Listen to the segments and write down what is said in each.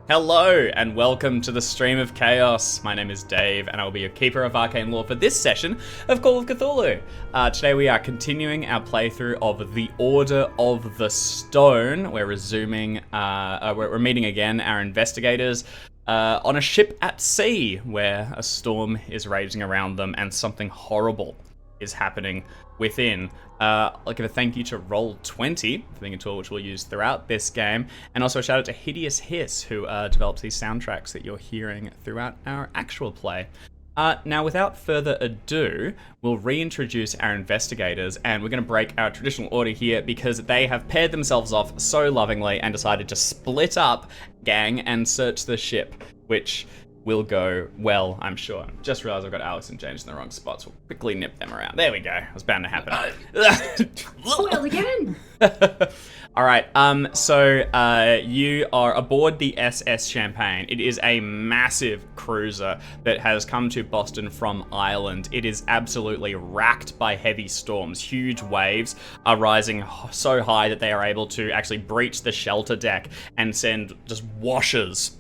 Hello and welcome to the Stream of Chaos. My name is Dave and I will be your Keeper of Arcane Lore for this session of Call of Cthulhu. Today we are continuing our playthrough of the Order of the Stone. We're resuming, we're meeting again our investigators on a ship at sea where a storm is raging around them and something horrible is happening within. I'll give a thank you to Roll20 for being a tool which we'll use throughout this game, and also a shout out to Hideous Hiss who develops these soundtracks that you're hearing throughout our actual play. Now, without further ado, we'll reintroduce our investigators, and we're going to break our traditional order here because they have paired themselves off so lovingly and decided to split up, gang, and search the ship, which will go well, I'm sure. Just realised I've got Alex and James in the wrong spots. We'll quickly nip them around. There we go. It was bound to happen. Well, again. All right. So you are aboard the SS Champagne. It is a massive cruiser that has come to Boston from Ireland. It is absolutely racked by heavy storms. Huge waves are rising so high that they are able to actually breach the shelter deck and send just washes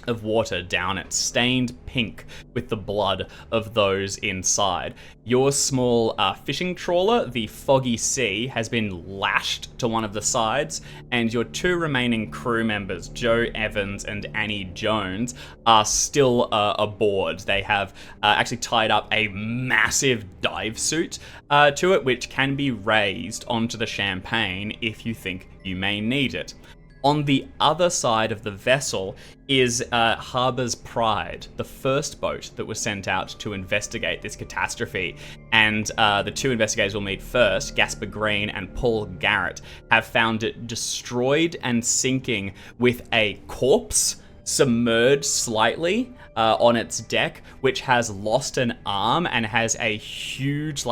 of water down it, stained pink with the blood of those inside. Your small fishing trawler, the Foggy Sea, has been lashed to one of the sides, and your two remaining crew members, Joe Evans and Annie Jones, are still aboard. They have actually tied up a massive dive suit to it, which can be raised onto the Champagne if you think you may need it. On the other side of the vessel is Harbour's Pride, the first boat that was sent out to investigate this catastrophe. And the two investigators we'll meet first, Gasper Green and Paul Garrett, have found it destroyed and sinking with a corpse submerged slightly on its deck, which has lost an arm and has a huge,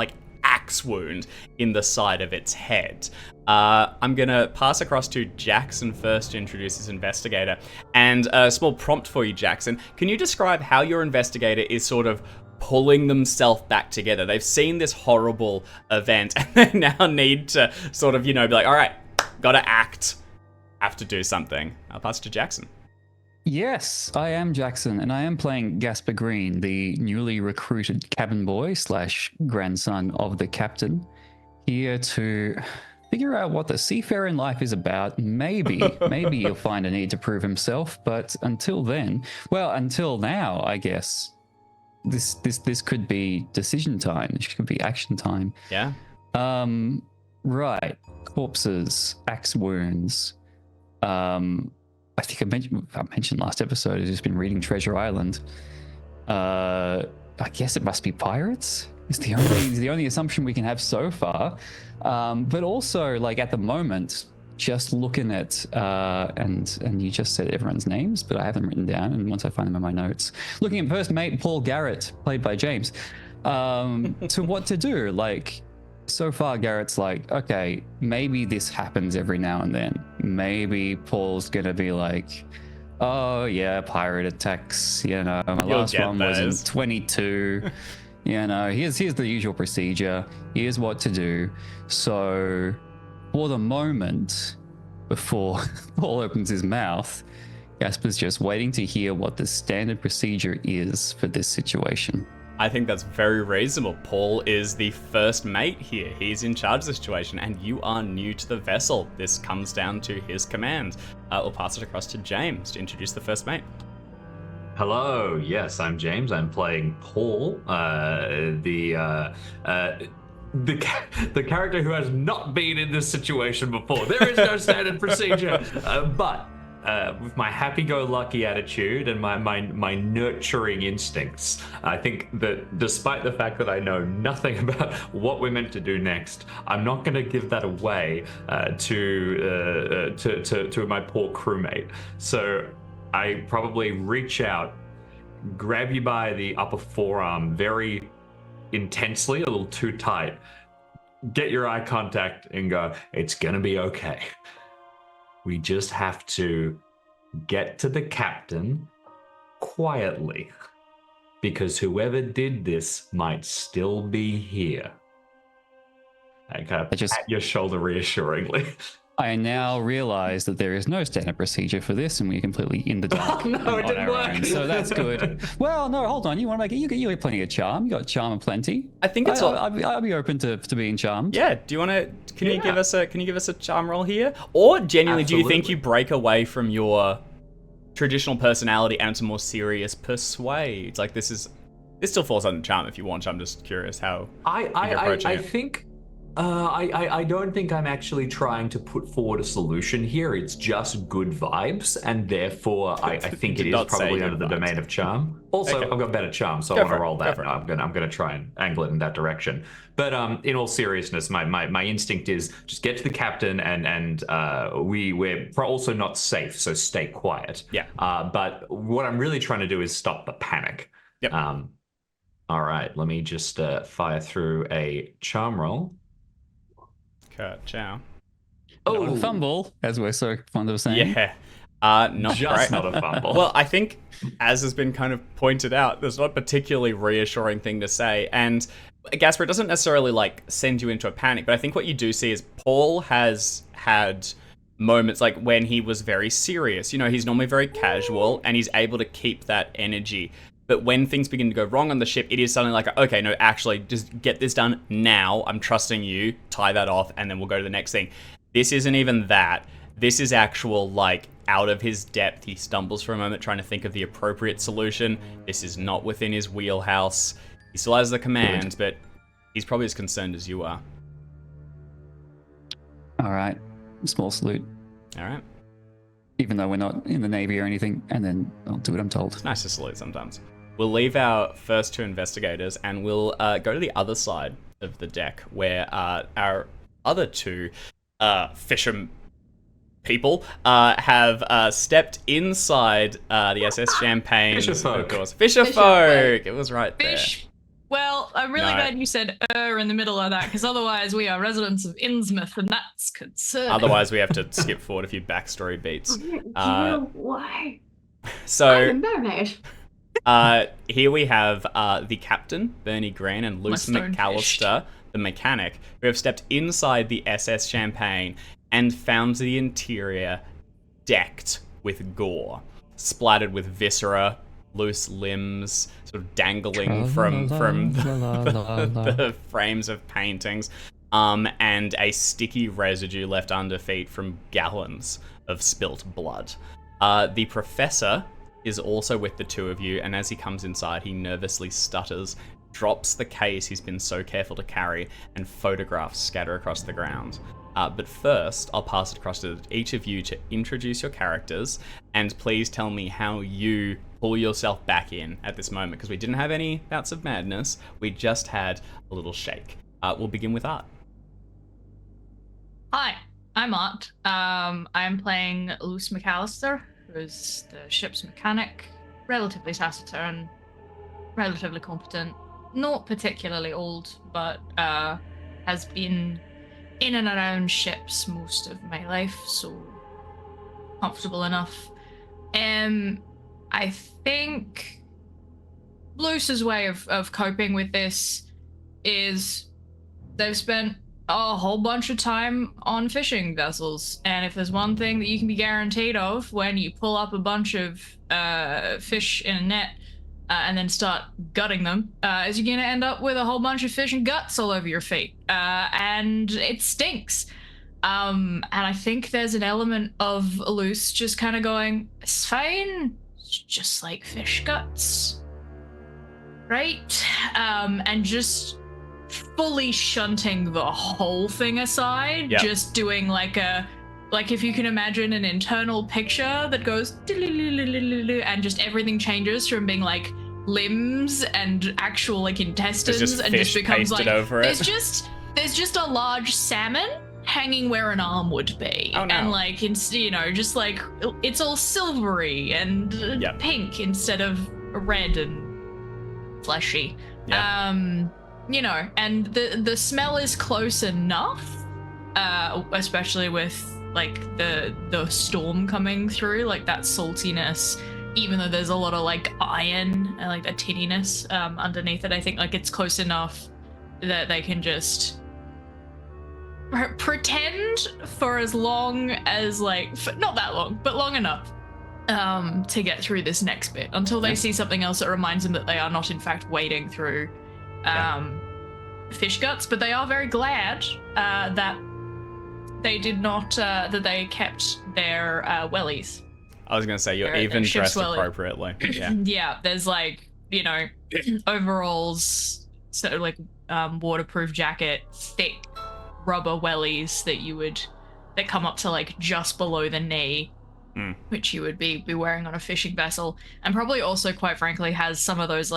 axe wound in the side of its head. I'm going to pass across to Jackson first to introduce this investigator. And a small prompt for you, Jackson. Can you describe how your investigator is sort of pulling themselves back together? They've seen this horrible event and they now need to sort of, be like, all right, gotta act, have to do something. I'll pass it to Jackson. Yes, I am Jackson, and I am playing Gasper Green, the newly recruited cabin boy / grandson of the captain, here to figure out what the seafaring life is about. Maybe he'll find a need to prove himself, but until now, I guess this could be decision time. This could be action time. Yeah. Right. Corpses, axe wounds. I think I mentioned last episode, I've just been reading Treasure Island. I guess it must be pirates. It's the only assumption we can have so far. But also, at the moment, just looking at and you just said everyone's names, but I have them written down, and once I find them in my notes, looking at first mate Paul Garrett, played by James, to what to do. So far, Garrett's like, okay, maybe this happens every now and then. Maybe Paul's gonna be like, oh yeah, pirate attacks. My last one was in 22. Here's the usual procedure. Here's what to do. So, for the moment, before Paul opens his mouth, Gasper's just waiting to hear what the standard procedure is for this situation. I think that's very reasonable. Paul is the first mate here. He's in charge of the situation, and you are new to the vessel. This comes down to his command. We'll pass it across to James to introduce the first mate. Hello, yes, I'm James. I'm playing Paul, the character who has not been in this situation before. There is no standard procedure, but with my happy-go-lucky attitude and my nurturing instincts, I think that despite the fact that I know nothing about what we're meant to do next, I'm not going to give that away to my poor crewmate. So I probably reach out, grab you by the upper forearm very intensely, a little too tight, get your eye contact and go, it's going to be okay. We just have to get to the captain quietly, because whoever did this might still be here. I kind of pat your shoulder reassuringly. I now realize that there is no standard procedure for this, and we're completely in the dark. Oh, no, it on didn't our work. own. So that's good. Well, no, hold on. You want to make it? You have plenty of charm. You got charm aplenty. I think it's all. I'll be open to being charmed. Yeah. Do you want to? Can you give us a charm roll here? Or genuinely, do you think Absolutely. you break away from your traditional personality and it's a more serious persuade? Like this still falls under charm if you want. I'm just curious how you're approaching I it. think I don't think I'm actually trying to put forward a solution here. It's just good vibes, and therefore I think it Did is not say probably good under the vibes. domain of charm. Also, Okay. I've got better charm, so Go I want for to it, roll go that. for it. No, I'm gonna try and angle it in that direction. But in all seriousness, my instinct is just get to the captain, and we're also not safe, so stay quiet. Yeah. But what I'm really trying to do is stop the panic. Yep. All right, let me just fire through a charm roll. Ciao. Not a fumble, as we're so fond of saying. Yeah. Not Just great. not a fumble. Well, I think, as has been kind of pointed out, there's not a particularly reassuring thing to say. And Gasper, it doesn't necessarily like send you into a panic, but I think what you do see is Paul has had moments like when he was very serious. You know, he's normally very casual and he's able to keep that energy. But when things begin to go wrong on the ship, it is suddenly like, okay, no, actually, just get this done now. I'm trusting you. Tie that off, and then we'll go to the next thing. This isn't even that. This is actual, like, out of his depth. He stumbles for a moment trying to think of the appropriate solution. This is not within his wheelhouse. He still has the command, but he's probably as concerned as you are. All right. Small salute. All right. Even though we're not in the Navy or anything, and then I'll do what I'm told. It's nice to salute sometimes. We'll leave our first two investigators and we'll go to the other side of the deck where our other two fisher people have stepped inside the SS Champagne. Fisher folk. Of course. Fisher folk. It was right there. Fish. Well, I'm really No. glad you said in the middle of that, because otherwise we are residents of Innsmouth, and that's concerning. Otherwise, we have to skip forward a few backstory beats. Do you know why? So I'm married. here we have the captain, Bernie Green, and Luce My stonefished. McAllister, the mechanic, who have stepped inside the SS Champagne and found the interior decked with gore, splattered with viscera, loose limbs, sort of dangling from the frames of paintings, and a sticky residue left under feet from gallons of spilt blood. The professor is also with the two of you, and as he comes inside, he nervously stutters, drops the case he's been so careful to carry, and photographs scatter across the ground. But first, I'll pass it across to each of you to introduce your characters, and please tell me how you pull yourself back in at this moment, because we didn't have any bouts of madness, we just had a little shake. We'll begin with Art. Hi, I'm Art. I'm playing Luce McAllister, who is the ship's mechanic, relatively taciturn, relatively competent, not particularly old, but has been in and around ships most of my life, so comfortable enough. I think Luce's way of coping with this is they've spent a whole bunch of time on fishing vessels, and if there's one thing that you can be guaranteed of when you pull up a bunch of fish in a net and then start gutting them, is you're gonna end up with a whole bunch of fish and guts all over your feet, and it stinks. And I think there's an element of Luce just kind of going, it's fine, it's just like fish guts, right? And just fully shunting the whole thing aside, Yep. just doing like if you can imagine an internal picture that goes and just everything changes from being like limbs and actual like intestines There's just and fish just becomes pasted like over it. there's just a large salmon hanging where an arm would be. Oh, no. And like it's, you know, just like it's all silvery and Yep. pink instead of red and fleshy. Yep. You know, and the smell is close enough, especially with like the storm coming through, like that saltiness, even though there's a lot of like iron and like the tinniness underneath it. I think like it's close enough that they can just pretend for as long as not that long, but long enough to get through this next bit until they see something else that reminds them that they are not in fact wading through fish guts. But they are very glad that they did not that they kept their wellies. I was gonna say you're even dressed appropriately. Yeah. Yeah, there's overalls, so waterproof jacket, thick rubber wellies that come up to just below the knee, which you would be wearing on a fishing vessel, and probably also, quite frankly, has some of those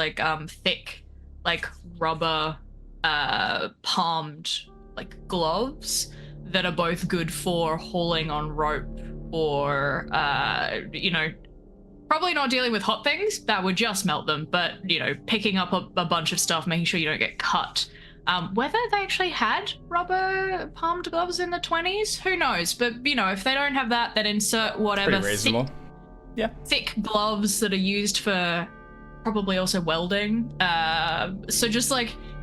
thick rubber palmed gloves that are both good for hauling on rope or probably not dealing with hot things that would just melt them, but picking up a bunch of stuff, making sure you don't get cut. Whether they actually had rubber palmed gloves in the 20s, who knows? But if they don't have that, then insert whatever Pretty reasonable. thick gloves that are used for probably also welding. So just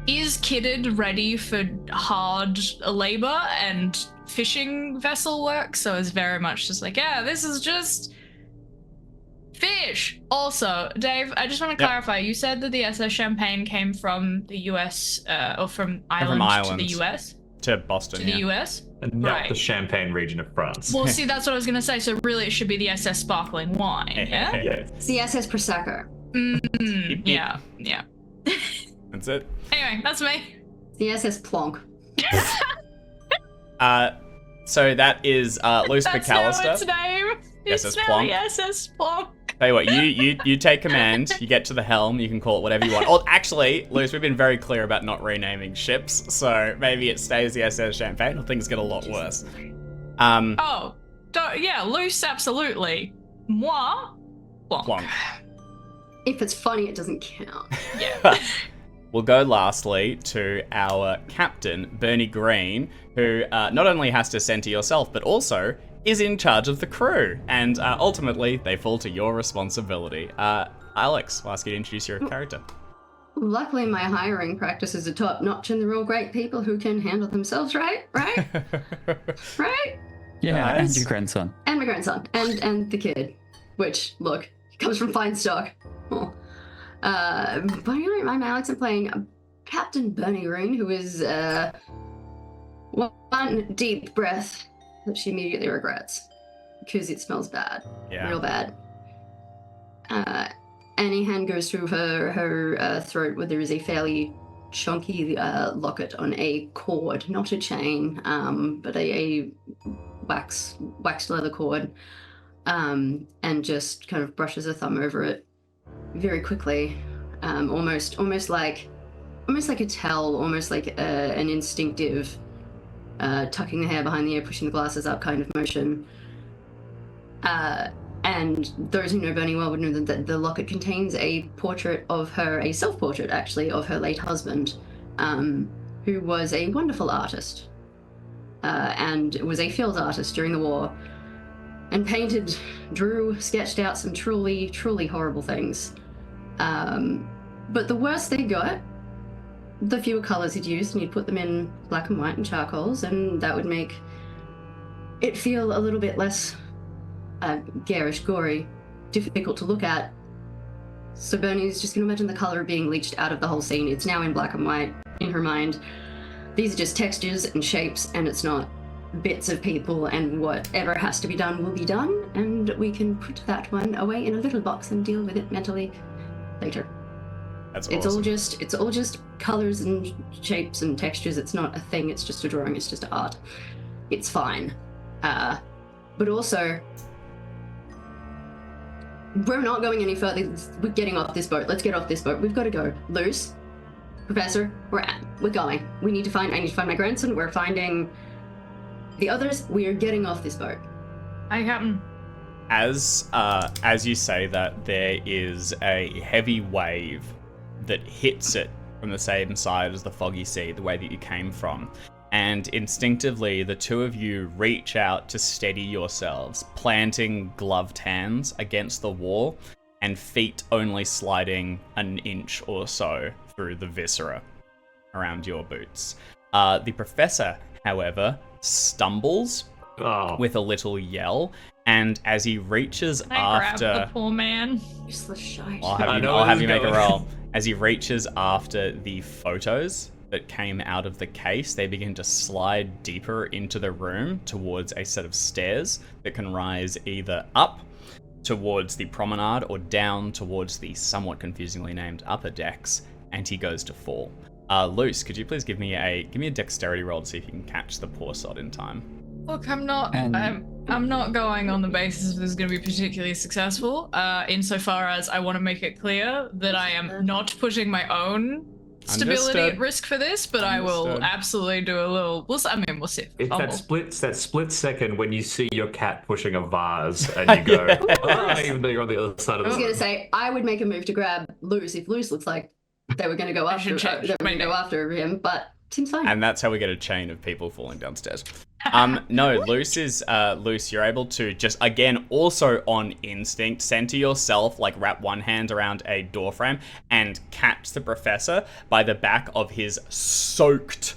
is kitted ready for hard labor and fishing vessel work. So it's very much just this is just fish. Also, Dave, I just want to clarify. You said that the SS Champagne came from the US, or from Ireland to the US? To Boston, to the US? And not the Champagne region of France. Well, see, that's what I was going to say. So really, it should be the SS Sparkling Wine, yeah? Yeah. It's the SS Prosecco. Yeah. That's it. Anyway, that's me. The SS Plonk. So that is Luce That's McAllister. now its name. SS It's now Plonk. the SS Plonk. Tell you what, you take command, you get to the helm, you can call it whatever you want. Oh, actually, Luce, we've been very clear about not renaming ships, so maybe it stays the SS Champagne, or things get a lot worse. Luce, absolutely. Moi, Plonk. If it's funny, it doesn't count. Yeah. We'll go lastly to our captain, Bernie Green, who not only has to center yourself, but also is in charge of the crew, and ultimately they fall to your responsibility. Alex, I'll ask you to introduce your character. Luckily, my hiring practices are top notch, and they're all great people who can handle themselves, right? Right? Yeah, Nice. and your grandson. And my grandson, and the kid, which, look, he comes from fine stock. Oh. But anyway, I'm Alex. I'm playing Captain Bernie Green, who is one deep breath that she immediately regrets because it smells bad, real bad. Any hand goes through her throat where there is a fairly chunky locket on a cord, not a chain, but a waxed leather cord, and just kind of brushes her thumb over it very quickly, almost like a towel, almost like an instinctive tucking the hair behind the ear, pushing the glasses up kind of motion. And those who know Bernie well would know that the locket contains a portrait of her, a self-portrait actually, of her late husband, who was a wonderful artist, and was a field artist during the war, and sketched out some truly, truly horrible things. But the worse they got, the fewer colors he'd used, and he'd put them in black and white and charcoals, and that would make it feel a little bit less garish, gory, difficult to look at. So Bernie's just going to imagine the color being leached out of the whole scene. It's now in black and white in her mind. These are just textures and shapes, and it's not bits of people, and whatever has to be done will be done, and we can put that one away in a little box and deal with it mentally later. That's awesome. It's all just colors and shapes and textures. It's not a thing, it's just a drawing, it's just art. It's fine. But also, we're not going any further. We're getting off this boat. Let's get off this boat. We've got to go. Luce, Professor, we're going. I need to find my grandson. We're finding the others. We are getting off this boat. Hi, Captain. As you say that, there is a heavy wave that hits it from the same side as the foggy sea, the way that you came from. And instinctively, the two of you reach out to steady yourselves, planting gloved hands against the wall and feet only sliding an inch or so through the viscera around your boots. The professor however, stumbles Oh, with a little yell, and as he reaches Can I grab after... the poor man? Useless shite. I'll I have know you, where I'll have this you make a is roll. As he reaches after the photos that came out of the case, they begin to slide deeper into the room towards a set of stairs that can rise either up towards the promenade or down towards the somewhat confusingly named upper decks, and he goes to fall. Luce, could you please give me a dexterity roll to see if you can catch the poor sod in time? Look, I'm not And- I'm not going on the basis of this is going to be particularly successful, insofar as I want to make it clear that I am not putting my own stability Understood. at risk for this, but I will Understood. absolutely do a little. We'll see. it's I'll- that split second when you see your cat pushing a vase and you go, "Ah," even though you're on the other side of I the was room. gonna say I would make a move to grab Luce if Luce looks like they were gonna go I after. should change They were my gonna go name. after him, but seems fine. And that's how we get a chain of people falling downstairs. No, Luce, you're able to just, again, also on instinct, center yourself, like wrap one hand around a doorframe and catch the professor by the back of his soaked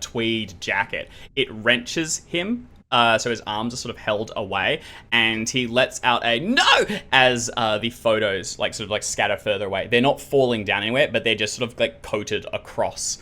tweed jacket. It wrenches him. So his arms are sort of held away, and he lets out a no as the photos sort of scatter further away. They're not falling down anywhere, but they're just sort of like coated across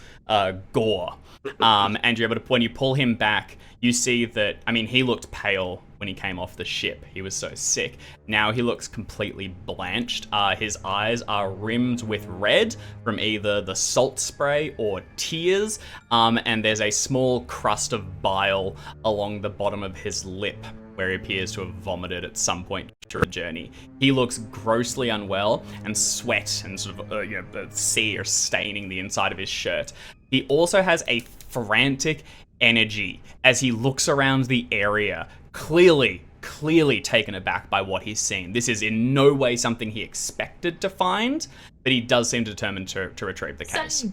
gore. And you're able to, when you pull him back, you see that, I mean, he looked pale when he came off the ship. He was so sick. Now he looks completely blanched. His eyes are rimmed with red from either the salt spray or tears. And there's a small crust of bile along the bottom of his lip, where he appears to have vomited at some point during the journey. He looks grossly unwell, and sweat and sort of sea are staining the inside of his shirt. He also has a frantic energy as he looks around the area, clearly taken aback by what he's seen. This is in no way something he expected to find, but he does seem determined to retrieve the case.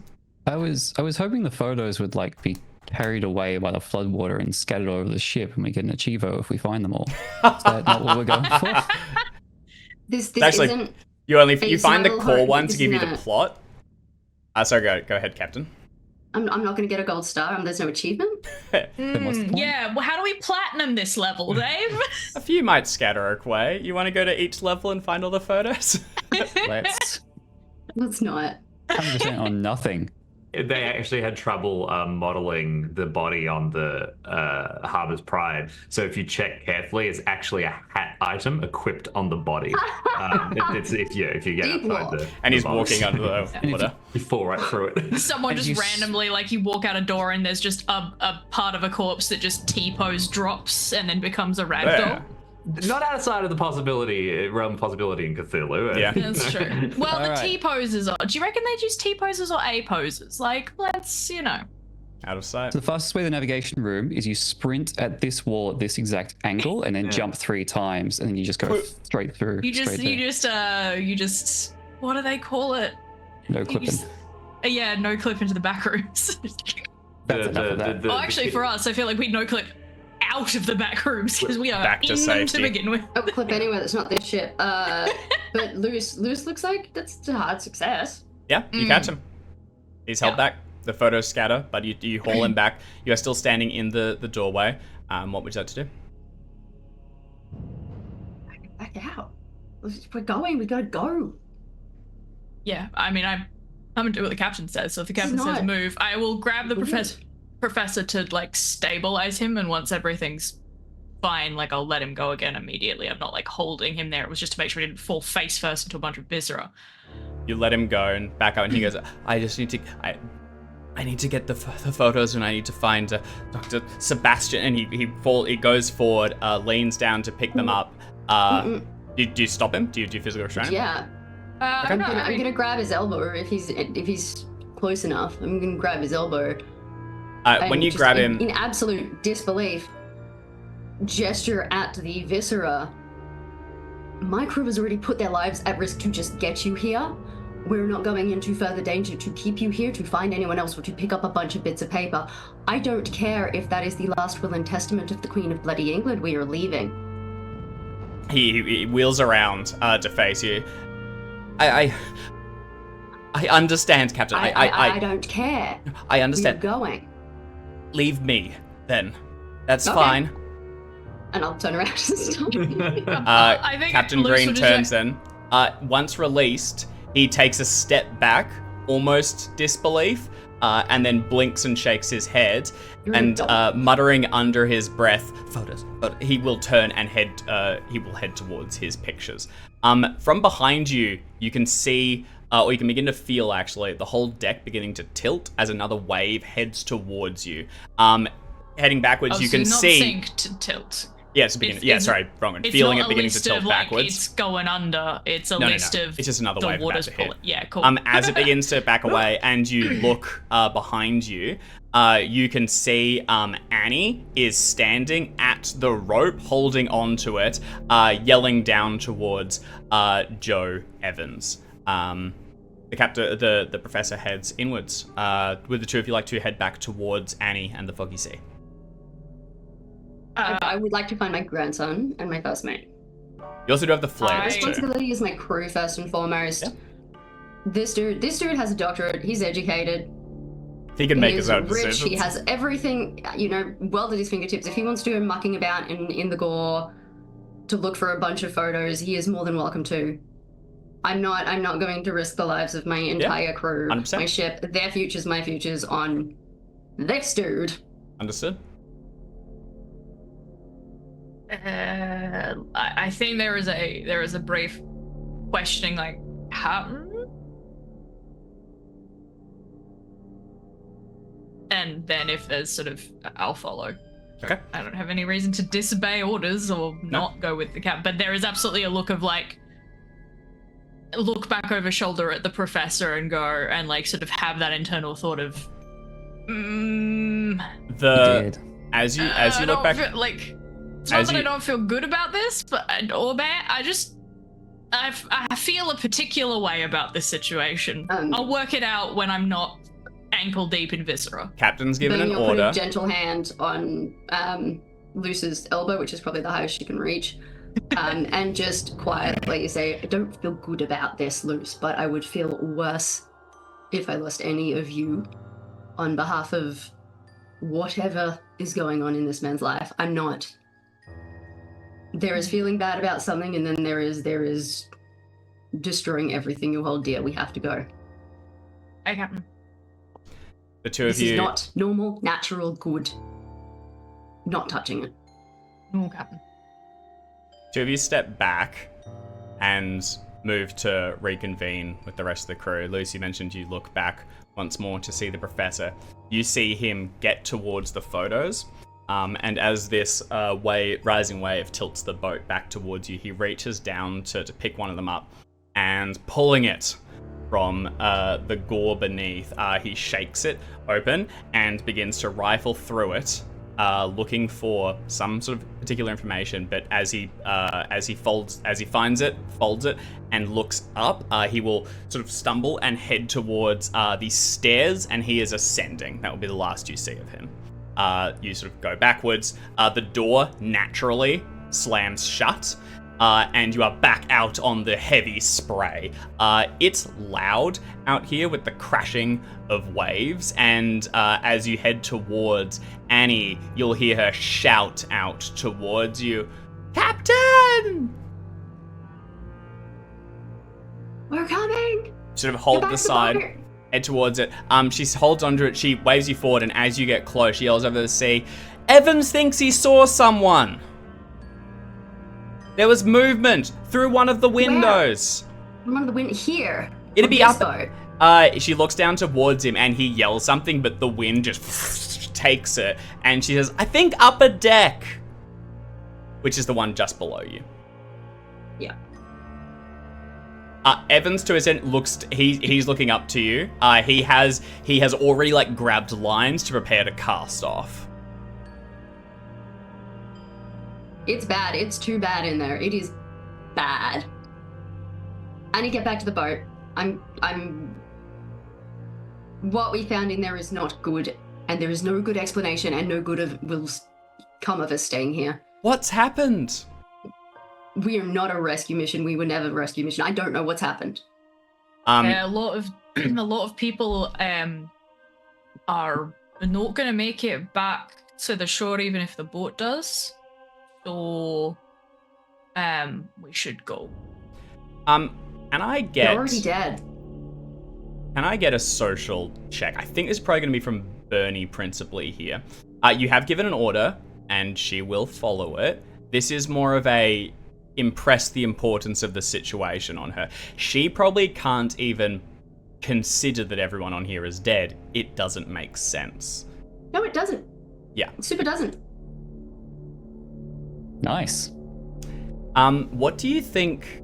I was hoping the photos would be carried away by the floodwater and scattered over the ship, and we get an achievo if we find them all. Is that not what we're going for? This Actually, isn't. You find the survival core horror, one to this give you the isn't plot. Sorry, go ahead, Captain. I'm not going to get a gold star. There's no achievement. Then what's the point? Yeah, well, how do we platinum this level, Dave? A few might scatter away. You want to go to each level and find all the photos? Let's Let's not. 100% on nothing. They actually had trouble modeling the body on the Harbor's Pride. So if you check carefully, it's actually a hat item equipped on the body. If you get Deep outside walk. And he's the box, walking under the water. you fall right through it. Someone And just you randomly, you walk out a door and there's just a part of a corpse that just T-pose drops and then becomes a ragdoll. Yeah. Not outside of the realm of possibility in Cthulhu. Yeah. That's true. Well, the Alright. T-poses are... Do you reckon they'd use T-poses or A-poses? Let's, Out of sight. So the fastest way to the navigation room is you sprint at this wall at this exact angle, and then jump 3 times, and then you just go straight through. You just, straight you just... What do they call it? there. No You clipping. just- yeah, no clip into the back rooms. That's enough of that. Oh, actually, for us, I feel like we'd no clip out of the back rooms because we are Back to in them to safety. begin with. I would clip anywhere that's not this ship. But Luce looks like that's a hard success. Yeah, you catch him. He's held Yeah. back. The photos scatter, but you haul him back. You are still standing in the doorway. What would you like to do? Back out. We're going. We gotta go. Yeah, I mean, I'm gonna do what the captain says. So if the This is captain says not- move, I will grab the professor to stabilize him, and once everything's fine, I'll let him go again immediately. I'm not holding him there. It was just to make sure he didn't fall face first into a bunch of viscera. You let him go and back out, and he goes, I just need to... I need to get the photos, and I need to find Dr. Sebastian. And he goes forward, leans down to pick them up. Do you stop him? Do you physical restrain him? Yeah. No, I'm I mean, gonna grab his elbow if he's close enough. I'm gonna grab his elbow. When and you just grab him... in absolute disbelief, gesture at the viscera. My crew has already put their lives at risk to just get you here. We're not going into further danger to keep you here, to find anyone else, or to pick up a bunch of bits of paper. I don't care if that is the last will and testament of the Queen of Bloody England. We are leaving. He wheels around to face you. I understand, Captain. I don't care. I understand. We're going. leave me, then. That's Okay. fine. And I'll turn around and stop. I think Captain Luce Green would just turns in. Once released, he takes a step back, almost disbelief, and then blinks and shakes his head, You're and a dog. muttering under his breath, photos. But he will turn and head. He will head towards his pictures. From behind you, you can see, or you can begin to feel actually the whole deck beginning to tilt as another wave heads towards you. Heading backwards, you so can not see. sink to tilt. Yeah, it's beginning. It's Sorry, wrong one. It's Feeling not it a beginning to list tilt of, like, backwards. it's going under. It's a No. list of It's just another the wave about water's to hit. pulling. Yeah, cool. As it begins to back away and you look behind you, you can see Annie is standing at the rope, holding onto it, yelling down towards Joe Evans. The professor heads inwards. Would the two of you like to head back towards Annie and the Foggy Sea? I would like to find my grandson and my first mate. You also do have the flares too. Responsibility is my crew first and foremost. Yeah. This dude has a doctorate. He's educated. He can make He his is own rich. decisions. He has everything, well at his fingertips. If he wants to go mucking about in the gore to look for a bunch of photos, he is more than welcome to. I'm not going to risk the lives of my entire crew, 100%. my ship, their futures, my futures on this dude. Understood. I think there is a brief questioning, like, how? And then if there's sort of, I'll follow. Okay. I don't have any reason to disobey orders or not go with the cap, but there is absolutely a look of, like, look back over shoulder at the professor and go and, like, sort of have that internal thought of, Did. As you I look don't back, feel, like, it's not as that I you- don't feel good about this, or bad. I feel a particular way about this situation. I'll work it out when I'm not ankle deep in viscera. Captain's given Then an you'll put order. a gentle hand on Luce's elbow, which is probably the highest she can reach, and just quietly say, I don't feel good about this, Luce, but I would feel worse if I lost any of you on behalf of whatever is going on in this man's life. I'm not. There is feeling bad about something, and then there is destroying everything you hold dear. We have to go. Hey, Captain. The two of This you. is not normal, natural, good. Not touching it. No, Captain. Two of you step back and move to reconvene with the rest of the crew. Lucy mentioned you look back once more to see the professor. You see him get towards the photos, and as this rising wave tilts the boat back towards you, he reaches down to pick one of them up, and pulling it from the gore beneath, he shakes it open and begins to rifle through it, looking for some sort of particular information. But as he finds it, folds it, and looks up, he will sort of stumble and head towards the stairs, and he is ascending. That will be the last you see of him. You sort of go backwards. The door naturally slams shut. And you are back out on the heavy spray. It's loud out here with the crashing of waves, and as you head towards Annie, you'll hear her shout out towards you, Captain! We're coming! Sort of Get hold back the to side, boat. head towards it. She holds onto it, she waves you forward, and as you get close, she yells over the sea, Evans thinks he saw someone! There was movement through one of the windows. One of the wind here. It'd On be this up. boat. She looks down towards him and he yells something, but the wind just takes it. And she says, I think upper deck. Which is the one just below you. Yeah. Evans to his end he's looking up to you. He has already like grabbed lines to prepare to cast off. It's bad. It's too bad in there. It is bad. I need to get back to the boat. What we found in there is not good, and there is no good explanation, and no good will come of us staying here. What's happened? We are not a rescue mission. We were never a rescue mission. I don't know what's happened. A lot of people are we're not gonna make it back to the shore even if the boat does. So we should go. And I get You're already dead. Can I get a social check? I think this is probably going to be from Bernie principally here. You have given an order, and she will follow it. This is more of a impress the importance of the situation on her. She probably can't even consider that everyone on here is dead. It doesn't make sense. No, it doesn't. Yeah. It super doesn't. Nice. What do you think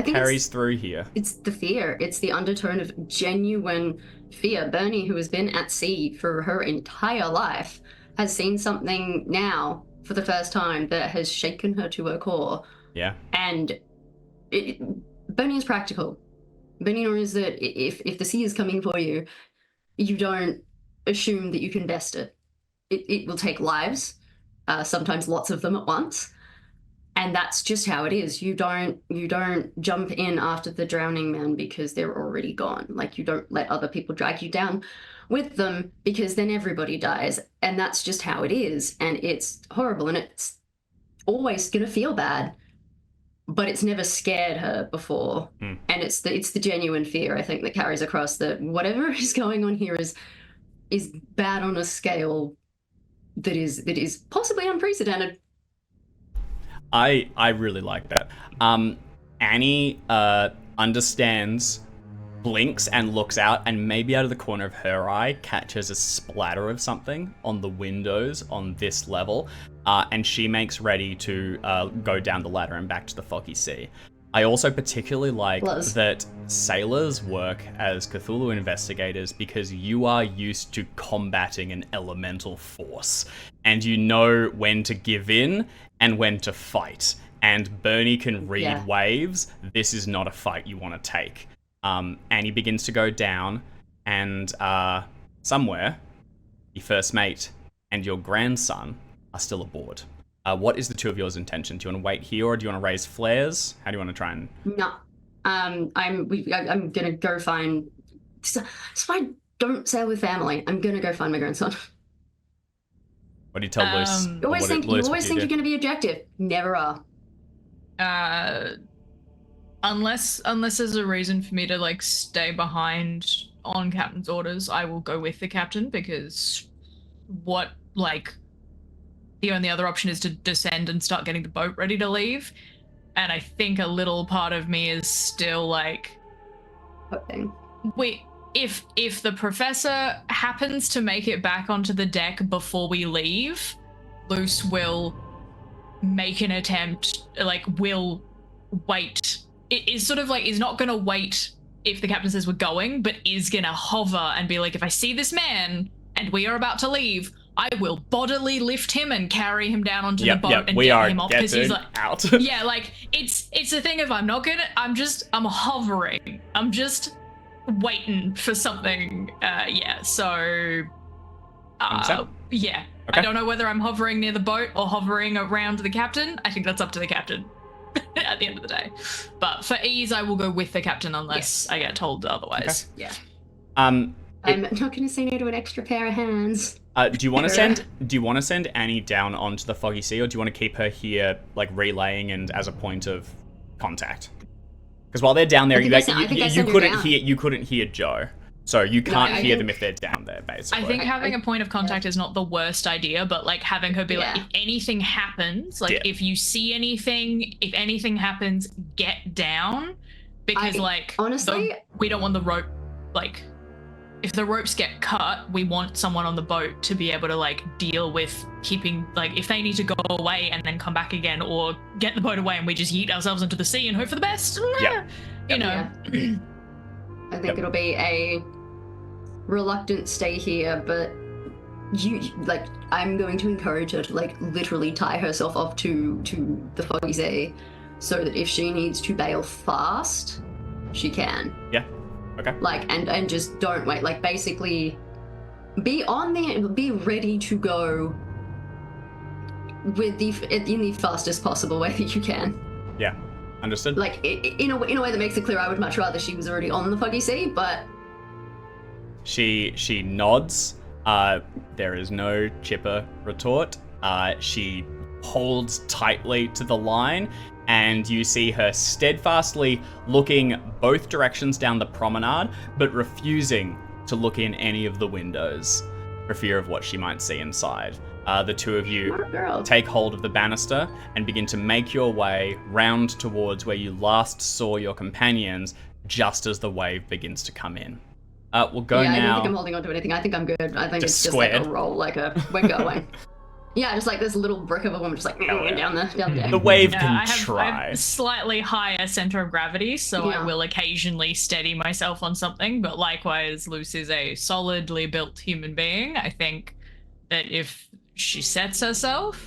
carries through here? It's the fear. It's the undertone of genuine fear. Bernie, who has been at sea for her entire life, has seen something now for the first time that has shaken her to her core. Yeah. And Bernie is practical. Bernie knows that if the sea is coming for you, you don't assume that you can best it. It will take lives, sometimes lots of them at once. And that's just how it is. You don't jump in after the drowning men because they're already gone. Like, you don't let other people drag you down with them because then everybody dies. And that's just how it is. And it's horrible. And it's always going to feel bad. But it's never scared her before. And it's the genuine fear, I think, that carries across that whatever is going on here is bad on a scale that is possibly unprecedented. I really like that. Annie understands, blinks and looks out, and maybe out of the corner of her eye catches a splatter of something on the windows on this level, and she makes ready to go down the ladder and back to the foggy sea. I also particularly like that sailors work as Cthulhu investigators because you are used to combating an elemental force, and you know when to give in and when to fight. And Bernie can read waves. This is not a fight you want to take. Annie begins to go down, and somewhere, the first mate and your grandson are still aboard. What is the two of yours intention? Do you want to wait here, or do you want to raise flares? How do you want to try and... No. I'm gonna go find... So I don't sail with family. I'm gonna go find my grandson. What do you tell Luce? You always think you're gonna be objective. Never are. Unless there's a reason for me to like stay behind on captain's orders, I will go with the captain, because the only other option is to descend and start getting the boat ready to leave. And I think a little part of me is still like, hoping. wait, if the professor happens to make it back onto the deck before we leave, Luce will make an attempt, will wait. It is sort of like, is not gonna wait if the captain says we're going, but is gonna hover and be like, if I see this man and we are about to leave, I will bodily lift him and carry him down onto the boat and get him off, because he's like out. Yeah, like it's a thing of I'm hovering. I'm just waiting for something. So yeah. Okay. I don't know whether I'm hovering near the boat or hovering around the captain. I think that's up to the captain at the end of the day. But for ease, I will go with the captain unless I get told otherwise. Okay. Yeah. I'm not going to say no to an extra pair of hands. Do you want to send Annie down onto the foggy sea, or do you want to keep her here, like relaying and as a point of contact? Because while they're down there, you couldn't hear Joe, so you can't hear them if they're down there. Basically, I think having a point of contact is not the worst idea, but like having her be like, if anything happens, like if you see anything, if anything happens, get down, because honestly, we don't want the rope if the ropes get cut, we want someone on the boat to be able to deal with keeping, if they need to go away and then come back again, or get the boat away and we just yeet ourselves into the sea and hope for the best. Yeah. You know. Yeah. I think it'll be a reluctant stay here, but I'm going to encourage her to literally tie herself off to the foggy sea, so that if she needs to bail fast, she can. Yeah. Okay. And just don't wait. Basically, be ready to go in the fastest possible way that you can. Yeah. Understood. In a way that makes it clear, I would much rather she was already on the foggy sea, but she nods, There is no chipper retort. She holds tightly to the line, and you see her steadfastly looking both directions down the promenade, but refusing to look in any of the windows for fear of what she might see inside. The two of you Smart girl. take hold of the banister and begin to make your way round towards where you last saw your companions, just as the wave begins to come in. We'll go I don't now. think I'm holding on to anything. I think I'm good. I think Just it's just like squared. a roll, we're going. Yeah, just like this little brick of a woman, just like down the deck. The wave Yeah, can I have try. a slightly higher center of gravity, so Yeah. I will occasionally steady myself on something. But likewise, Luce is a solidly built human being. I think that if she sets herself,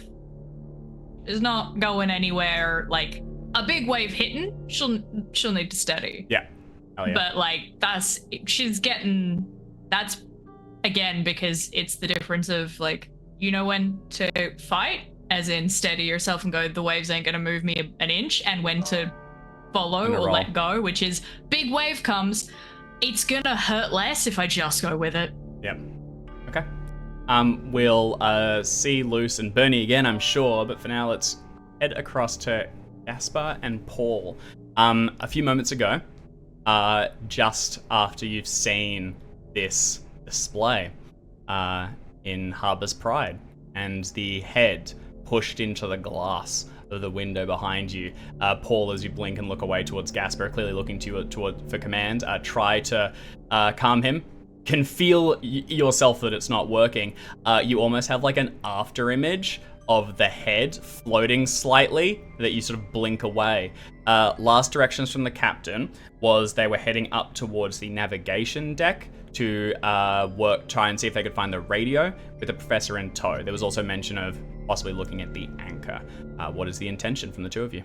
is not going anywhere. Like a big wave hitting, she'll need to steady. Yeah. Oh yeah. But like that's again because it's the difference of like you know when to fight, as in steady yourself and go the waves ain't gonna move me an inch, and when to follow And or roll. let go, which is big wave comes, it's gonna hurt less if I just go with it. Yep. Okay. We'll see Luce and Bernie again, I'm sure, but for now let's head across to Gaspar and Paul. A few moments ago, just after you've seen this display in Harbour's Pride, and the head pushed into the glass of the window behind you, Paul, as you blink and look away towards Gaspar, clearly looking to you for command, try to calm him. Can feel yourself that it's not working. You almost have like an after image of the head floating slightly that you sort of blink away. Last directions from the captain was they were heading up towards the navigation deck to try and see if they could find the radio with the professor in tow. There was also mention of possibly looking at the anchor. What is the intention from the two of you?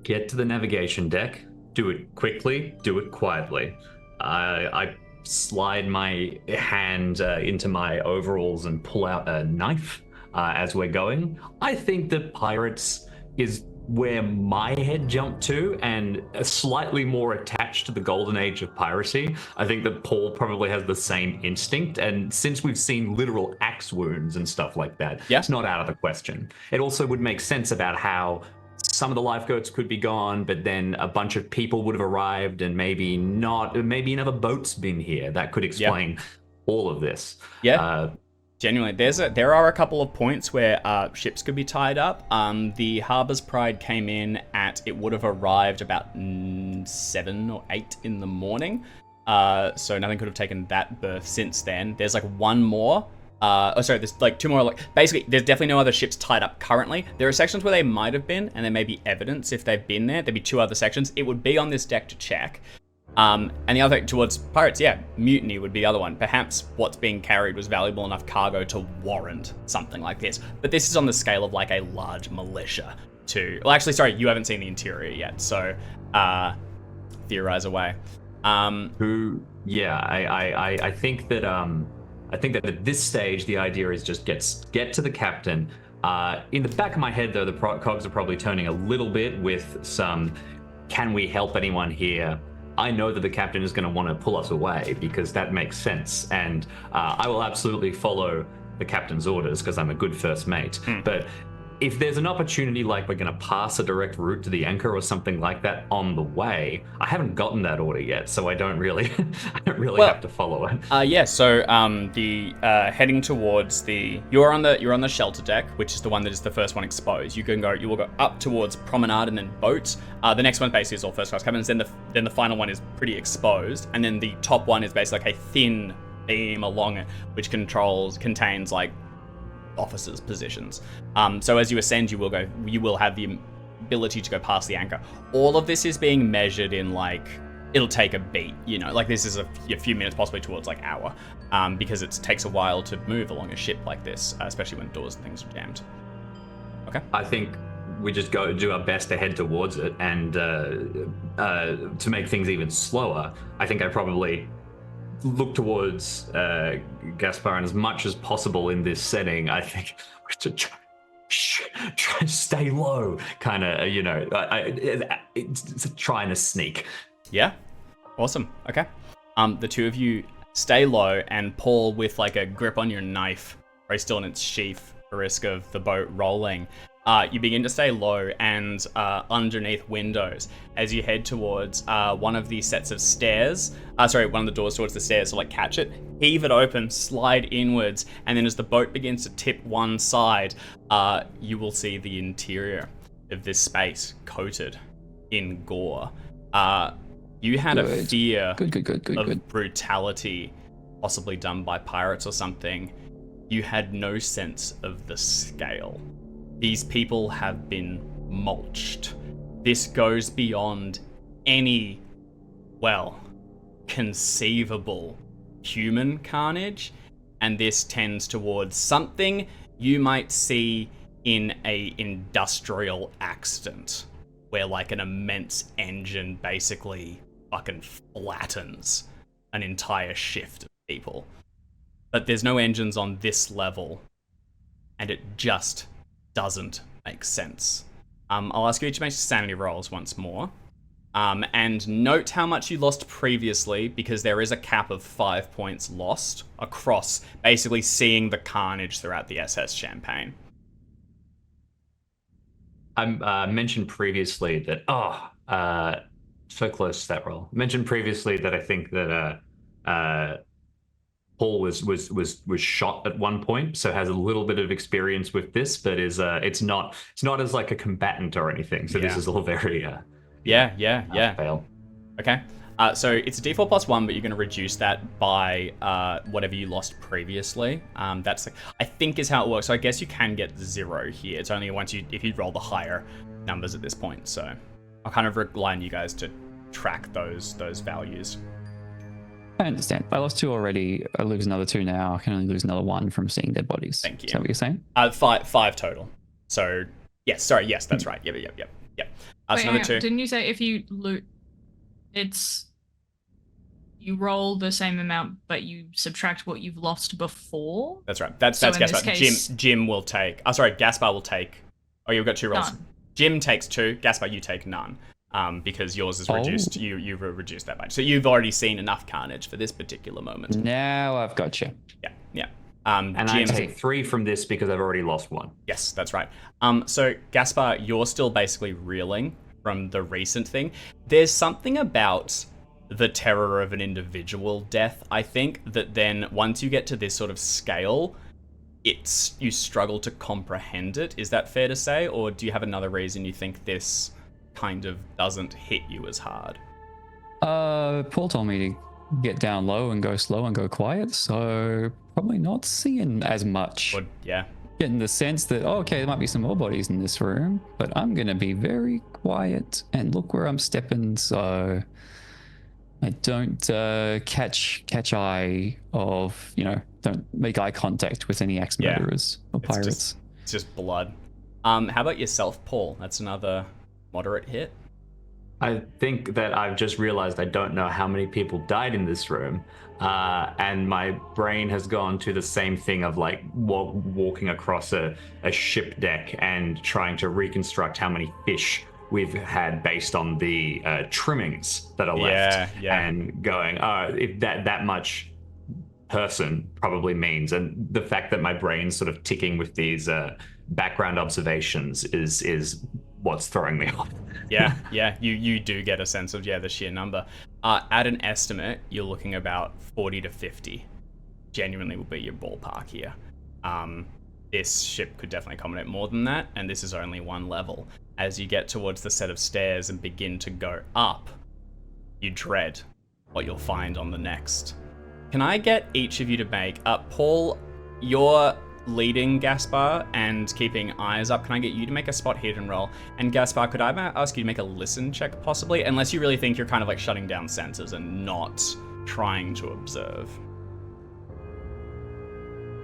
Get to the navigation deck. Do it quickly. Do it quietly. I slide my hand into my overalls and pull out a knife as we're going. I think that pirates is where my head jumped to, and slightly more attached to the golden age of piracy. I think that Paul probably has the same instinct, and since we've seen literal axe wounds and stuff like that, Yeah. it's not out of the question. It also would make sense about how some of the lifeboats could be gone, but then a bunch of people would have arrived, and maybe another boat's been here. That could explain all of this. Yeah. Genuinely, there are a couple of points where ships could be tied up. The Harbour's Pride came in it would have arrived about 7 or 8 in the morning. So nothing could have taken that berth since then. There's like one more. There's like 2 more. Like basically, there's definitely no other ships tied up currently. There are sections where they might have been, and there may be evidence if they've been there. There'd be 2 other sections. It would be on this deck to check. And the other towards pirates, mutiny would be the other one. Perhaps what's being carried was valuable enough cargo to warrant something like this. But this is on the scale of like a large militia well, actually, sorry, you haven't seen the interior yet, so theorize away. I think that at this stage the idea is just get to the captain. In the back of my head though, the cogs are probably turning a little bit with some, can we help anyone here? I know that the captain is going to want to pull us away because that makes sense, and I will absolutely follow the captain's orders because I'm a good first mate. But if there's an opportunity, like we're going to pass a direct route to the anchor or something like that on the way, I haven't gotten that order yet, so I don't really have to follow it. Heading towards you're on the shelter deck, which is the one that is the first one exposed. You will go up towards promenade and then boats. The next one basically is all first class cabins. Then the final one is pretty exposed, and then the top one is basically like a thin beam along it, which contains like officers' positions. So as you ascend, you will have the ability to go past the anchor. All of this is being measured in like, it'll take a beat, like this is a few minutes, possibly towards like hour, because it takes a while to move along a ship like this, especially when doors and things are jammed. Okay. I think we just go do our best to head towards it, and to make things even slower, I think I probably look towards Gaspar, and as much as possible in this setting, I think we should try to stay low, kind of, it's trying to sneak. Yeah, awesome. Okay. The two of you stay low, and Paul, with like a grip on your knife, very still in its sheath, the risk of the boat rolling, you begin to stay low and underneath windows as you head towards one of the sets of stairs. One of the doors towards the stairs. So like catch it, heave it open, slide inwards, and then as the boat begins to tip one side, you will see the interior of this space coated in gore. You had a fear of brutality, possibly done by pirates or something. You had no sense of the scale. These people have been mulched. This goes beyond any, conceivable human carnage, and this tends towards something you might see in a industrial accident, where like an immense engine basically fucking flattens an entire shift of people. But there's no engines on this level, and it just doesn't make sense. I'll ask you each to make sanity rolls once more. And note how much you lost previously, because there is a cap of 5 points lost across basically seeing the carnage throughout the SS Champagne. I mentioned previously that, so close to that roll. Mentioned previously that I think that Paul was shot at one point, so has a little bit of experience with this, but is it's not as like a combatant or anything. So this is all very fail. Okay. So it's a D4 plus 1, but you're going to reduce that by whatever you lost previously. That's I think is how it works. So I guess you can get 0 here. It's only if you roll the higher numbers at this point. So I'll kind of rely on you guys to track those values. I understand. I lost 2 already. I lose another 2 now. I can only lose another 1 from seeing dead bodies. Thank you. Is that what you're saying? 5 total. So yes, that's right. Yep. Wait, another 2. Didn't you say if you loot, you roll the same amount, but you subtract what you've lost before? That's right. That's Gaspar. Case, Jim will take. Gaspar will take. Oh, you've got 2 rolls. None. Jim takes 2. Gaspar, you take none. Because yours is reduced. You reduced that much. So you've already seen enough carnage for this particular moment. Now I've got you. Yeah. And I take 3 from this because I've already lost 1. Yes, that's right. So Gaspar, you're still basically reeling from the recent thing. There's something about the terror of an individual death, I think, that then once you get to this sort of scale, you struggle to comprehend it. Is that fair to say? Or do you have another reason you think this kind of doesn't hit you as hard? Paul told me to get down low and go slow and go quiet, so probably not seeing as much. Yeah. Getting the sense that, okay, there might be some more bodies in this room, but I'm going to be very quiet and look where I'm stepping, so I don't catch eye of, don't make eye contact with any axe murderers or pirates. It's just blood. How about yourself, Paul? That's another moderate hit. I think that I've just realized I don't know how many people died in this room, and my brain has gone to the same thing of like walking across a ship deck and trying to reconstruct how many fish we've had based on the trimmings that are left, and going, if that much person probably means, and the fact that my brain's sort of ticking with these background observations is what's throwing me off. You do get a sense of the sheer number. At an estimate, you're looking about 40 to 50. Genuinely will be your ballpark here. This ship could definitely accommodate more than that, and this is only one level. As you get towards the set of stairs and begin to go up, you dread what you'll find on the next. Can I get each of you to make Paul, you're leading Gaspar and keeping eyes up. Can I get you to make a spot hidden roll? And Gaspar, could I ask you to make a listen check possibly? Unless you really think you're kind of like shutting down senses and not trying to observe.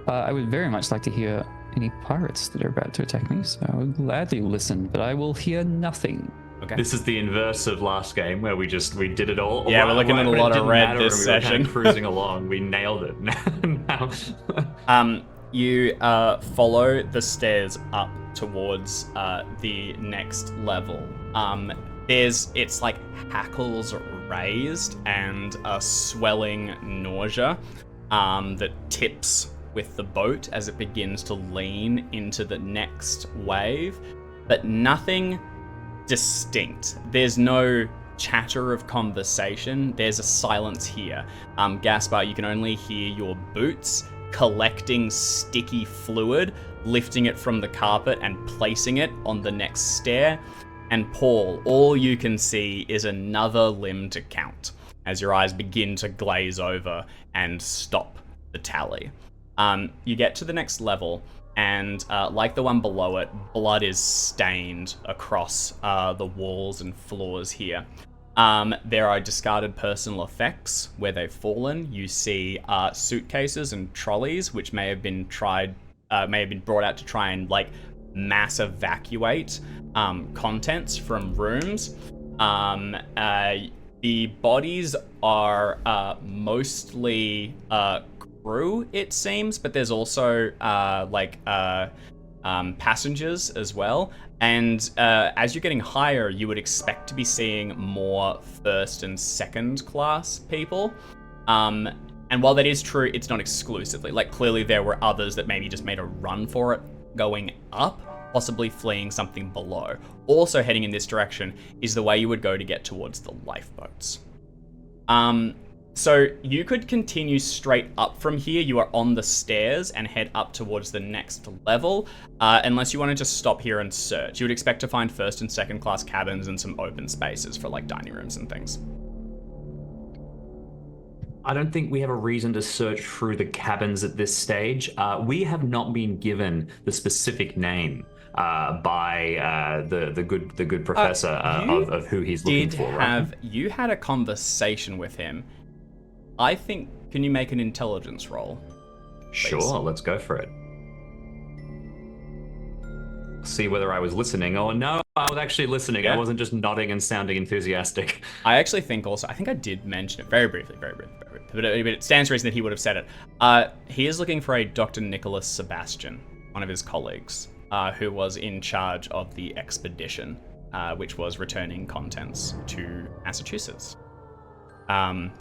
I would very much like to hear any pirates that are about to attack me, so I would gladly listen, but I will hear nothing. Okay. This is the inverse of last game where we did it all. Yeah, we're looking at a lot of red this session. We were kind of cruising along. We nailed it. Now. You follow the stairs up towards the next level. it's like hackles raised and a swelling nausea that tips with the boat as it begins to lean into the next wave, but nothing distinct. There's no chatter of conversation. There's a silence here. Gaspar, you can only hear your boots collecting sticky fluid, lifting it from the carpet and placing it on the next stair. And Paul, all you can see is another limb to count as your eyes begin to glaze over and stop the tally. You get to the next level, and like the one below it, blood is stained across the walls and floors here. There are discarded personal effects where they've fallen. You see suitcases and trolleys, which may have been brought out to try and like mass evacuate contents from rooms. The bodies are mostly crew, it seems, but there's also passengers as well. And as you're getting higher, you would expect to be seeing more first and second class people. And while that is true, it's not exclusively. Like, clearly there were others that maybe just made a run for it going up, possibly fleeing something below. Also heading in this direction is the way you would go to get towards the lifeboats. So you could continue straight up from here. You are on the stairs and head up towards the next level, unless you want to just stop here and search. You would expect to find first and second class cabins and some open spaces for like dining rooms and things. I don't think we have a reason to search through the cabins at this stage. We have not been given the specific name by the good professor of who he's looking for. Right? You had a conversation with him. I think, can you make an intelligence roll? Sure, let's go for it. See whether I was listening. Oh no, I was actually listening. Yeah. I wasn't just nodding and sounding enthusiastic. I actually think also, I think I did mention it very briefly, but it stands to reason that he would have said it. He is looking for a Dr. Nicholas Sebastian, one of his colleagues, who was in charge of the expedition, which was returning contents to Massachusetts.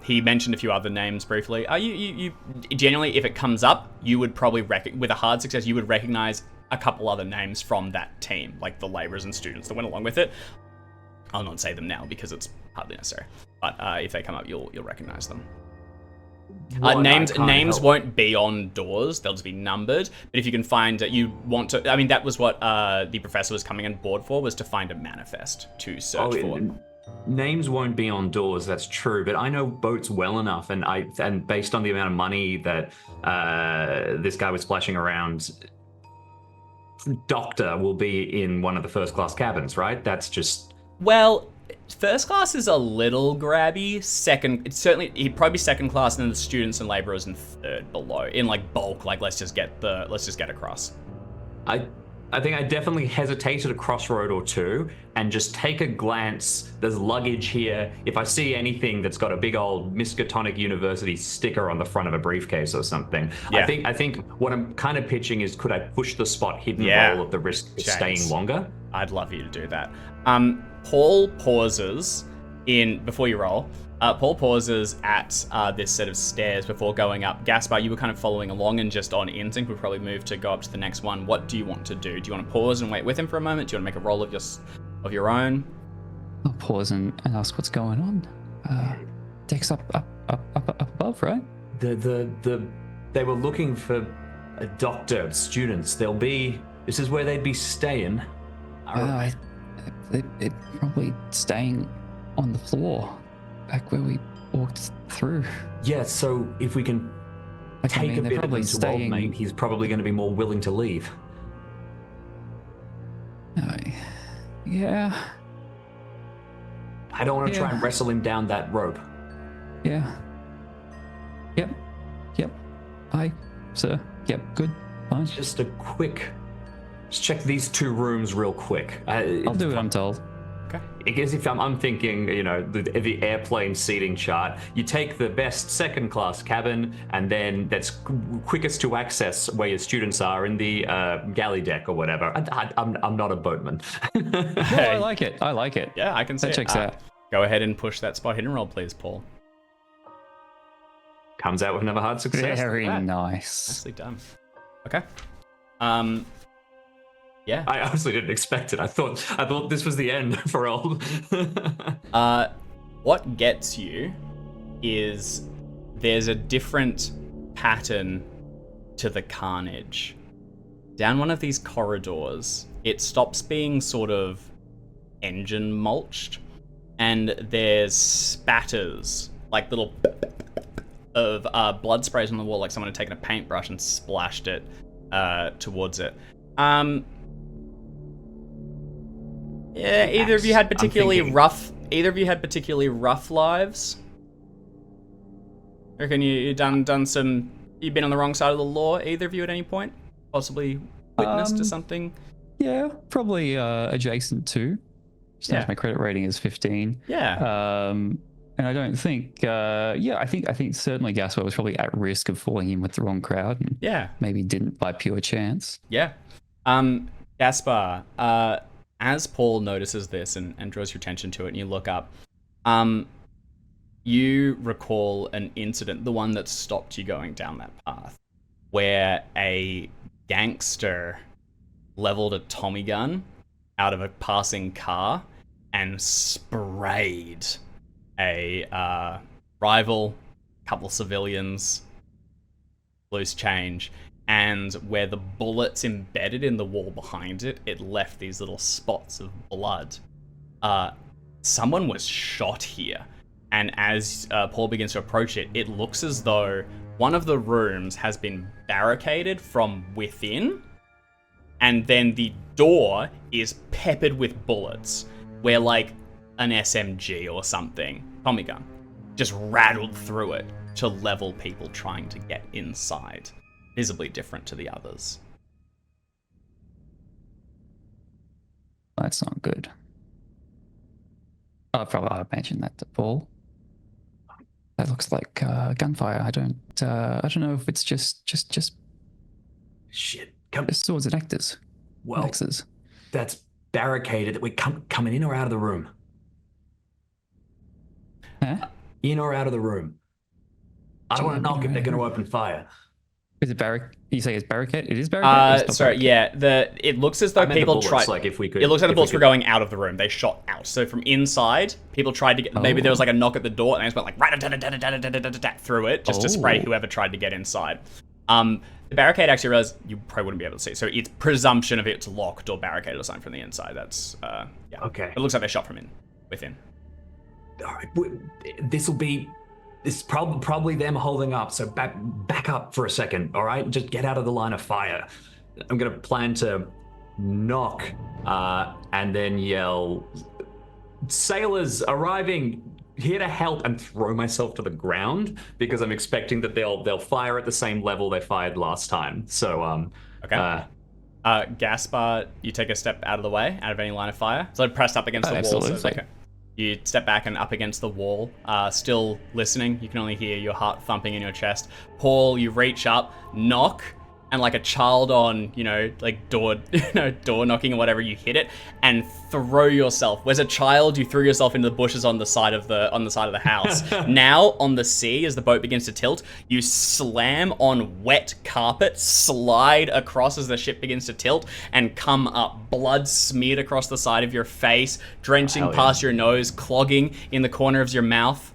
He mentioned a few other names briefly. You generally, if it comes up, you would probably with a hard success, you would recognize a couple other names from that team, like the laborers and students that went along with it. I'll not say them now because it's hardly necessary, but if they come up, you'll recognize them. Names won't be on doors; they'll just be numbered. But if you can find that you want to, I mean, that was what the professor was coming on board for, was to find a manifest to search for. Names won't be on doors, that's true, but I know boats well enough, and based on the amount of money that this guy was splashing around, Doctor will be in one of the first class cabins, right? That's just... Well, first class is a little grabby. He'd probably be second class, and then the students and laborers in third below. In like bulk, like let's just get across. I think I definitely hesitate at a crossroad or two and just take a glance. There's luggage here. If I see anything that's got a big old Miskatonic University sticker on the front of a briefcase or something, yeah. I think what I'm kind of pitching is, could I push the spot hidden roll at the risk of staying longer? I'd love you to do that. Paul pauses before you roll. Paul pauses at this set of stairs before going up. Gaspar, you were kind of following along, and just on instinct would probably move to go up to the next one. What do you want to do? Do you want to pause and wait with him for a moment? Do you want to make a roll of your own? I'll pause and ask what's going on. Deck's up above, right? They were looking for a doctor, students. This is where they'd be staying. They're probably staying on the floor. Back where we walked through. Yeah, so if we can take a bit of him to old mate, he's probably going to be more willing to leave. Yeah. I don't want to try and wrestle him down that rope. Yeah. Yep. Aye, sir. Yep, good. Fine. Just check these two rooms real quick. I'll do what I'm told. Okay. guess if I'm thinking, the airplane seating chart, you take the best second class cabin, and then that's quickest to access where your students are in the galley deck or whatever. I'm not a boatman. No, I like it. Yeah, I can see That it. checks out. Go ahead and push that spot hidden roll, please, Paul. Comes out with another hard success. Very Yeah. nice. Nicely done. Okay. Yeah. I honestly didn't expect it. I thought this was the end for all. What gets you is there's a different pattern to the carnage. Down one of these corridors, it stops being sort of engine mulched, and there's spatters, like little of blood sprays on the wall, like someone had taken a paintbrush and splashed it towards it. Yeah, either of you had particularly rough lives? I reckon you've been on the wrong side of the law, either of you at any point? Possibly witness to something? Yeah, probably adjacent to. Yeah. My credit rating is 15. Yeah. And I don't think, I think certainly Gaspar was probably at risk of falling in with the wrong crowd. And Yeah. maybe didn't by pure chance. Yeah. Gaspar, as Paul notices this and draws your attention to it, and you look up, you recall an incident, the one that stopped you going down that path, where a gangster leveled a Tommy gun out of a passing car and sprayed a rival, couple civilians, loose change, and where the bullets embedded in the wall behind it, it left these little spots of blood. Someone was shot here, and as Paul begins to approach it, it looks as though one of the rooms has been barricaded from within, and then the door is peppered with bullets, where like an SMG or something, Tommy gun, just rattled through it to level people trying to get inside. Visibly different to the others. That's not good. I'll mention that to Paul. That looks like gunfire. I don't know if it's just Shit. swords and actors. Well, Axes. that's barricaded. We're coming in or out of the room? Huh? In or out of the room? I don't want to knock if they're going to open fire. Is it You say it's barricade? It is barricade. Sorry, yeah. It looks as though people tried. Like if we could, it looks like the bullets could... were going out of the room. They shot out. So from inside, people tried to get. Maybe there was like a knock at the door, and they just went like right through it just to spray whoever tried to get inside. The barricade, actually realized you probably wouldn't be able to see. So it's presumption of it's locked or barricaded or something from the inside. That's yeah. Okay. It looks like they shot from within. All right. This is probably them holding up. So back up for a second. All right. Just get out of the line of fire. I'm gonna plan to knock and then yell, "Sailors arriving! Here to help!" and throw myself to the ground because I'm expecting that they'll fire at the same level they fired last time. So okay. Gaspar, you take a step out of the way, out of any line of fire. So pressed up against the wall. Absolutely. So you step back and up against the wall, still listening. You can only hear your heart thumping in your chest. Paul, you reach up, knock, and like a child on, like door knocking or whatever, you hit it and throw yourself. As a child, you threw yourself into the bushes on the side of the house. Now on the sea, as the boat begins to tilt, you slam on wet carpet, slide across as the ship begins to tilt, and come up, blood smeared across the side of your face, drenching past your nose, clogging in the corner of your mouth.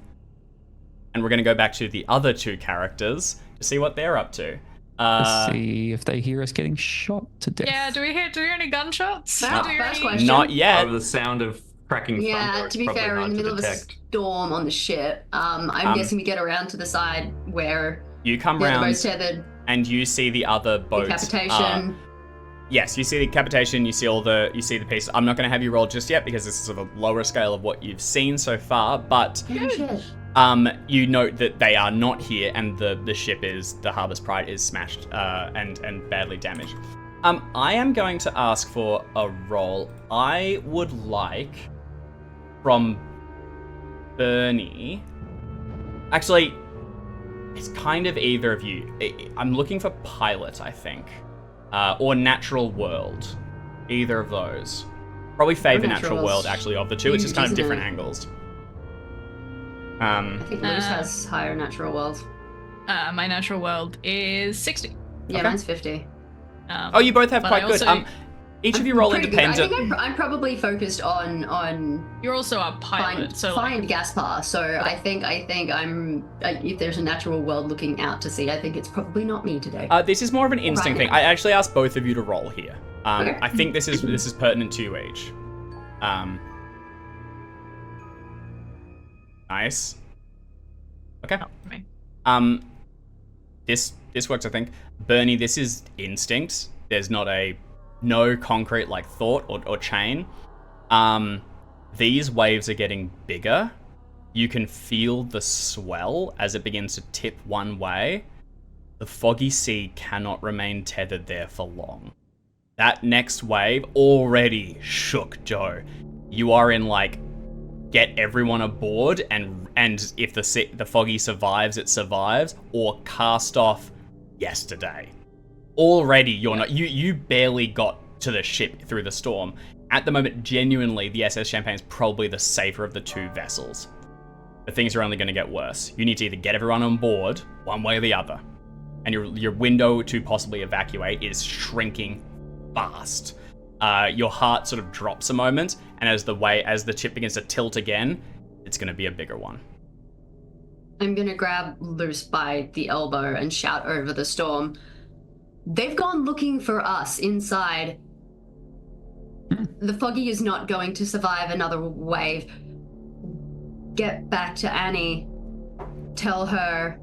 And we're going to go back to the other two characters to see what they're up to. Let's see if they hear us getting shot to death. Yeah, do we hear any gunshots? First question. Not yet. Over the sound of cracking Yeah, thunder, to be it's probably fair, we're in hard the to middle of a detect. storm on the ship. I'm guessing we get around to the side where You come the other round boat's tethered. and you see the other boat. Decapitation. Yes, you see the decapitation. You see the pieces. I'm not going to have you roll just yet because this is of a lower scale of what you've seen so far. But you note that they are not here, and the ship the Harbor's Pride is smashed and badly damaged. I am going to ask for a roll. I would like from Bernie. Actually, it's kind of either of you. I'm looking for pilot, I think. Or natural world. Either of those. Probably favor natural world, actually, of the two. It's just kind of different angles. I think Luce has higher natural world. My natural world is 60. Yeah, Okay. Mine's 50. Oh, you both have but quite I good. also- Each of you roll Pretty good. independent. I think I'm probably focused on You're also a pilot, so like, find Gaspar. So I think I'm if there's a natural world looking out to sea, I think it's probably not me today. This is more of an instinct Right thing. now. I actually asked both of you to roll here. Okay. I think this is pertinent to you each. Nice. Okay. not for me. This works, I think. Bernie, this is instinct. There's no concrete like thought or chain. These waves are getting bigger. You can feel the swell as it begins to tip one way. The foggy sea cannot remain tethered there for long. That next wave already shook Joe. You are in like, get everyone aboard, and if the foggy survives, it survives, or cast off yesterday. Already, you're not. You barely got to the ship through the storm. At the moment, genuinely, the SS Champagne is probably the safer of the two vessels. But things are only going to get worse. You need to either get everyone on board, one way or the other, and your window to possibly evacuate is shrinking fast. Your heart sort of drops a moment, and as the ship begins to tilt again, it's going to be a bigger one. I'm gonna grab Luce by the elbow and shout over the storm. They've gone looking for us inside. The foggy is not going to survive another wave. Get back to Annie. Tell her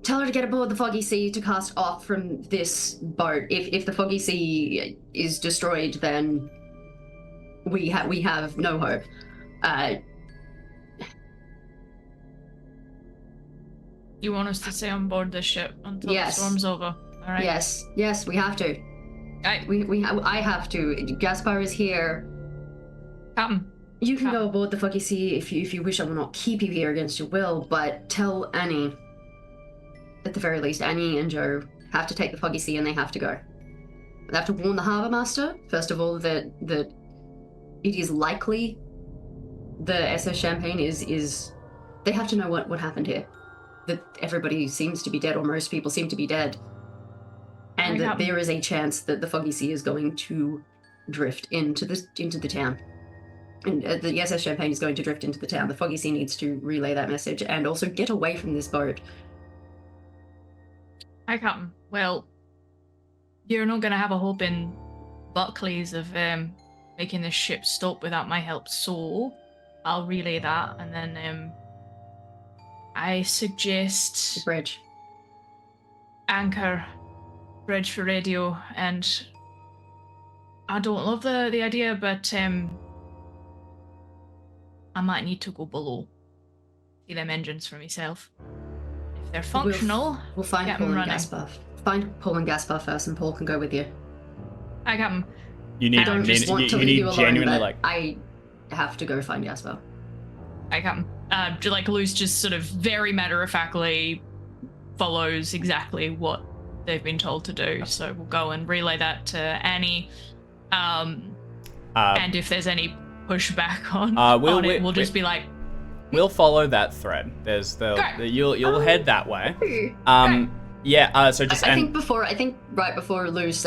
to get aboard the foggy sea to cast off from this boat. If the foggy sea is destroyed, then we have no hope. You want us to stay on board the ship until Yes. the storm's over? All right. Yes, we have to. I have to. Gaspar is here. Come. You can go aboard the foggy sea if you wish. I will not keep you here against your will, but tell Annie. At the very least, Annie and Joe have to take the foggy sea and they have to go. They have to warn the harbour master, first of all, that it is likely the SS Champagne is they have to know what happened here. That everybody seems to be dead, or most people seem to be dead. And that there is a chance that the foggy sea is going to drift into the town. And the SS Champagne is going to drift into the town. The foggy sea needs to relay that message and also get away from this boat. Hi, Captain. Well, you're not going to have a hope in Buckley's of making this ship stop without my help, so I'll relay that, and then I suggest Bridge. anchor, bridge for radio, and I don't love the idea, but I might need to go below, see them engines for myself. If they're functional, We'll find get Paul them and running. Gaspar. Find Paul and Gaspar first, and Paul can go with you. I got them. You need I don't just want to you leave need you alone, genuinely but like I have to go find Gaspar. I come. Like Luce just sort of very matter-of-factly follows exactly what they've been told to do. So we'll go and relay that to Annie. And if there's any pushback on it, we'll just be like, we'll follow that thread. There's you'll head that way. Great. Yeah. So just I think right before Luce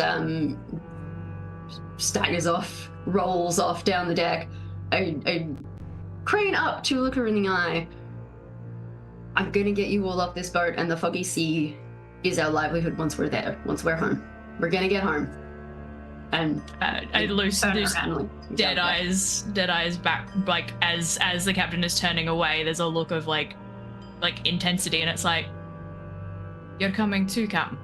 staggers off, rolls off down the deck, I crane up to look her in the eye. I'm gonna get you all off this boat, and the foggy sea is our livelihood once we're there, once we're home. We're gonna get home. And Luce family. dead eyes back, like as the captain is turning away, there's a look of like intensity, and it's like, you're coming too, Captain.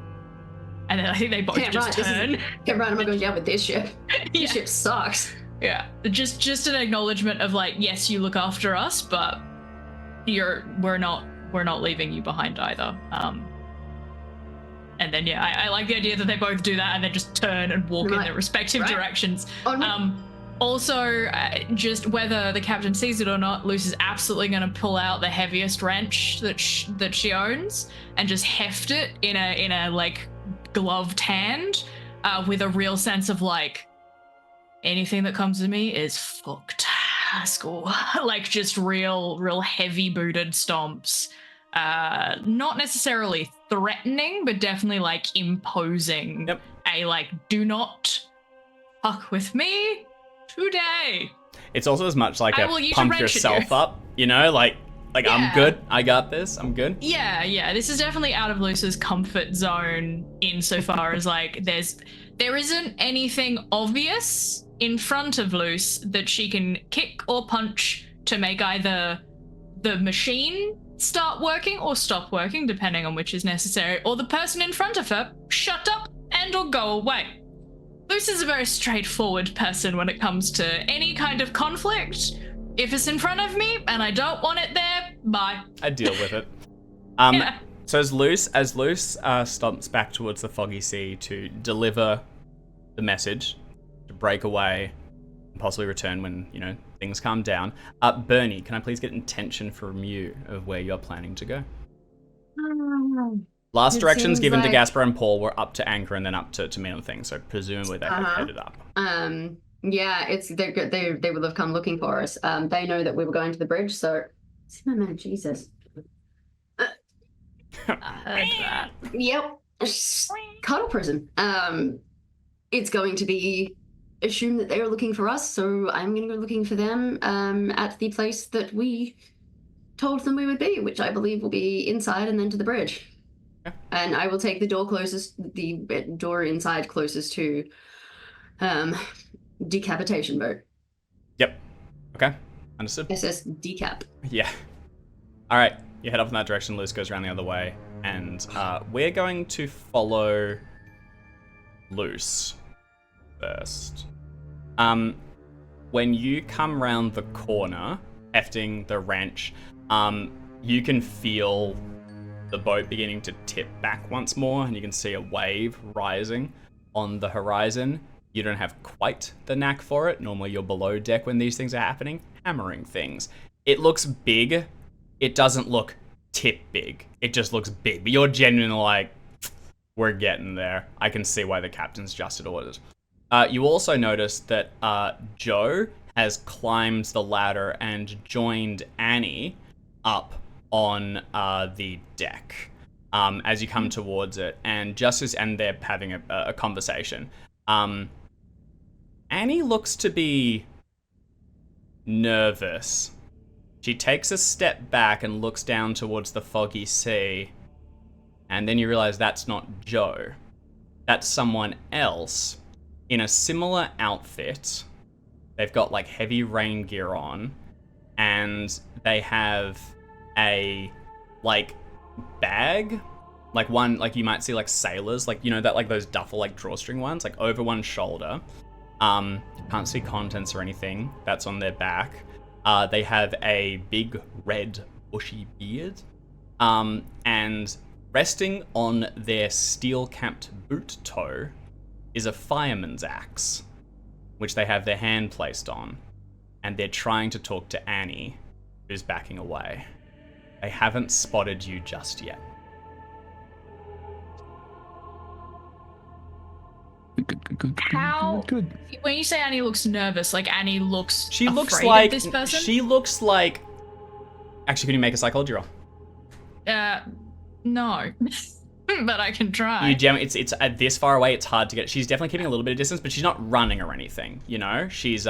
And then I think they both turn. Get right, I'm not going down with this ship. Yeah. This ship sucks. Yeah, just an acknowledgement of like, yes, you look after us, but we're not leaving you behind either. And then I like the idea that they both do that and then just turn and walk in their respective directions. Also, just whether the captain sees it or not, Luce is absolutely going to pull out the heaviest wrench that she owns and just heft it in a like gloved hand, with a real sense of like, anything that comes to me is fucked. School. Like just real heavy booted stomps. Not necessarily threatening, but definitely like imposing. Yep. A like, do not fuck with me today. It's also as much like I a will use a pump wrench at yourself you. up, you know, like Yeah. I'm good, I got this, I'm good. Yeah, this is definitely out of Luce's comfort zone insofar as like there isn't anything obvious in front of Luce that she can kick or punch to make either the machine start working or stop working, depending on which is necessary, or the person in front of her shut up and or go away. Luce is a very straightforward person when it comes to any kind of conflict. If it's in front of me and I don't want it there, bye. I deal with it. Yeah. So as Luce stomps back towards the foggy sea to deliver the message, to break away, and possibly return when, you know, things calm down. Bernie, can I please get intention from you of where you're planning to go? Last It directions seems given to like- Gasper and Paul were up to Anchor and then up to main thing, so presumably they have headed up. Yeah, they're good. They will have come looking for us. They know that we were going to the bridge, so see my man, Jesus. I heard that. Yep. Cuddle prison. It's going to be assumed that they are looking for us, so I'm going to go looking for them at the place that we told them we would be, which I believe will be inside and then to the bridge. Yeah. And I will take the door inside closest to decapitation boat. Yep. Okay. Understood. SS decap. Yeah. All right. You head off in that direction. Luce goes around the other way, and we're going to follow Luce first. When you come round the corner, hefting the wrench, you can feel the boat beginning to tip back once more, and you can see a wave rising on the horizon. You don't have quite the knack for it. Normally you're below deck when these things are happening, hammering things. It looks big. It doesn't look tip big. It just looks big. But you're genuinely like, we're getting there. I can see why the captain's adjusted orders. You also notice that Joe has climbed the ladder and joined Annie up on the deck as you come towards it. And and they're having a conversation. Annie looks to be nervous. She takes a step back and looks down towards the foggy sea. And then you realize that's not Joe. That's someone else in a similar outfit. They've got like heavy rain gear on. And they have a like bag. Like one, like you might see like sailors, like, you know, that like those duffel, like drawstring ones, like over one shoulder. You can't see contents or anything. That's on their back. They have a big red bushy beard. And resting on their steel-capped boot toe is a fireman's axe, which they have their hand placed on. And they're trying to talk to Annie, who's backing away. They haven't spotted you just yet. How? Good. When you say Annie looks nervous, like Annie looks She looks afraid like of this person? she looks like. Actually, can you make a psychology roll? No. But I can try. It's this far away. It's hard to get. She's definitely keeping a little bit of distance, but she's not running or anything. You know, she's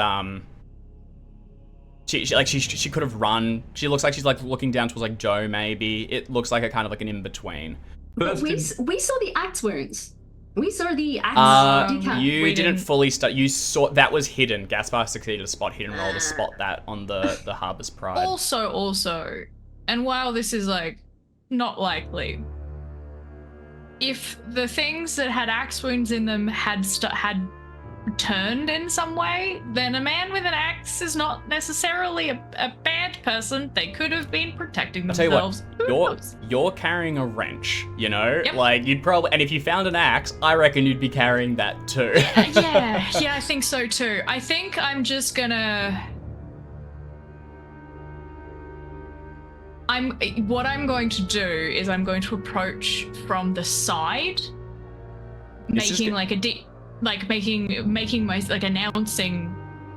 She could have run. She looks like she's like looking down towards like Joe. Maybe it looks like a kind of like an in between. But we saw the axe wounds. We saw the axe decap. You didn't fully start. You saw that was hidden. Gaspar succeeded a spot hidden roll to spot that on the Harbor's Pride. Also, and while this is like not likely, if the things that had axe wounds in them had turned in some way, then a man with an axe is not necessarily a bad person. They could have been protecting I'll tell you themselves. what, Who knows? you're carrying a wrench, you know? Yep. Like, you'd probably, and if you found an axe, I reckon you'd be carrying that too. yeah, I think so too. I think I'm just gonna... What I'm going to do is I'm going to approach from the side, making like a making my like announcing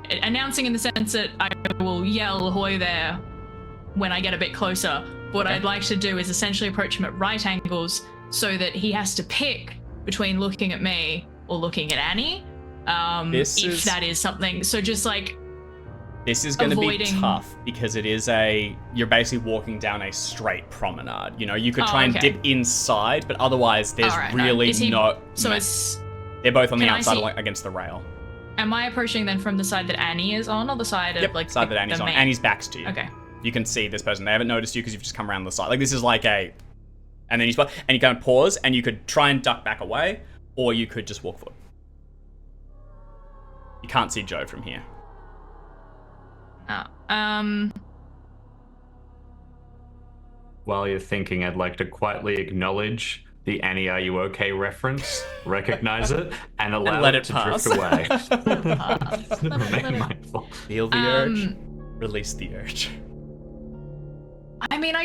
in the sense that I will yell "Ahoy there" when I get a bit closer. What I'd like to do is essentially approach him at right angles so that he has to pick between looking at me or looking at Annie. If that is something. So just like this is going to be avoiding- tough because it is you're basically walking down a straight promenade. You know, you could try and dip inside, but otherwise there's really no. So it's. They're both on the Can I outside see- against the rail. Am I approaching then from the side that Annie is on, or the side of like side that Annie's the on. main? Annie's back's to you. Okay. You can see this person. They haven't noticed you because you've just come around the side. Like this is like and then you spot, and you kind of pause, and you could try and duck back away, or you could just walk forward. You can't see Joe from here. While you're thinking, I'd like to quietly acknowledge the Annie Are You Okay reference, recognize it, and allow let it it to pass. drift away. Let Remain it- mindful. Feel the urge, release the urge. I mean,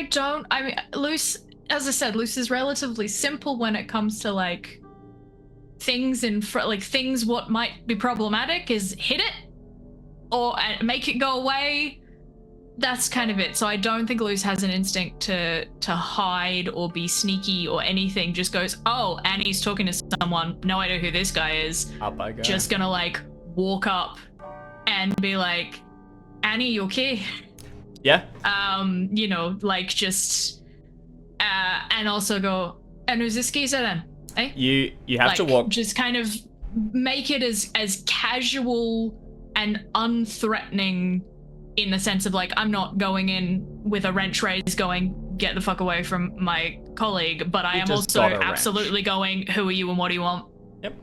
Luce, as I said, Luce is relatively simple when it comes to like things things what might be problematic is hit it or make it go away. That's kind of it. So I don't think Luce has an instinct to hide or be sneaky or anything. Just goes, oh, Annie's talking to someone. No idea who this guy is. Up I go. Just gonna like walk up and be like, Annie, you okay? Yeah. You know, like just and also go, and who's this geezer then? Eh? You have to Like, walk. just kind of make it as casual and unthreatening in the sense of like I'm not going in with a wrench raised going get the fuck away from my colleague, but I You am just also got a wrench. absolutely going, who are you and what do you want? Yep.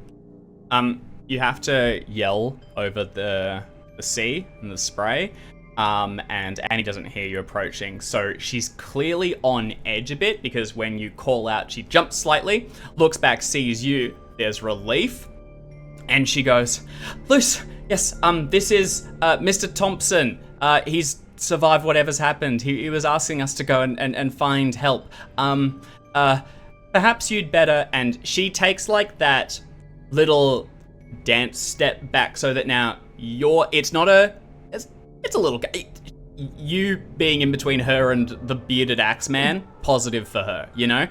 You have to yell over the sea and the spray. And Annie doesn't hear you approaching, so she's clearly on edge a bit because when you call out, she jumps slightly, looks back, sees you. There's relief, and she goes, "Luce, yes, this is Mr. Thompson. He's survived whatever's happened. He was asking us to go and find help. Perhaps you'd better." And she takes like that little dance step back so that now it's not a. It's a little... You being in between her and the bearded axe man, positive for her, you know?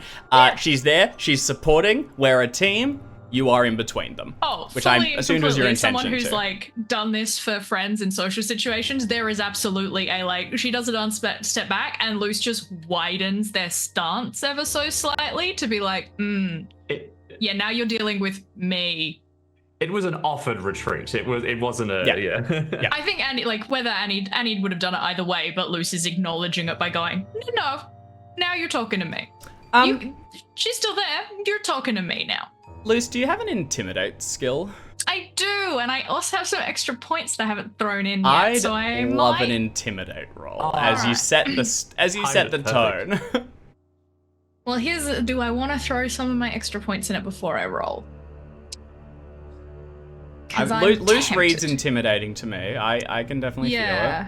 She's there, she's supporting, we're a team, you are in between them. Oh, which I fully and assumed was your completely. intention Someone who's too. like done this for friends in social situations, there is absolutely a like, she does it step back and Luce just widens their stance ever so slightly to be like, yeah, now you're dealing with me. It was an offered retreat. It wasn't a Yeah. I think Annie, like whether Annie would have done it either way, but Luce is acknowledging it by going, no, now you're talking to me. She's still there. You're talking to me now. Luce, do you have an intimidate skill? I do, and I also have some extra points that I haven't thrown in yet. I'd so I love might... an intimidate roll Oh, as you alright. set the tone. Well, do I want to throw some of my extra points in it before I roll? 'Cause I'm Luce reads tempted. intimidating to me. I can definitely feel it.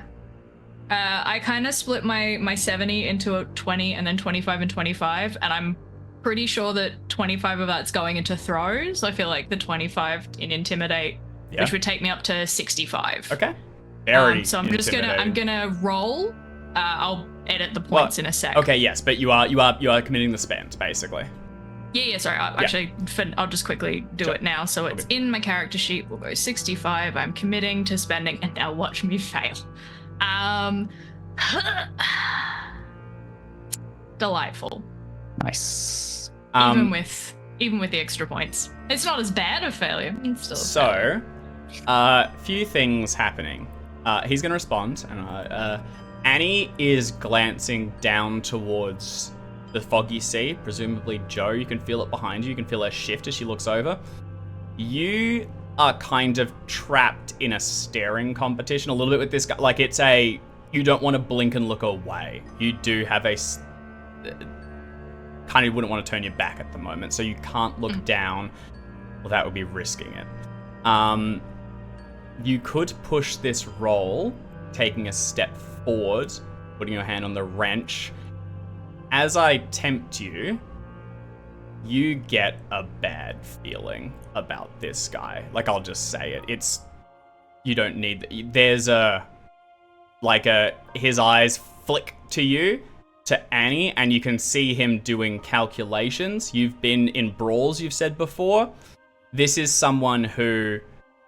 I kind of split my 70 into a 20 and then 25 and 25, and I'm pretty sure that 25 of that's going into throws. I feel like the 25 in intimidate, Yeah. which would take me up to 65. Okay. Very So I'm just gonna roll. I'll edit the points in a sec. Okay, yes, but you are committing the spend basically. Yeah, sorry. Actually, I'll just quickly do Sure. it now. So it's in my character sheet. We'll go 65. I'm committing to spending, and now watch me fail. Delightful. Nice. Even with the extra points, it's not as bad a failure. It's still a failure. So, few things happening. He's gonna respond, and Annie is glancing down towards the foggy sea, presumably Joe. You can feel it behind you. You can feel her shift as she looks over. You are kind of trapped in a staring competition a little bit with this guy. Like, it's a, you don't want to blink and look away. You do have a, kind of wouldn't want to turn your back at the moment, so you can't look down. Well, that would be risking it. You could push this roll, taking a step forward, putting your hand on the wrench. As I tempt you, you get a bad feeling about this guy. Like, I'll just say it. It's, you don't need, there's his eyes flick to you, to Annie, and you can see him doing calculations. You've been in brawls, you've said before. This is someone who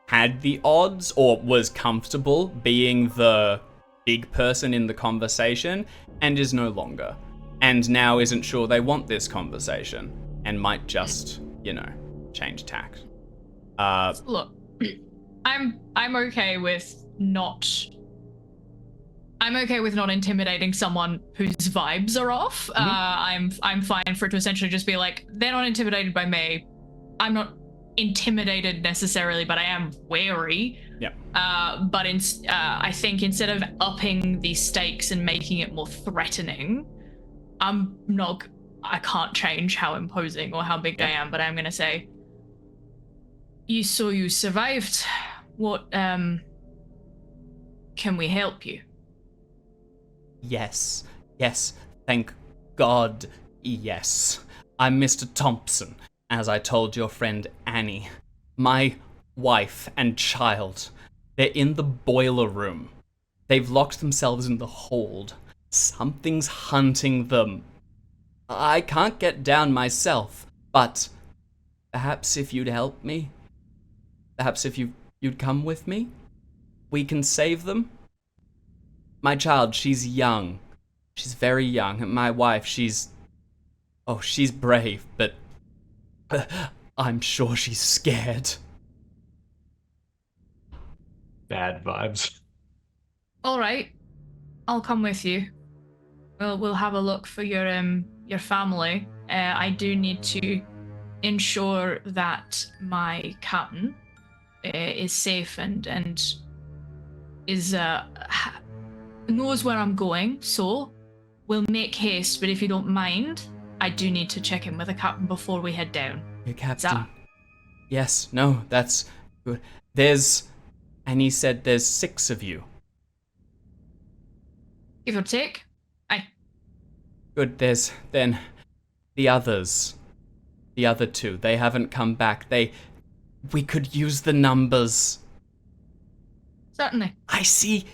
had the odds or was comfortable being the big person in the conversation and is no longer. And now isn't sure they want this conversation and might just, change tack. Look, I'm okay with not intimidating someone whose vibes are off. I'm fine for it to essentially just be like, they're not intimidated by me. I'm not intimidated necessarily, but I am wary. Yeah. But I think instead of upping the stakes and making it more threatening, I can't change how imposing or how big I am, but I'm gonna say, you survived. What, can we help you? Yes, thank God, yes. I'm Mr. Thompson, as I told your friend Annie. My wife and child, they're in the boiler room. They've locked themselves in the hold. Something's hunting them. I can't get down myself, but perhaps if you'd help me, perhaps if you'd come with me, we can save them. My child, she's young. She's very young. And my wife, she's brave, but I'm sure she's scared. Bad vibes. All right, I'll come with you. We'll have a look for your family. I do need to ensure that my captain is safe and is knows where I'm going. So we'll make haste. But if you don't mind, I do need to check in with the captain before we head down. Your captain. Yes. No. That's good. And he said there's 6 of you. Give or take. Aye. Good, there's then the others. The other 2, they haven't come back. We could use the numbers. Certainly. I see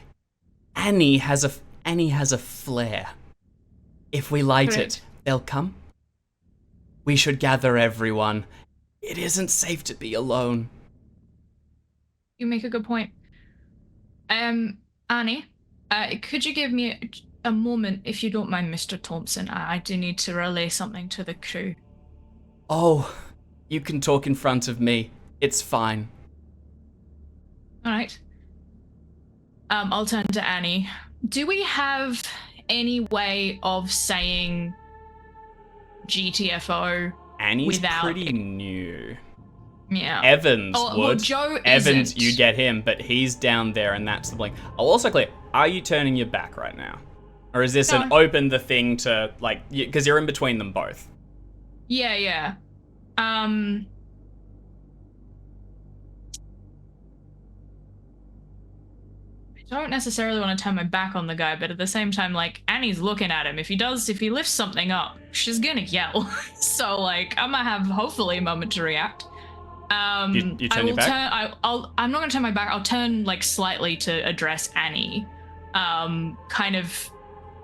Annie has a flare. If we light Correct. it, they'll come. We should gather everyone. It isn't safe to be alone. You make a good point. Annie, could you give me a moment, if you don't mind, Mr. Thompson? I do need to relay something to the crew. Oh, you can talk in front of me. It's fine. All right. I'll turn to Annie. Do we have any way of saying GTFO Annie's without pretty new. Yeah. Evans would. Well, Joe Evans, isn't. you get him, but he's down there, and that's the blink. I'll also clear. Are you turning your back right now, or is this an No. open the thing to because you're in between them both? Yeah. I don't necessarily want to turn my back on the guy, but at the same time, Annie's looking at him. If he lifts something up, she's gonna yell. So, I'm gonna have hopefully a moment to react. You turn your back? I'm not gonna turn my back. I'll turn slightly to address Annie, kind of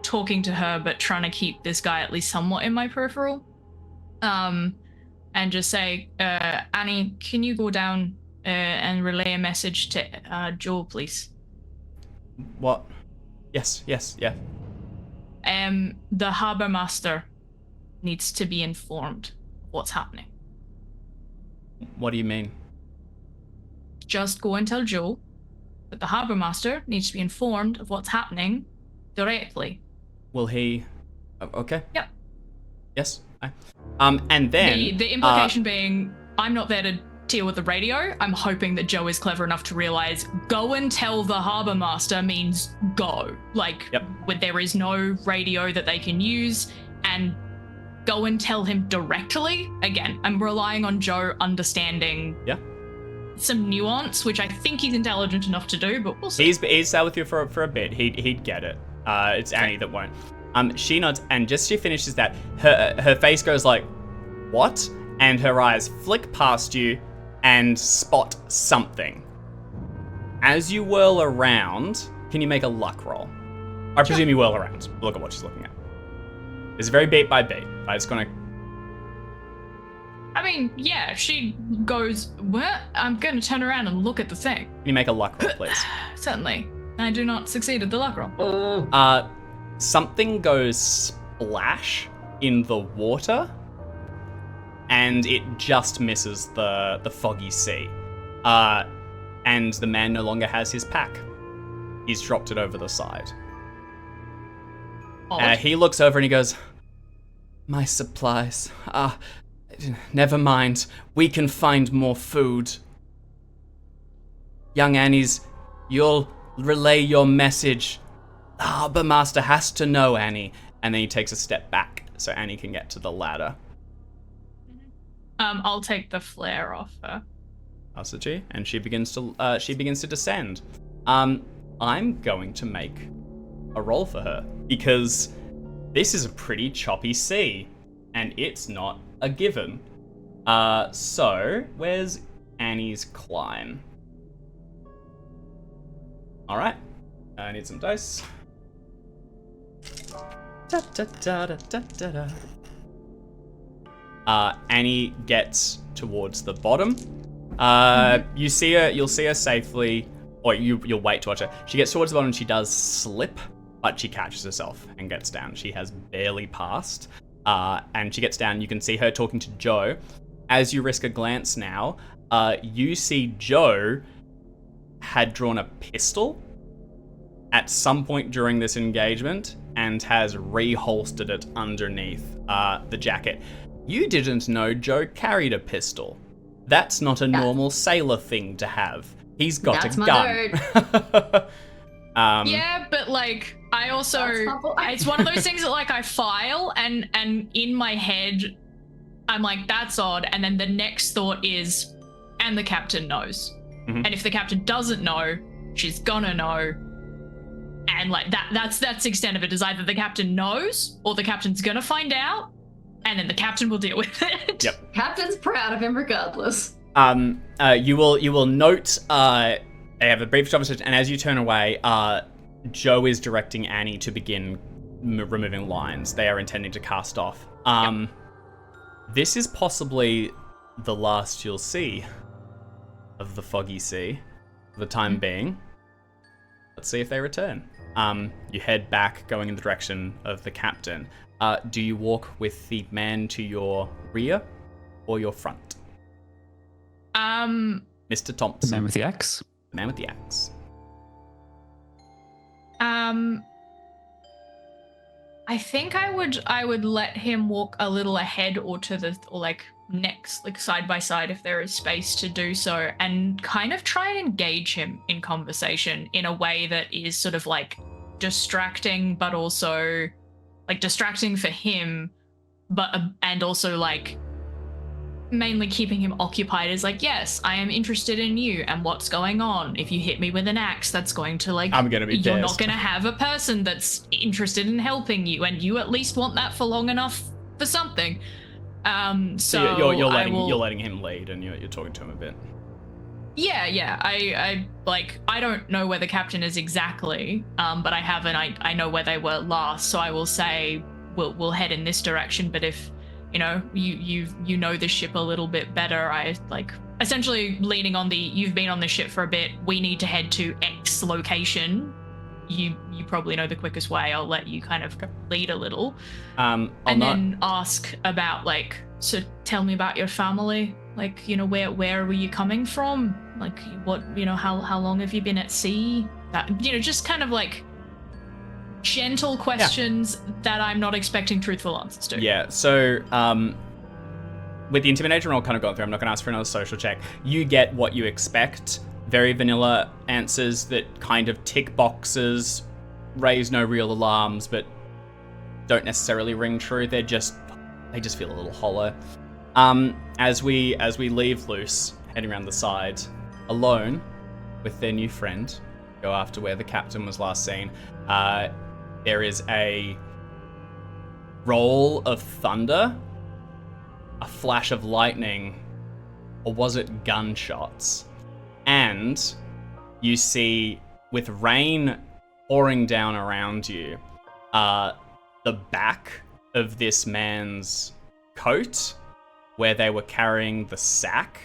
talking to her, but trying to keep this guy at least somewhat in my peripheral. And just say, Annie, can you go down and relay a message to Joe, please? What? Yes, yeah. The harbor master needs to be informed of what's happening. What do you mean? Just go and tell Joe that the harbor master needs to be informed of what's happening directly. Will he? Okay. Yep. Yes. And then The implication being, I'm not there to to you with the radio. I'm hoping that Joe is clever enough to realize go and tell the harbor master means go. Like, there is no radio that they can use, and go and tell him directly. Again, I'm relying on Joe understanding some nuance, which I think he's intelligent enough to do, but we'll see. He's sat with you for a bit. He'd get it. It's Annie that won't. She nods, and just as she finishes that, her face goes like, what? And her eyes flick past you and spot something. As you whirl around, can you make a luck roll? I presume you whirl around. Look at what she's looking at. It's very beat by beat. I'm just gonna... I mean, yeah, she goes, what? I'm gonna turn around and look at the thing. Can you make a luck roll, please? Certainly. I do not succeed at the luck roll. Something goes splash in the water, and it just misses the foggy sea. And the man no longer has his pack. He's dropped it over the side. He looks over and he goes, my supplies. Never mind. We can find more food. Young Annie's, you'll relay your message. The harbor master has to know, Annie. And then he takes a step back so Annie can get to the ladder. I'll take the flare off her. Asuji, and she begins to descend. I'm going to make a roll for her because this is a pretty choppy sea, and it's not a given. So where's Annie's climb? All right, I need some dice. Annie gets towards the bottom. You'll see her safely, or you'll wait to watch her. She gets towards the bottom and she does slip, but she catches herself and gets down. She has barely passed, and she gets down. You can see her talking to Joe. As you risk a glance now, you see Joe had drawn a pistol at some point during this engagement and has reholstered it underneath the jacket. You didn't know Joe carried a pistol. That's not a normal sailor thing to have. He's got a gun. Yeah, but like I also it's one of those things that like I file and in my head I'm like, that's odd, and then the next thought is, and the captain knows. And if the captain doesn't know, she's gonna know. And like that's the extent of it, is either the captain knows or the captain's gonna find out, and then the captain will deal with it. Yep. Captain's proud of him regardless. You will note they have a brief conversation, and as you turn away, Joe is directing Annie to begin removing lines. They are intending to cast off. This is possibly the last you'll see of the foggy sea for the time being. Let's see if they return. You head back, going in the direction of the captain. Do you walk with the man to your rear or your front? Mr. Thompson. The man with the axe? The man with the axe. I think I would let him walk a little ahead or to the, or like next, like side by side if there is space to do so, and kind of try and engage him in conversation in a way that is sort of like distracting, but also like distracting for him, but and also like mainly keeping him occupied is like, yes, I am interested in you and what's going on. If you hit me with an axe, that's going to like, I'm gonna be you're pissed. not going to have a person that's interested in helping you, and you at least want that for long enough for something. So you're letting him lead, and you're talking to him a bit. Yeah. I don't know where the captain is exactly, but I know where they were last, so I will say we'll head in this direction. But if you know the ship a little bit better, I like essentially leaning on you've been on the ship for a bit, we need to head to X location. You probably know the quickest way. I'll let you kind of lead a little, and then ask about like, so tell me about your family. Like, where were you coming from? Like, what, how long have you been at sea? That, just kind of like gentle questions that I'm not expecting truthful answers to. Yeah. So, with the intimidation roll kind of gone through, I'm not going to ask for another social check. You get what you expect. Very vanilla answers that kind of tick boxes, raise no real alarms, but don't necessarily ring true. They just feel a little hollow. As we leave Luce, heading around the side, alone with their new friend, go after where the captain was last seen. There is a roll of thunder, a flash of lightning, or was it gunshots? And you see, with rain pouring down around you, the back of this man's coat, where they were carrying the sack,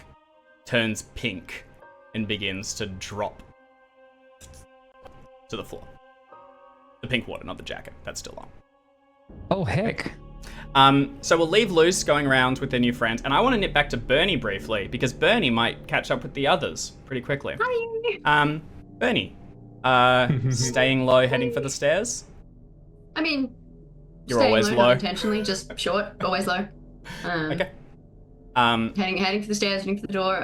turns pink and begins to drop to the floor. The pink water, not the jacket. That's still on. Oh, heck. So we'll leave Luce going around with their new friend, and I want to nip back to Bernie briefly, because Bernie might catch up with the others pretty quickly. Hi. Bernie, staying low, heading for the stairs? I mean, You're staying always low, low. not intentionally, just short, always low. Okay. Heading for the stairs, heading for the door.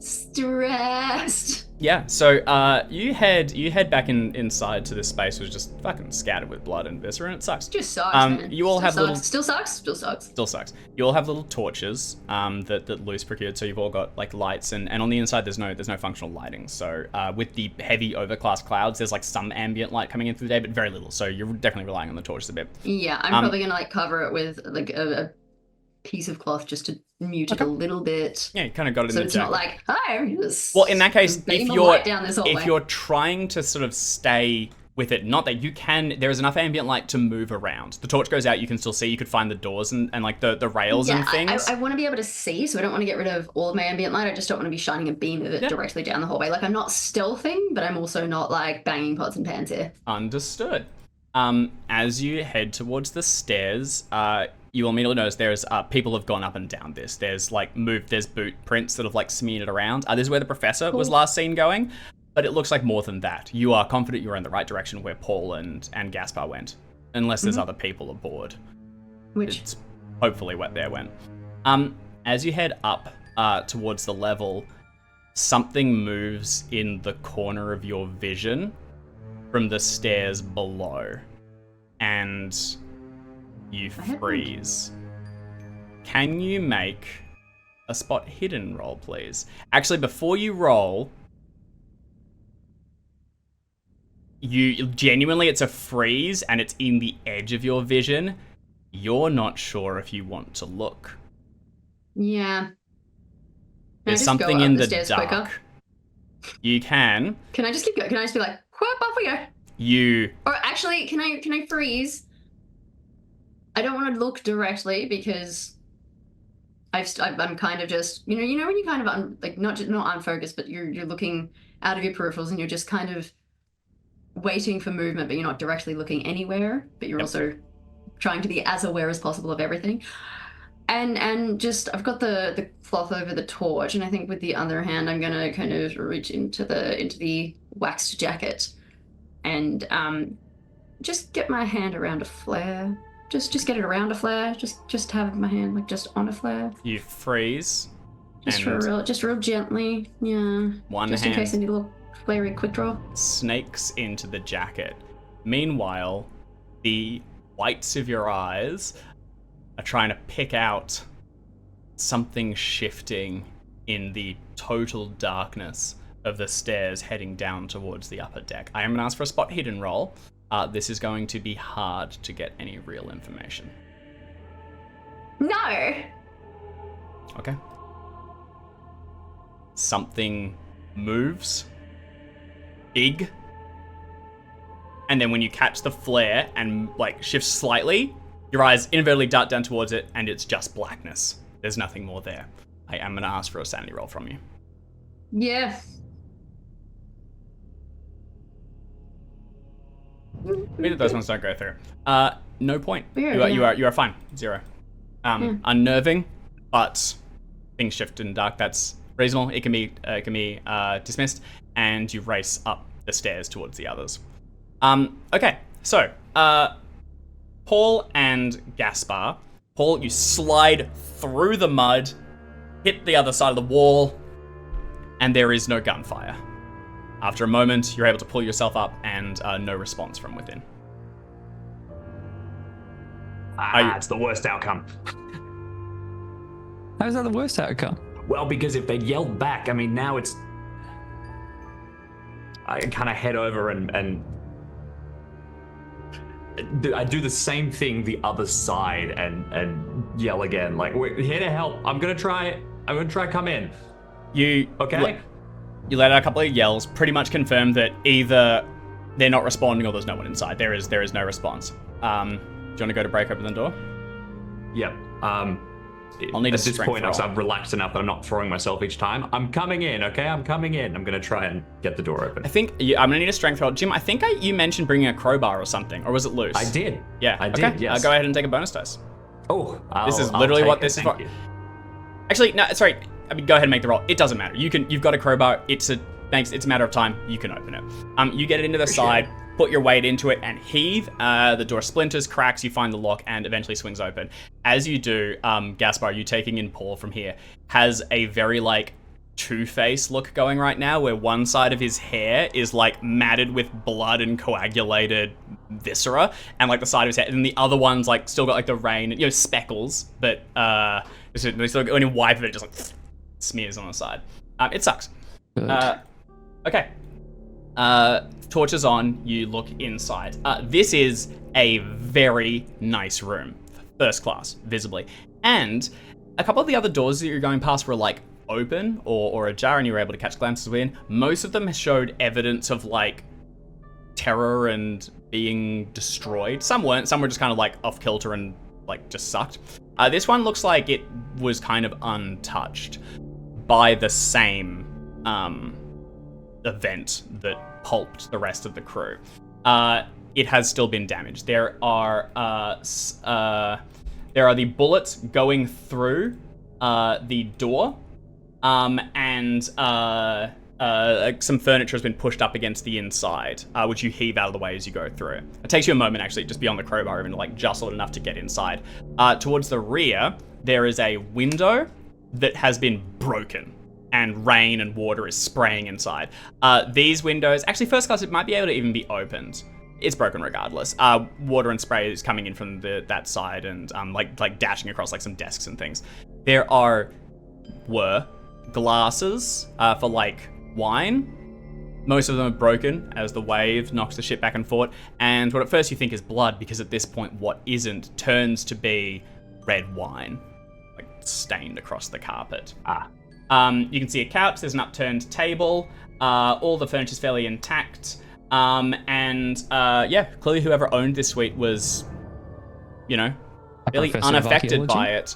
Stressed. Yeah, so you head back inside to this space, which is just fucking scattered with blood and viscera, and it sucks. Just sucks, man. You all Still have sucks. little... Still sucks? Still sucks. Still sucks. You all have little torches that Luce procured, so you've all got like lights, and on the inside there's no functional lighting. So with the heavy overcast clouds, there's like some ambient light coming in through the day, but very little. So you're definitely relying on the torches a bit. Yeah, I'm probably gonna like cover it with like a piece of cloth just to mute it a little bit. Yeah, you kind of got it So in the it's jacket. not like, hi, just Well, in that case, beam a light down this hallway. if you're trying to sort of stay with it, not that you can, there is enough ambient light to move around. The torch goes out, you can still see, you could find the doors and like the rails and things. I want to be able to see, so I don't want to get rid of all of my ambient light. I just don't want to be shining a beam of it directly down the hallway. Like, I'm not stealthing, but I'm also not like banging pots and pans here. Understood. As you head towards the stairs, you will immediately notice there's people have gone up and down this. There's there's boot prints that have like smeared it around. This is where the professor was last seen going, but it looks like more than that. You are confident you're in the right direction where Paul and Gaspar went, unless there's other people aboard. Which It's hopefully where they went. As you head up towards the level, something moves in the corner of your vision from the stairs below, and you freeze. Can you make a spot hidden roll, please? Actually, before you roll, you genuinely, it's a freeze and it's in the edge of your vision. You're not sure if you want to look. yeah. Can I There's just something go up in the the stairs dark. quicker? You can. Can I just keep going? Can I just be like, whoop, off we go? You Or actually, can I freeze? I don't want to look directly because I'm kind of just you know when you kind of not unfocused, but you're looking out of your peripherals and you're just kind of waiting for movement, but you're not directly looking anywhere, but you're also trying to be as aware as possible of everything. And just I've got the cloth over the torch, and I think with the other hand I'm gonna kind of reach into the waxed jacket and just get my hand around a flare. Just get it around a flare. Just have my hand like just on a flare. you freeze. Just and real gently. Yeah. one Just in hand case I need a little flary quick draw. snakes into the jacket. Meanwhile, the whites of your eyes are trying to pick out something shifting in the total darkness of the stairs heading down towards the upper deck. I am going to ask for a spot hidden roll. This is going to be hard to get any real information. No. Okay. Something moves. Big. And then when you catch the flare and like shifts slightly, your eyes inadvertently dart down towards it and it's just blackness. There's nothing more there. I am going to ask for a sanity roll from you. Yeah. Maybe those ones don't go through. No point. Weird, You are fine. 0. Unnerving, but things shift in the dark. That's reasonable. It can be dismissed, and you race up the stairs towards the others. Okay, so Paul and Gaspar. Paul, you slide through the mud, hit the other side of the wall, and there is no gunfire. After a moment, you're able to pull yourself up, and no response from within. It's the worst outcome. How is that the worst outcome? Well, because if they yelled back, I mean, now it's... I kind of head over and I do the same thing the other side and yell again. Like, we're here to help. I'm going to try come in. Okay? You let out a couple of yells, pretty much confirm that either they're not responding or there's no one inside. There is no response. Do you want to go to break open the door? Yep. I'll need at a this strength point, roll. I've relaxed enough that I'm not throwing myself each time. I'm coming in, okay? I'm coming in. I'm going to try and get the door open. I think I'm going to need a strength roll. Jim, I think you mentioned bringing a crowbar or something, or was it Luce? I did. Yeah, I okay. did, yes. Go ahead and take a bonus dice. Oh, This is literally what this is for. Thank you. Actually, no, sorry. I mean, go ahead and make the roll. It doesn't matter. You've got a crowbar. It's a matter of time. You can open it. You get it into the side, put your weight into it, and heave. The door splinters, cracks. You find the lock, and eventually swings open. As you do, Gaspar, you taking in Paul from here, has a very like Two-Face look going right now, where one side of his hair is like matted with blood and coagulated viscera, and like the side of his head, and the other one's like still got like the rain, speckles, but they still when you wipe it, just like smears on the side. It sucks. Okay. Torches on, you look inside. This is a very nice room. First class, visibly. And a couple of the other doors that you're going past were like open or ajar, and you were able to catch glimpses within. Most of them showed evidence of like terror and being destroyed. Some weren't. Some were just kind of like off kilter and like just sucked. This one looks like it was kind of untouched by the same event that pulped the rest of the crew. It has still been damaged. There are the bullets going through the door, and some furniture has been pushed up against the inside, which you heave out of the way as you go through. It takes you a moment, actually, just beyond the crowbar, even to like jostle it enough to get inside. Towards the rear, there is a window that has been broken, and rain and water is spraying inside. These windows, actually, first class, it might be able to even be opened. It's broken regardless. Water and spray is coming in from that side and like dashing across like some desks and things. There were glasses for like wine. Most of them are broken as the wave knocks the ship back and forth. And what at first you think is blood, because at this point what isn't turns to be red wine, like stained across the carpet. You can see a couch. There's an upturned table. All the furniture's fairly intact. Clearly whoever owned this suite was, really unaffected by it.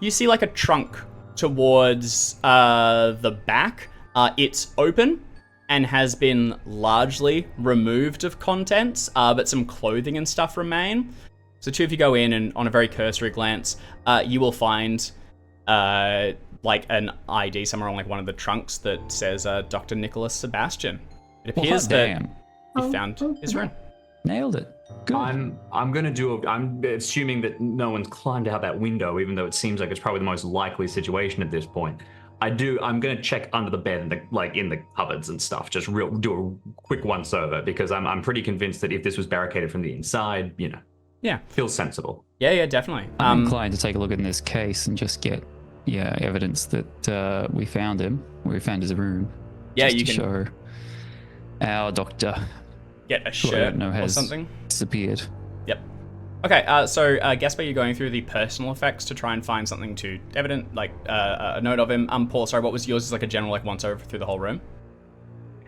You see like a trunk towards the back. It's open and has been largely removed of contents, but some clothing and stuff remain. So two of you go in, and on a very cursory glance, you will find like an ID somewhere on like one of the trunks that says Dr. Nicholas Sebastian. It appears that you found his room. Nailed it. Good. I'm assuming that no one's climbed out that window, even though it seems like it's probably the most likely situation at this point. I'm gonna check under the bed and in the cupboards and stuff. Just do a quick once over, because I'm pretty convinced that if this was barricaded from the inside, Yeah. feels sensible. Yeah, definitely. I'm inclined to take a look in this case and just get evidence that we found him. We found his room. Yeah, just you to can show our doctor get a who I shirt don't know or has something. disappeared. Yep. Okay, so Gaspar, you're going through the personal effects to try and find something to evident, like a note of him. Paul, sorry, what was yours? Is like a general like once over through the whole room?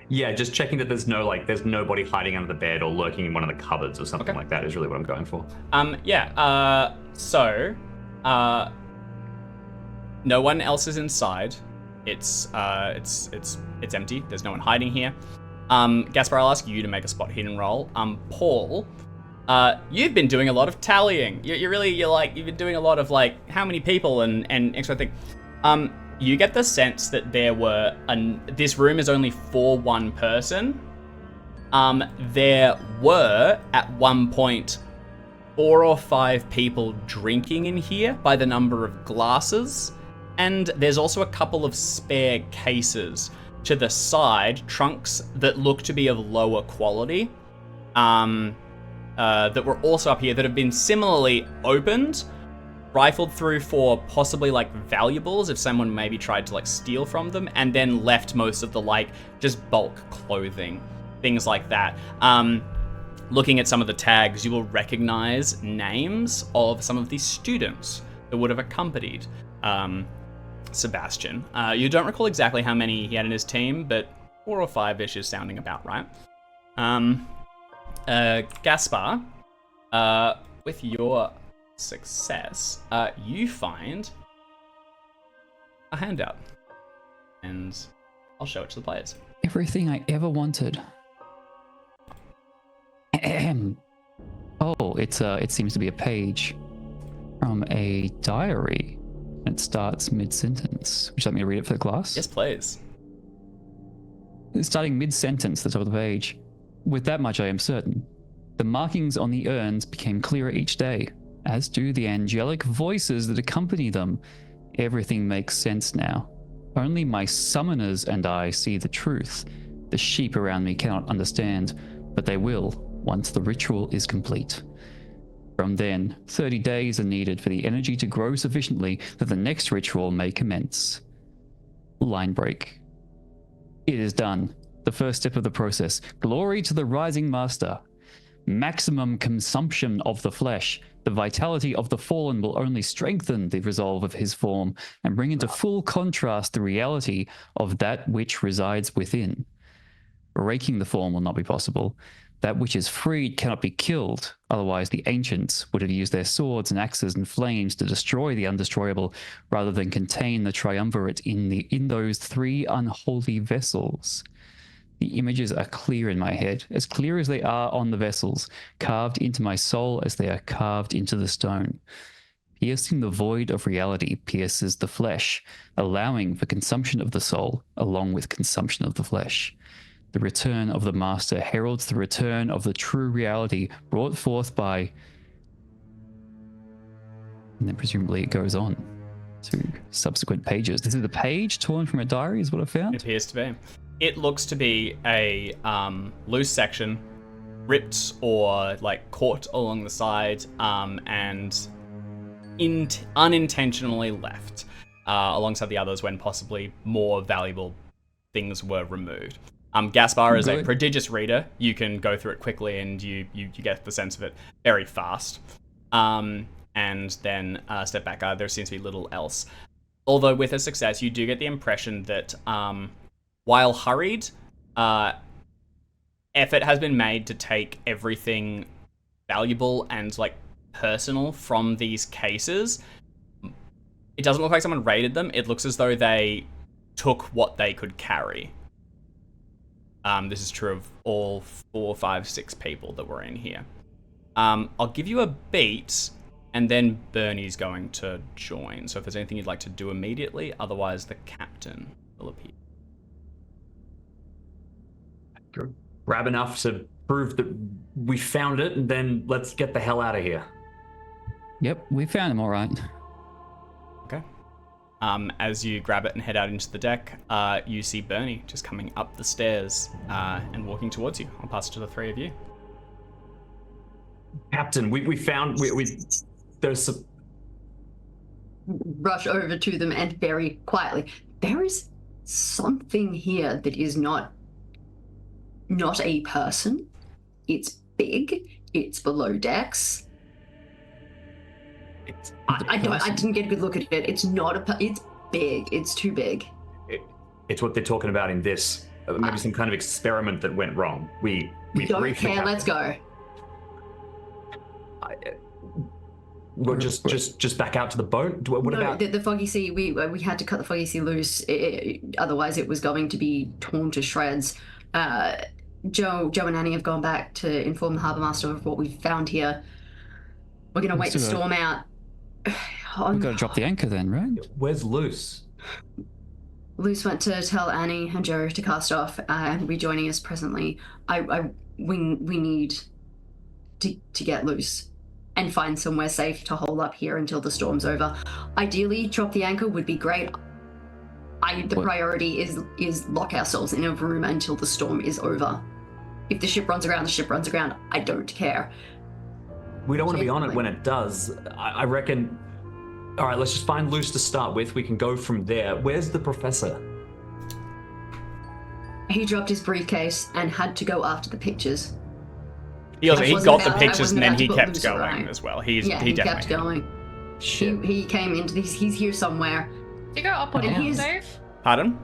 Yeah, just checking that there's nobody hiding under the bed or lurking in one of the cupboards or something like that is really what I'm going for. No one else is inside. It's empty. There's no one hiding here. Gaspar, I'll ask you to make a spot hidden roll. Paul, you've been doing a lot of tallying. You've been doing a lot of like how many people and extra thing. You get the sense that this room is only for one person. There were at one point 4 or 5 people drinking in here by the number of glasses, and there's also a couple of spare cases to the side, trunks that look to be of lower quality, that were also up here that have been similarly opened, rifled through for possibly like valuables if someone maybe tried to like steal from them, and then left most of the like just bulk clothing, things like that. Looking at some of the tags, you will recognize names of some of the students that would have accompanied Sebastian. You don't recall exactly how many he had in his team, but 4 or 5-ish is sounding about right. Gaspar, with your success, you find a handout, and I'll show it to the players. Everything I ever wanted. Oh, it seems to be a page from a diary. It starts mid-sentence. Would you like me to read it for the class? Yes, please. It's starting mid-sentence, the top of the page. With that much I am certain. The markings on the urns became clearer each day, as do the angelic voices that accompany them. Everything makes sense now. Only my summoners and I see the truth. The sheep around me cannot understand, but they will once the ritual is complete. From then, 30 days are needed for the energy to grow sufficiently that the next ritual may commence. Line break. It is done. The first step of the process. Glory to the rising master. Maximum consumption of the flesh. The vitality of the fallen will only strengthen the resolve of his form and bring into full contrast the reality of that which resides within. Breaking the form will not be possible. That which is freed cannot be killed, otherwise the ancients would have used their swords and axes and flames to destroy the undestroyable, rather than contain the triumvirate in those 3 unholy vessels. The images are clear in my head, as clear as they are on the vessels, carved into my soul as they are carved into the stone. Piercing the void of reality pierces the flesh, allowing for consumption of the soul, along with consumption of the flesh. The return of the master heralds the return of the true reality brought forth by... And then presumably it goes on to subsequent pages. This is the page torn from a diary is what I found. It appears to be. It looks to be a loose section, ripped or like caught along the side, and unintentionally left alongside the others when possibly more valuable things were removed. Gaspar is a prodigious reader. You can go through it quickly and you get the sense of it very fast. And then step back. There seems to be little else. Although with a success, you do get the impression that while hurried, effort has been made to take everything valuable and like personal from these cases. It doesn't look like someone raided them. It looks as though they took what they could carry. This is true of all 4, 5, 6 people that were in here. I'll give you a beat, and then Bernie's going to join. So if there's anything you'd like to do immediately, otherwise the captain will appear. Grab enough to prove that we found it, and then let's get the hell out of here. Yep, we found him all right. Okay. As you grab it and head out into the deck, you see Bernie just coming up the stairs and walking towards you. I'll pass it to the 3 of you. Captain, we found... there's some... Rush over to them and very quietly. There is something here that is not a person. It's big. It's below decks. I didn't get a good look at it. It's not it's big. It's too big. It's what they're talking about in this. Maybe some kind of experiment that went wrong. We don't care. Let's go. We'll just back out to the boat. What about the foggy sea? We had to cut the foggy sea loose. Otherwise, it was going to be torn to shreds. Joe and Annie have gone back to inform the harbour master of what we've found here. We're going to wait the storm out. We've got to drop the anchor then, right? Where's Luce? Luce went to tell Annie and Joe to cast off and will be joining us presently. We need to get Luce and find somewhere safe to hold up here until the storm's over. Ideally, drop the anchor would be great. The priority is lock ourselves in a room until the storm is over. If the ship runs aground, the ship runs aground. I don't care. We don't want to be on it when it does. I reckon... All right, let's just find Luce to start with. We can go from there. Where's the professor? He dropped his briefcase and had to go after the pictures. He got the pictures and then he kept Luce going around. as well. He kept definitely going. Shit. He came into this. He's here somewhere. Do you go up or And down, he's- Dave? Pardon?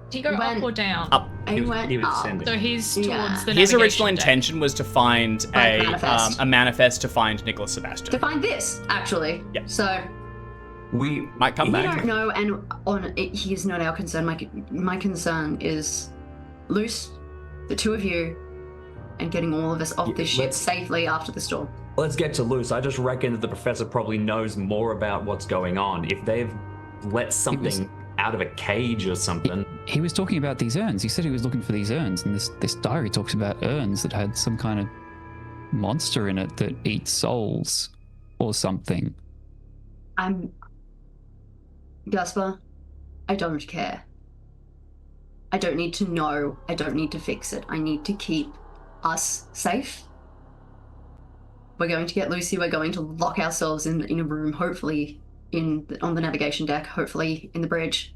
Do you go up or down? Up. He went was up. descending. So he's towards Yeah. the His navigation original deck. intention was to find manifest. a manifest to find Nicholas Sebastian. To find this, actually. Yeah. So We Might come we back. don't know, and he is not our concern. My concern is Luce, the two of you, and getting all of us off this ship let's- safely after the storm. Let's get to Luce. I just reckon that the professor probably knows more about what's going on. If they've let something out of a cage or something. He was talking about these urns. He said he was looking for these urns, and this diary talks about urns that had some kind of monster in it that eats souls or something. Gaspar, I don't care. I don't need to know. I don't need to fix it. I need to keep us safe. We're going to get Lucy. We're going to lock ourselves in a room, hopefully on the navigation deck, hopefully in the bridge.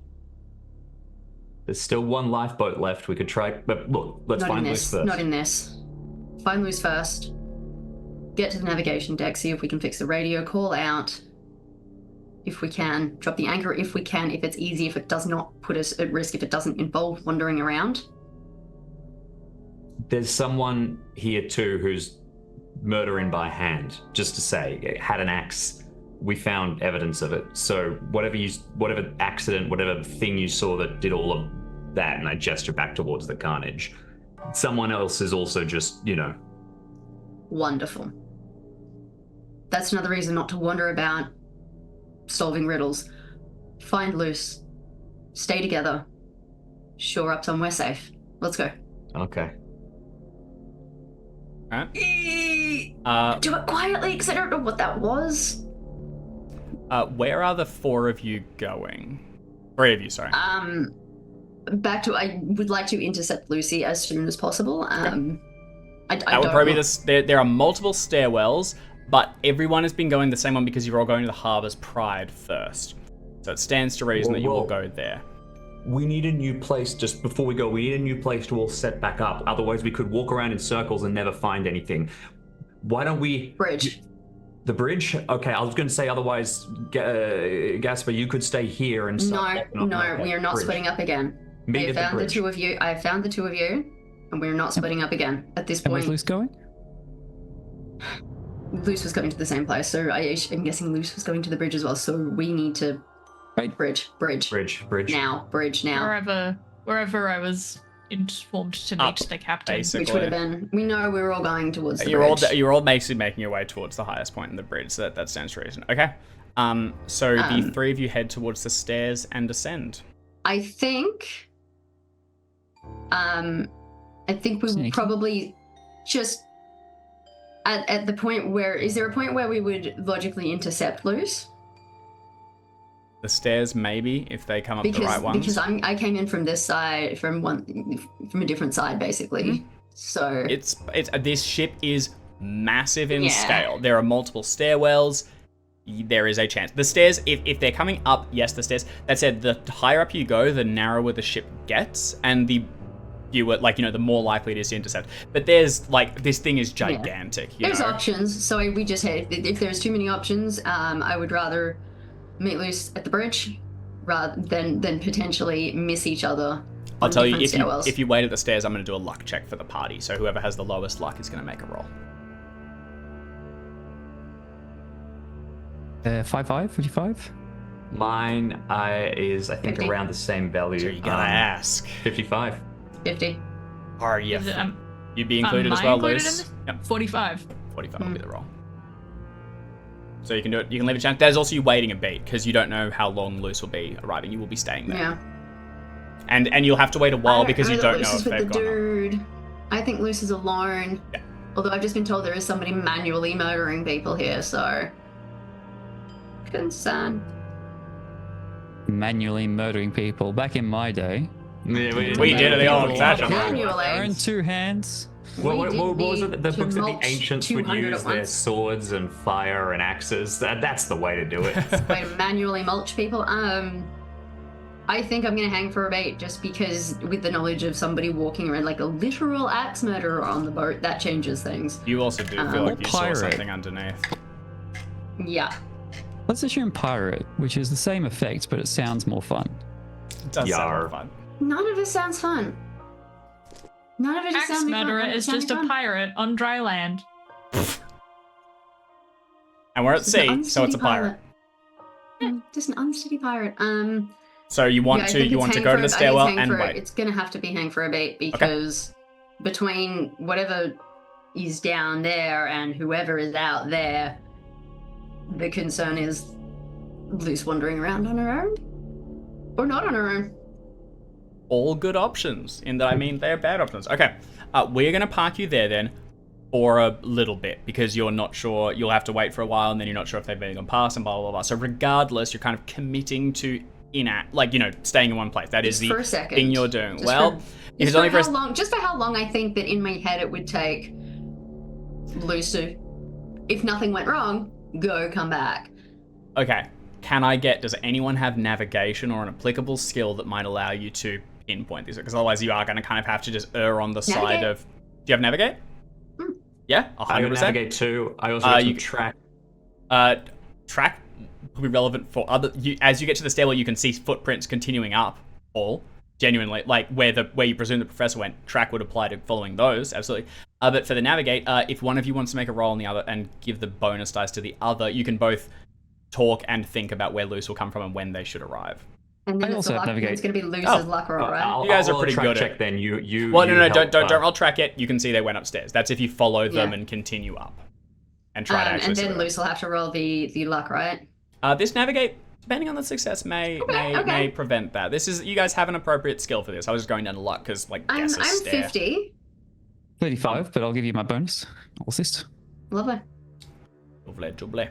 There's still one lifeboat left. We could try, but look, let's Not in find this. Luce first. Not in this. Find Luce first. Get to the navigation deck. See if we can fix the radio. Call out. If we can, drop the anchor if we can, if it's easy, if it does not put us at risk, if it doesn't involve wandering around. There's someone here too who's murdering by hand, just to say, had an axe. We found evidence of it. So whatever accident, whatever thing you saw that did all of that, and I gesture back towards the carnage, someone else is also just, Wonderful. That's another reason not to wander about solving riddles. Find Luce. Stay together. Shore up somewhere safe. Let's go. Okay. Alright. Do it quietly, because I don't know what that was. Where are the four of you going? 3 of you, sorry. Back to, I would like to intercept Lucy as soon as possible. I That would probably be this. There are multiple stairwells, but everyone has been going the same one because you're all going to the Harbor's Pride first. So it stands to reason that you all go there. We need a new place, just before we go, we need a new place to all set back up. Otherwise we could walk around in circles and never find anything. Why don't we... Bridge. The bridge? Okay, I was going to say otherwise, Gaspar, you could stay here and start... No, we are not bridge. splitting up again. Meet at the bridge. I have found the two of you, and we're not splitting up again at this And where's point. Luce going? Luce was going to the same place, so I'm guessing Luce was going to the bridge as well. So we need to Right. bridge now. Wherever I was informed to meet Up, the captain. basically. Which would have been. We know we were all going towards the You're bridge. all basically making your way towards the highest point in the bridge, so that stands to reason. Okay. So the 3 of you head towards the stairs and ascend. I think we Sneaky. would probably just at the point where, is there a point where we would logically intercept Luce? The stairs, maybe, if they come up the right ones. Because I came in from this side, from a different side, basically. So It's this ship is massive in Yeah. scale. There are multiple stairwells. There is a chance. The stairs, if they're coming up, yes, the stairs. That said, the higher up you go, the narrower the ship gets, and the fewer, the more likely it is to intercept. But there's this thing is gigantic. You there's know? options. So we just had. If there's too many options, I would rather meet Luce at the bridge rather than potentially miss each other. I'll on tell you, different if you wait at the stairs, I'm going to do a luck check for the party. So whoever has the lowest luck is going to make a roll. 55, 55? Mine is, I think, 50. around the same value. So you gotta ask. 55. 50. Are you? Is it, You'd be included as am I well, included in Luce. this? Yep. 45. 45 will be the roll. So you can do it. You can leave a chance. There's also you waiting a beat because you don't know how long Luce will be arriving. You will be staying there. Yeah. And you'll have to wait a while because you don't Luce know is if with they've the gone. dude. I think Luce is alone. Yeah. Although I've just been told there is somebody manually murdering people here, so concern. Manually murdering people. Back in my day, Yeah, We did it the old-fashioned way. Manually. our own 2 hands. What was it? The to books that the mulch ancients would 200 use at their once. swords and fire and axes. That's the way to do it. Way to manually mulch people. I think I'm gonna hang for a bait just because with the knowledge of somebody walking around like a literal axe murderer on the boat, that changes things. You also do feel like you saw Pirate. something underneath. Yeah. Let's assume pirate, which is the same effect, but it sounds more fun. It does sound Yar. more fun. None of it sounds fun. None of it just Axe sounds murderer fun. is just a pirate on dry land. And we're at Just an sea, so it's a unsteady pirate. Just an unsteady pirate. So you want yeah, I to think you it's want to hang go for to a- the I think stairwell it's hang and for a- wait. It's gonna have to be hang for a bait because between whatever is down there and whoever is out there, the concern is Luce wandering around on her own, or not on her own. All good options. In that I mean they're bad options. Okay, we're gonna park you there then for a little bit because you're not sure. You'll have to wait for a while, and then you're not sure if they've been gone past and blah blah blah. So regardless, you're kind of committing to staying in one place. That is Just the for a second. thing you're doing. Just Well, for- if it's Just only for for a how long? Just for how long I think that in my head it would take Luce to, if nothing went wrong, come back. Okay. Does anyone have navigation or an applicable skill that might allow you to pinpoint these? Because otherwise you are going to kind of have to just err on the side Navigate. of... Do you have navigate? Hmm. Yeah, I got 100%. navigate too. I also got some you- track. Track will be relevant for other... as you get to the stairwell, you can see footprints continuing up, all. Genuinely, like where you presume the professor went, track would apply to following those, absolutely. But for the navigate, if one of you wants to make a roll on the other and give the bonus dice to the other, you can both talk and think about where Luce will come from and when they should arrive. And then I it's, also the have luck, navigate. it's going to be Luce's Oh. luck roll, right? I'll You guys are roll a pretty track good at check it. then. You. Well, no, help, don't roll track yet. You can see they went upstairs. That's if you follow them Yeah. and continue up and try to actually. And sort then it Luce will have to roll the luck, right? out. This navigate, depending on the success, may prevent that. This is you guys have an appropriate skill for this. I was just going down to luck because I'm guess a stare. 50. 35, but I'll give you my bonus. I'll assist. Lovely. Lovely, jubbly.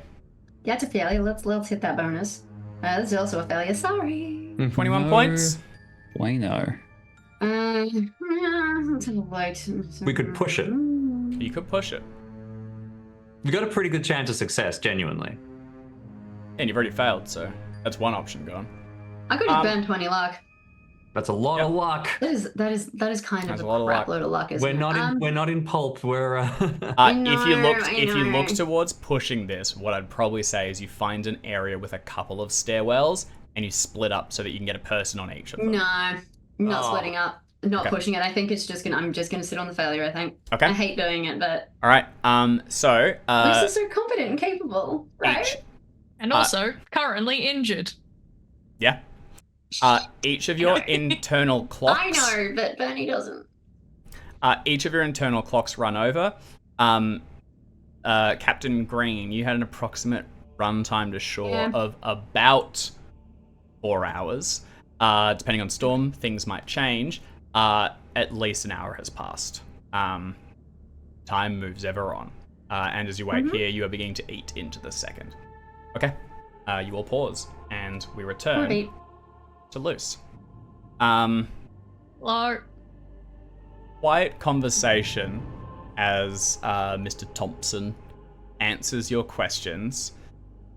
Yeah, it's a failure. Let's hit that bonus. This is also a failure. Sorry. 21 points. Bueno. We could push it. You could push it. You got a pretty good chance of success, genuinely. And you've already failed, so that's one option gone. I could just burn 20 luck. That's a lot of luck. That is kind That's of a lot a of crap luck. load of luck, isn't We're it? not in pulp. We're. If you know. looked towards pushing this, what I'd probably say is you find an area with a couple of stairwells and you split up so that you can get a person on each of them. No, I'm not Oh. splitting up. Not Okay. pushing it. I think it's just I'm just gonna sit on the failure, I think. Okay. I hate doing it, but All right. So Luce is so competent and capable, right? each, And also currently injured. yeah. Each of your internal clocks. I know, but Bernie doesn't. Each of your internal clocks run over. Captain Green, you had an approximate run time to shore Yeah. of about 4 hours. Depending on storm, things might change. At least an hour has passed. Time moves ever on. And as you wait here, you are beginning to eat into the second. Okay. You all pause, and we return Alright. to Luce. Hello. Quiet conversation as Mr. Thompson answers your questions.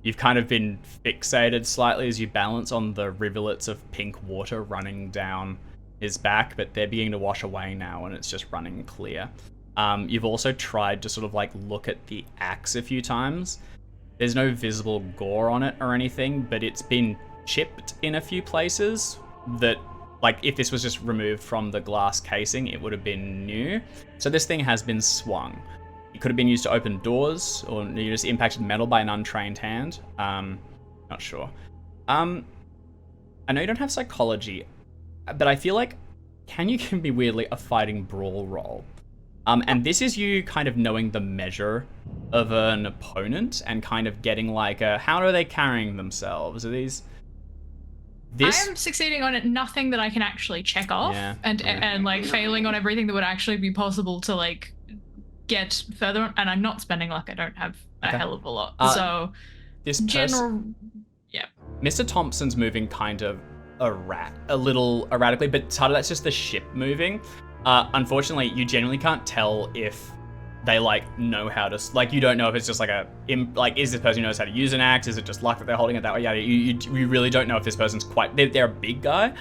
You've kind of been fixated slightly as you balance on the rivulets of pink water running down his back, but they're beginning to wash away now and it's just running clear. You've also tried to sort of like look at the axe a few times. There's no visible gore on it or anything, but it's been chipped in a few places that, like, if this was just removed from the glass casing, it would have been new. So this thing has been swung. It could have been used to open doors, or you just impacted metal by an untrained hand. Not sure. I know you don't have psychology, but I feel like, can you give me weirdly a fighting brawl roll? And this is you kind of knowing the measure of an opponent and kind of getting like a, how are they carrying themselves? Are these... This... I'm succeeding on it, nothing that I can actually check off, Yeah. and like failing on everything that would actually be possible to like get further, and I'm not spending luck. I don't have a hell of a lot. So This Mr. Thompson's moving kind of a little erratically, but part of that's just the ship moving. Unfortunately, you generally can't tell if they know how to, you don't know if it's just is this person who knows how to use an axe? Is it just luck that they're holding it that way? Yeah, you really don't know if this person's they're a big guy.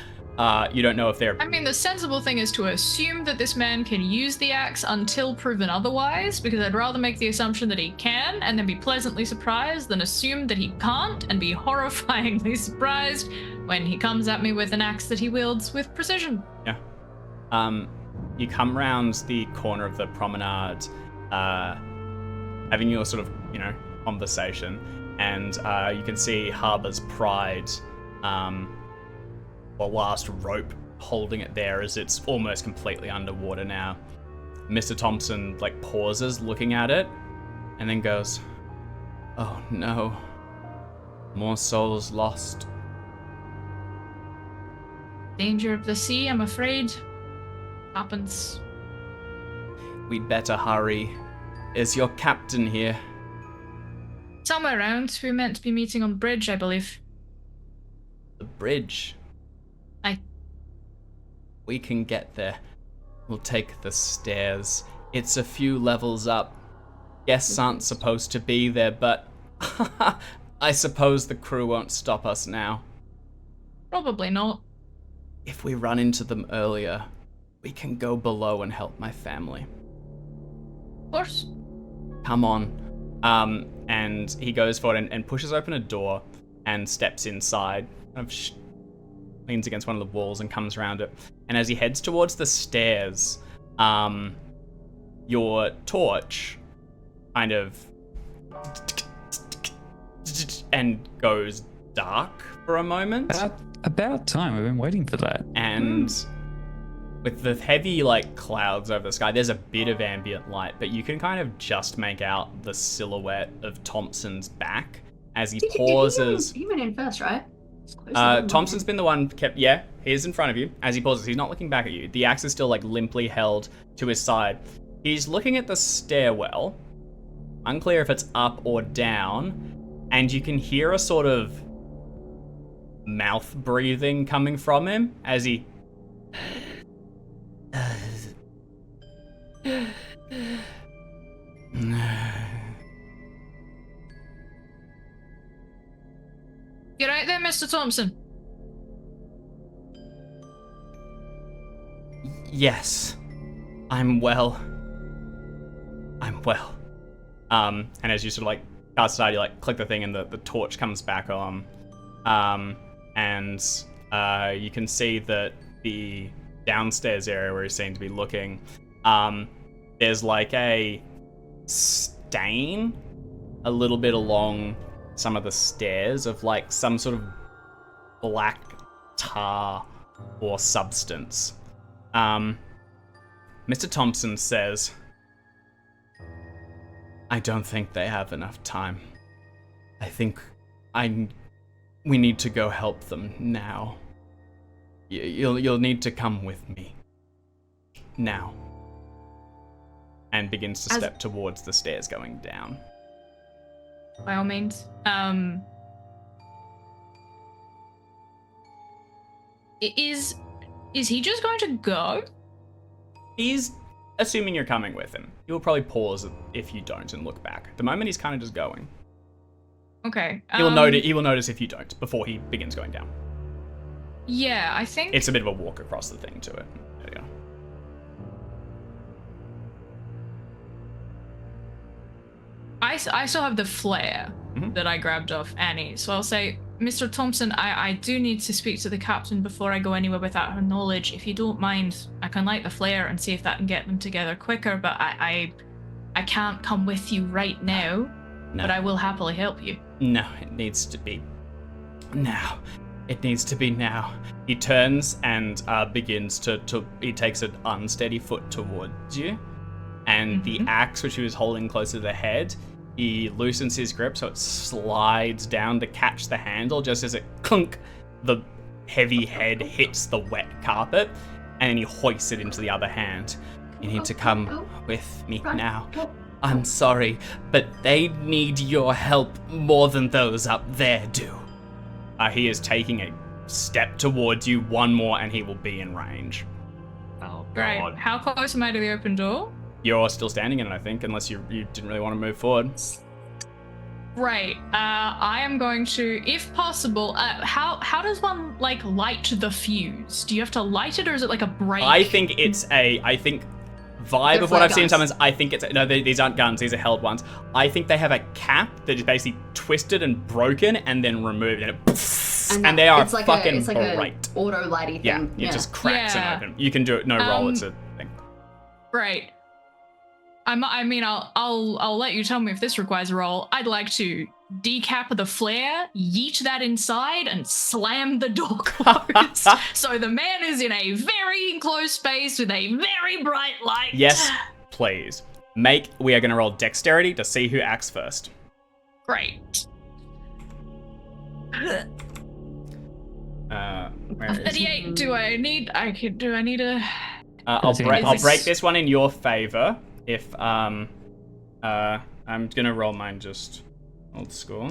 You don't know if they're... I mean, the sensible thing is to assume that this man can use the axe until proven otherwise, because I'd rather make the assumption that he can and then be pleasantly surprised than assume that he can't and be horrifyingly surprised when he comes at me with an axe that he wields with precision. Yeah. You come round the corner of the promenade, having your sort of, conversation, and you can see Harbour's Pride, the last rope holding it there as it's almost completely underwater now. Mr. Thompson pauses looking at it and then goes, "Oh no, more souls lost." Danger of the sea, I'm afraid. Happens. We'd better hurry. Is your captain here? Somewhere around. We're meant to be meeting on the bridge, I believe. The bridge? We can get there. We'll take the stairs. It's a few levels up. Guests aren't supposed to be there, but I suppose the crew won't stop us now. Probably not. If we run into them earlier, we can go below and help my family. Of course. Come on. And he goes forward and pushes open a door and steps inside. Kind of leans against one of the walls and comes around it. And as he heads towards the stairs, your torch kind of and goes dark for a moment. About time. I've been waiting for that. And with the heavy clouds over the sky, there's a bit of ambient light, but you can kind of just make out the silhouette of Thompson's back as he pauses. He went in first, right? Thompson's been the one kept. Yeah, he's in front of you. As he pauses, he's not looking back at you. The axe is still limply held to his side. He's looking at the stairwell, unclear if it's up or down, and you can hear a sort of mouth breathing coming from him as he. You right there, Mr. Thompson? Yes. I'm well. And as you sort of cast aside, you click the thing and the torch comes back on. And you can see that the downstairs area where you seem to be looking, there's a stain a little bit along some of the stairs of some sort of black tar or substance. Mr. Thompson says, "I don't think they have enough time. I think we need to go help them now. You'll need to come with me. Now." And begins to step towards the stairs going down. By all means. Is he just going to go? He's assuming you're coming with him. He'll probably pause if you don't and look back. At the moment, he's kind of just going. Okay. He will notice if you don't before he begins going down. Yeah, I think it's a bit of a walk across the thing to it. There you go. I still have the flare that I grabbed off Annie, so I'll say, Mr. Thompson, I do need to speak to the captain before I go anywhere without her knowledge. If you don't mind, I can light the flare and see if that can get them together quicker, but I can't come with you right now, but I will happily help you. No, it needs to be now. It needs to be now. He turns and begins to he takes an unsteady foot towards you, and the axe which he was holding close to the head, he loosens his grip so it slides down to catch the handle just as it clunk, the heavy head hits the wet carpet, and he hoists it into the other hand. You need to come with me Run. now. Go. I'm sorry, but they need your help more than those up there do. He is taking a step towards you, one more, and he will be in range. Oh Right. god. How close am I to the open door? You're still standing in it, I think, unless you didn't really want to move forward. Right. I am going to, if possible. How does one like light the fuse? Do you have to light it, or is it like a break? I think vibe They're of what I've seen guns. sometimes. I think these aren't guns. These are held ones. I think they have a cap that is basically twisted and broken and then removed, and they are it's like fucking it's like bright. a auto lighty Yeah, thing. it just cracks Yeah. and open. You can do it. No roll. It's a thing. Right. I'll let you tell me if this requires a roll. I'd like to decap the flare, yeet that inside, and slam the door closed. So the man is in a very enclosed space with a very bright light. Yes, please. We are going to roll dexterity to see who acts first. Great. Where is it? 38. Do I need a? I'll Is break this one in your favor. If I'm gonna roll mine just old school.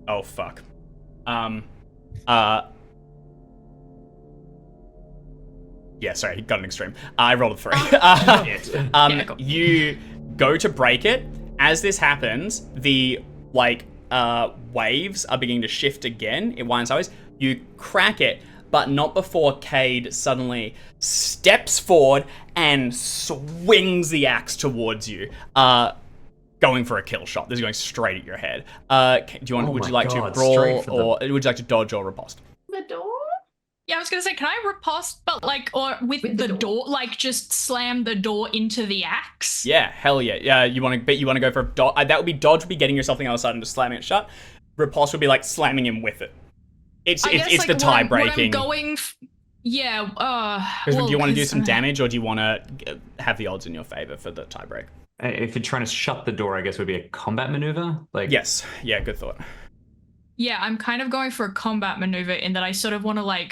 Oh fuck. Yeah, sorry, got an extreme. I rolled a 3. Yeah, cool. You go to break it. As this happens, the waves are beginning to shift again. It winds sideways. You crack it, but not before Cade suddenly steps forward and swings the axe towards you, going for a kill shot. This is going straight at your head. Would you like to brawl, or would you like to dodge or riposte? The door? Yeah, I was gonna say, can I riposte, but or with the door, just slam the door into the axe? Yeah, hell yeah. Yeah, you want to go for a dodge? That would be dodge would be getting yourself on the other side and just slamming it shut. Riposte would be like slamming him with it. It's the tie breaking. Do you want to do some damage, or do you want to have the odds in your favor for the tie break? If you're trying to shut the door, I guess would be a combat maneuver. Yes, yeah, good thought. Yeah, I'm kind of going for a combat maneuver in that I sort of want to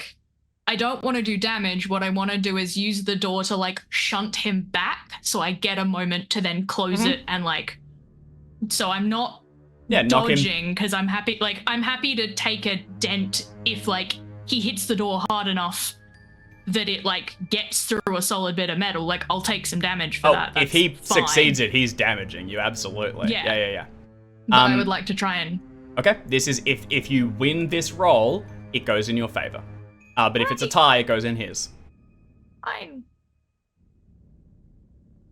I don't want to do damage. What I want to do is use the door to shunt him back, so I get a moment to then close it and so I'm not dodging because I'm happy. I'm happy to take a dent if he hits the door hard enough that it gets through a solid bit of metal. I'll take some damage for that. If he That's fine. succeeds it, he's damaging you. Absolutely. Yeah. But I would like to try and. Okay, this is if you win this roll, it goes in your favor. But if it's a tie, it goes in his. Fine.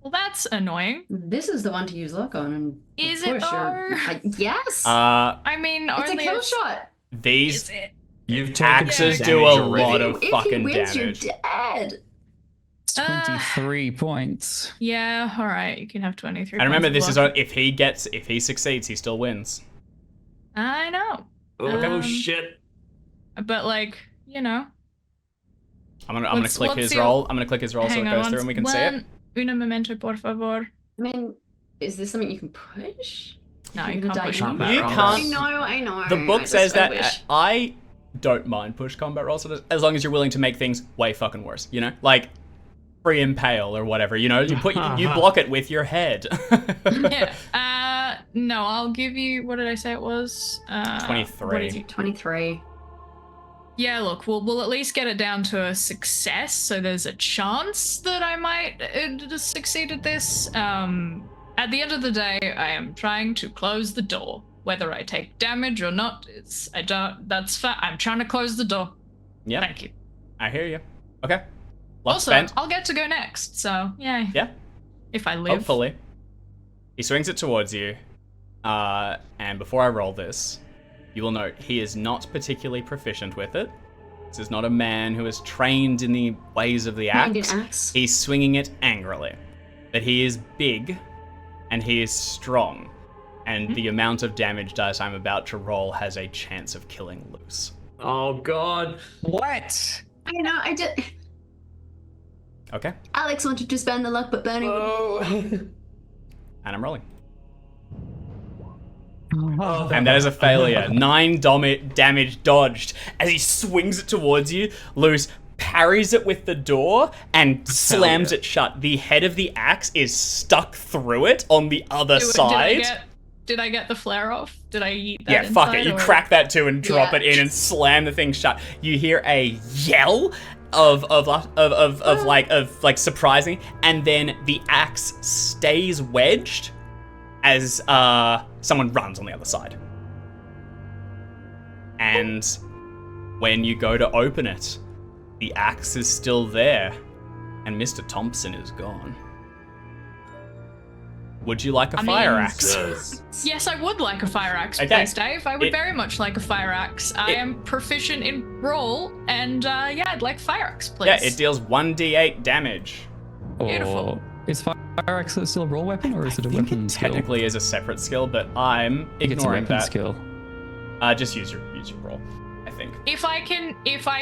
Well, that's annoying. This is the one to use luck on. And Is of it course yes. I mean, it's only a kill shot. These Is it? You've taken axes some do damage a already. lot of If he fucking wins, damage. you're dead. 23 points. Yeah, all right. You can have 23. And remember, points this of is luck. if he succeeds, he still wins. I know, Oh shit! but I'm gonna click his roll. I'm gonna click his roll so it goes through and we can see it. Una momento, por favor. I mean, is this something you can push? No, you The can't push dice- combat You rolls. can't- I know. The book says I that wish. I don't mind push combat rolls as long as you're willing to make things way fucking worse. Pre-impale or whatever. You block it with your head. Yeah. No, I'll give you. What did I say it was? 23. What is it? 23. Yeah, look, we'll at least get it down to a success, so there's a chance that I might succeed at this. At the end of the day, I am trying to close the door. Whether I take damage or not, that's fair. I'm trying to close the door. Yeah, Thank you. I hear you. Okay. Luck Also, spent. I'll get to go next, so yeah. Yeah. If I live. Hopefully. He swings it towards you. And before I roll this, you will note he is not particularly proficient with it. This is not a man who is trained in the ways of the Trained axe. in axe. He's swinging it angrily. But he is big and he is strong. And the amount of damage dice I'm about to roll has a chance of killing Luce. Oh god! What? I know, I did. Okay? Alex wanted to spend the luck, but Bernie would. Oh. And I'm rolling. Oh, And that is a failure. 9 damage dodged. As he swings it towards you, Luce parries it with the door and slams yeah. it shut. The head of the axe is stuck through it on the other side. Did I get the flare off? Did I eat that? Yeah, fuck it. inside, You or- crack that too and drop Yeah. it in and slam the thing shut. You hear a yell of surprising, and then the axe stays wedged as someone runs on the other side. And when you go to open it, the axe is still there, and Mr. Thompson is gone. Would you like a fire axe? Yes, I would like a fire axe, Okay. please, Dave. I would very much like a fire axe. I am proficient in brawl, and yeah, I'd like fire axe, please. Yeah, it deals 1d8 damage. Beautiful. Or is fire axe still a raw weapon, or is it a I think weapon it skill? technically is a separate skill, but I'm I think it's a ignoring weapon that. skill. Just use your roll, I think. If I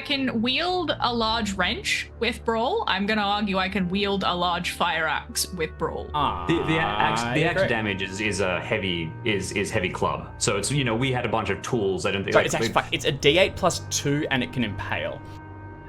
can wield a large wrench with brawl, I'm gonna argue I can wield a large fire axe with brawl. The axe agree. damage is a heavy heavy club. So it's we had a bunch of tools. I don't think Sorry, it's actually it's a d8 plus 2 and it can impale.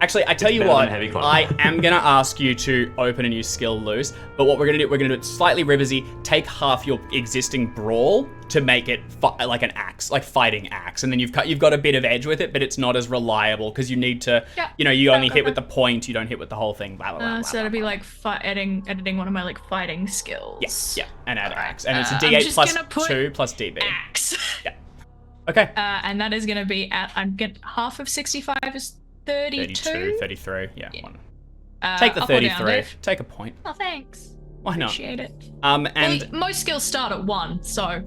Actually, I tell you better what, than heavy club. I am gonna ask you to open a new skill, Luce. But what we're gonna do it slightly ribbersy. Take half your existing brawl to make it like an axe, like fighting axe, and then you've got a bit of edge with it, but it's not as reliable because you need to, you only hit with the point, you don't hit with the whole thing. Blah blah blah. So it'd be like editing one of my like fighting skills. Yes, yeah, and add Alright, axe, and it's a I'm d8 just plus gonna put 2 plus db. Axe. Yeah. Okay. And that is gonna be at half of 65 is 32. 32, 33, yeah. Yeah. One. Take the Up or down, 33. Dave? Take a point. Oh, thanks. Why not? Appreciate it. And Well, most skills start at 1, so.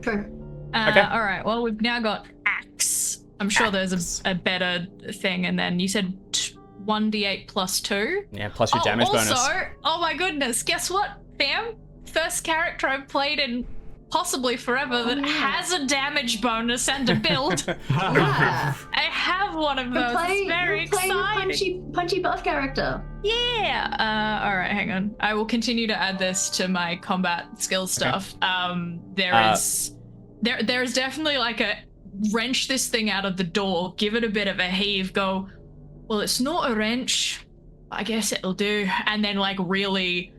Sure. Okay. All right. Well, we've now got axe. I'm sure Axe. there's a better thing, and then you said 1d8 plus 2. yeah, plus your damage also, bonus. oh my goodness, guess what, fam? First character I've played in possibly forever that yeah. has a damage bonus and a build. Yeah. I have one of those. It's very you're playing exciting. a punchy buff character. Yeah. All right, hang on. I will continue to add this to my combat skill stuff. There is definitely like a wrench this thing out of the door, give it a bit of a heave, go, well, it's not a wrench, but I guess it'll do. And then like really,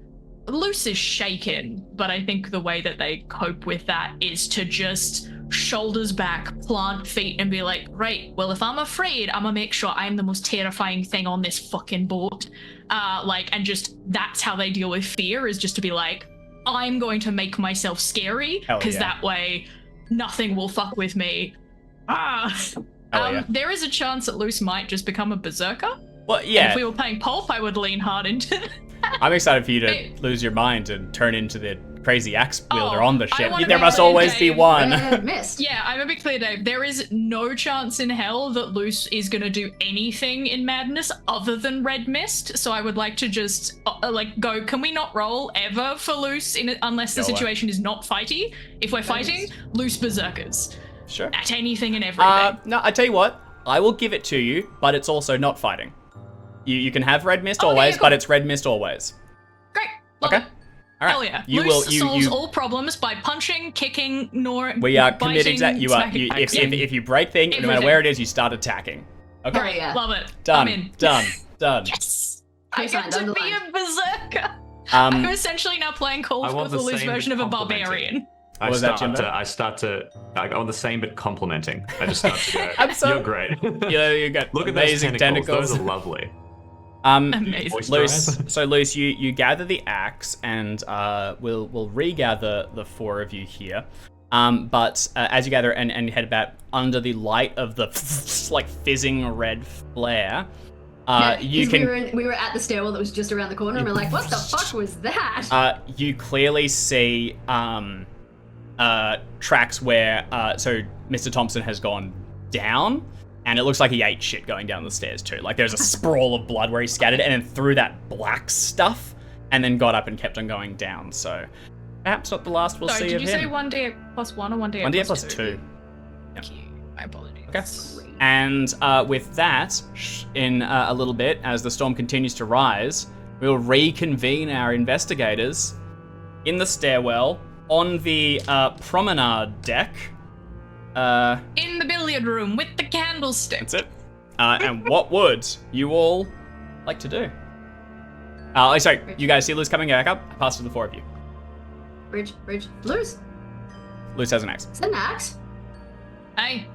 Luce is shaken, but I think the way that they cope with that is to just shoulders back, plant feet, and be like, right, well, if I'm afraid, I'm gonna make sure I'm the most terrifying thing on this fucking boat. And just that's how they deal with fear, is just to be like, I'm going to make myself scary, Hell because yeah. that way nothing will fuck with me. Yeah. There is a chance that Luce might just become a berserker. Well, And yeah. if we were playing Pulp, I would lean hard into that. I'm excited for you to Hey. lose your mind and turn into the crazy axe wielder Oh, on the I ship. wanna There be must clear, always be Dave. one. Missed. Yeah, I'm gonna be clear, Dave. There is no chance in hell that Luce is gonna do anything in Madness other than Red Mist. So I would like to just go. Can we not roll ever for Luce unless the Go away. situation is not fighty? If we're fighting, Luce berserkers Sure. at anything and everything. No, I tell you what. I will give it to you, but it's also not fighting. You can have Red Mist Oh, yeah, always, cool. but it's Red Mist always. Great. Love Okay. it. All right. Hell yeah. You Luce will. solves You. all problems by punching, kicking, We are biting, committing that you are. smacking, If you break things, no matter Everything. where it is, you start attacking. Okay. Great. yeah. Love it. Done. I'm in. Done. Yes. I get Co-signed, to be a underlined. berserker. I'm Um. essentially now playing Call I of want the Cthulhu's same version of a complimenting. barbarian. I was that, start to I go on the same but complimenting. I just start to go, I'm so- you're great. You got Look at those amazing tentacles. Those are lovely. Amazing. Luce, so Luce, you gather the axe, and we'll regather the four of you here. But as you gather and head back under the light of the like fizzing red flare, you 'cause can we were at the stairwell that was just around the corner, and we're like, what the fuck was that? you clearly see tracks where so Mr. Thompson has gone down. And it looks like he ate shit going down the stairs too. Like there's a sprawl of blood where he scattered and then threw that black stuff and then got up and kept on going down. So perhaps not the last we'll Sorry, see did of you him. say 1d8 plus 1 or 1d8 1d8 plus plus 2? 2. Thank you. My apologies. Okay. And with that, in a little bit, as the storm continues to rise, we'll reconvene our investigators in the stairwell on the promenade deck. In the billiard room with the candlestick. That's it. And what would you all like to do? Sorry, you guys see Luce coming back up? I pass to the four of you. Bridge. Luce. Luce has an axe. Is that an axe? Hey,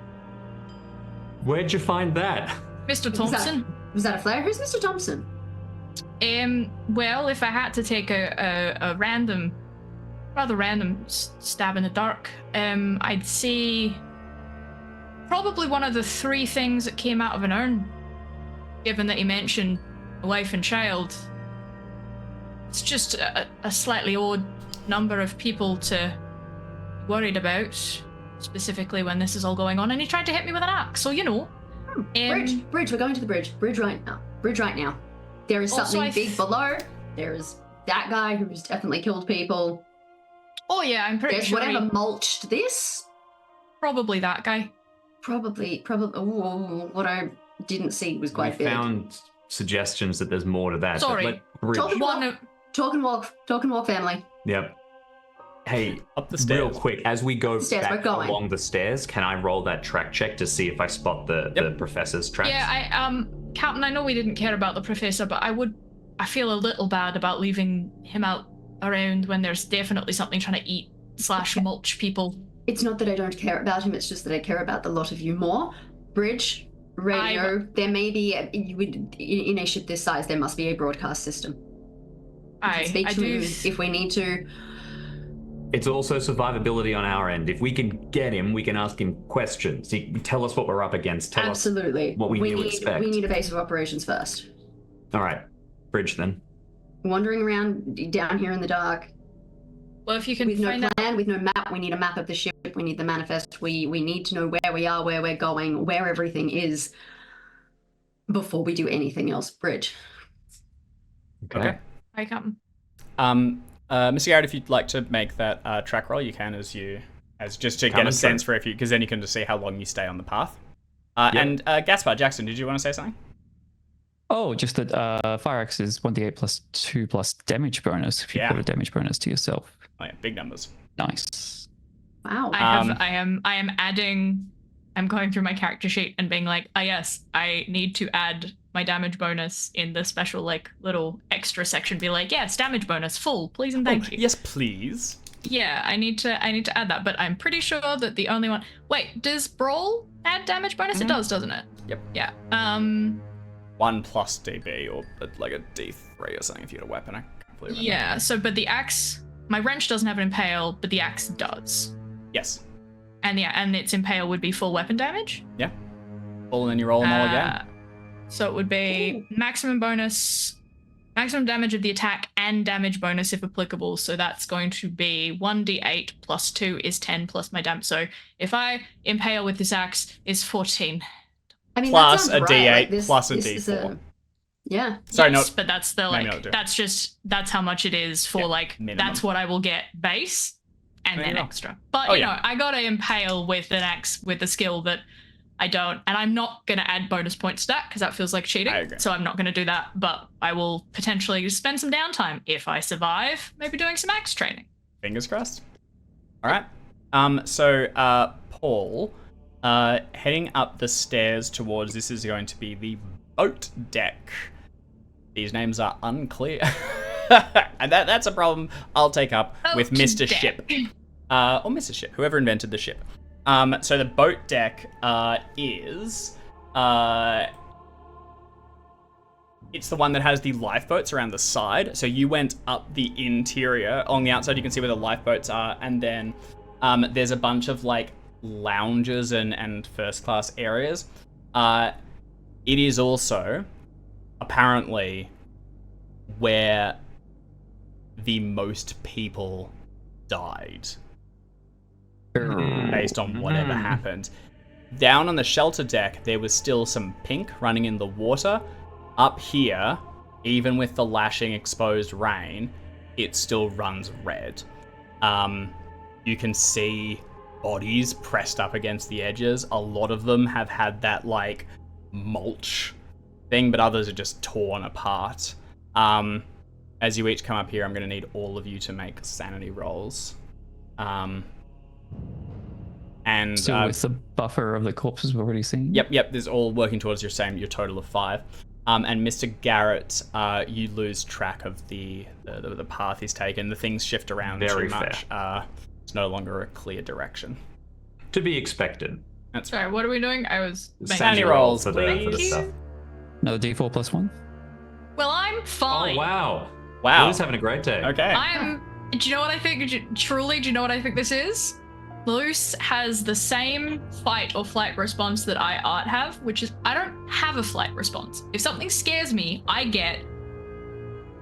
Where'd you find that? Mr. Thompson. Was that a flare? Who's Mr. Thompson? Well, if I had to take a rather random stab in the dark, I'd say probably one of the three things that came out of an urn, given that he mentioned a wife and child. It's just a slightly odd number of people to be worried about, specifically when this is all going on, and he tried to hit me with an axe, so you know. Bridge, we're going to the bridge. Bridge right now. There is Also, something big below. There is that guy who's definitely killed people. Oh yeah, I'm pretty There's sure whatever mulched this. probably that guy. Probably. Oh, what I didn't see was quite We big. found suggestions that there's more to that. Sorry. Talk and One walk, family. Yep. Hey, Up the stairs. real quick, as we go Stairs, we're back going. along the stairs, can I roll that track check to see if I spot the professor's tracks? Yeah, Captain, I know we didn't care about the professor, but I feel a little bad about leaving him out around when there's definitely something trying to eat / mulch people. It's not that I don't care about him, it's just that I care about the lot of you more. Bridge, radio, there may be, in a ship this size, there must be a broadcast system. We can speak to him if we need to. It's also survivability on our end. If we can get him, we can ask him questions. He can tell us what we're up against. Tell Absolutely. us what we need to expect. We need a base of operations first. All right. Bridge then. Wandering around down here in the dark. Well, if you can With no find plan, with no map, we need a map of the ship, we need the manifest, we need to know where we are, where we're going, where everything is before we do anything else. Bridge. Okay. Hi, Captain. Mr. Garrett, if you'd like to make that track roll, you can as just to get a sense for because then you can just see how long you stay on the path. And Gaspar, Jackson, did you want to say something? Oh, just that fire axe is 1d8 plus 2 plus damage bonus if you put a damage bonus to yourself. Oh yeah, big numbers. Nice. Wow. I am adding. I'm going through my character sheet and being like, yes, I need to add my damage bonus in the special little extra section. Be like, yes, damage bonus full, please and thank you. Yes, please. Yeah, I need to add that, but I'm pretty sure that the only one. Wait, does Brawl add damage bonus? It does, doesn't it? Yep. Yeah. 1 plus DB or like a D3 or something if you had a weapon. I completely remember. Yeah. So, but the axe, my wrench doesn't have an impale, but the axe does. Yes. And its impale would be full weapon damage. Yeah. Full and then you roll them all again. So it would be maximum damage of the attack and damage bonus if applicable. So that's going to be 1d8 plus 2 is 10 plus my damage. So if I impale with this axe is 14. I mean, Plus that sounds a right. D8 plus a D4. Yeah. Sorry, yes, no. but that's the that's how much it is for minimum. that's what I will get base and then know. extra. But you know, I got to impale with an axe with a skill that I don't, and I'm not going to add bonus points to that because that feels like cheating. I agree. So I'm not going to do that, but I will potentially spend some downtime if I survive, maybe doing some axe training. Fingers crossed. All right. So Paul, heading up the stairs towards this is going to be the boat deck. These names are unclear. And that's a problem I'll take up with Mr. deck. Ship. Or Mrs. Ship, whoever invented the ship. So the boat deck is... it's the one that has the lifeboats around the side. So you went up the interior. On the outside, you can see where the lifeboats are. And then there's a bunch of lounges and first class areas. It is also apparently where the most people died based on whatever happened. Down on the shelter deck, there was still some pink running in the water. Up here, even with the lashing exposed rain, it still runs red. You can see bodies pressed up against the edges. A lot of them have had that mulch thing, but others are just torn apart. As you each come up here, I'm going to need all of you to make sanity rolls. And Still with the buffer of the corpses we've already seen. Yep. There's all working towards your total of 5. And Mr. Garrett, you lose track of the path he's taken. The things shift around Very too much. It's no longer a clear direction. To be expected. That's Sorry, what are we doing? I was Sandy rolls, for the please. stuff. Another D4 plus 1. Well, I'm fine. Oh, wow. Wow. Luce having a great day. Okay. Do you know what I think? Truly, do you know what I think this is? Luce has the same fight or flight response that I have, which is I don't have a flight response. If something scares me, I get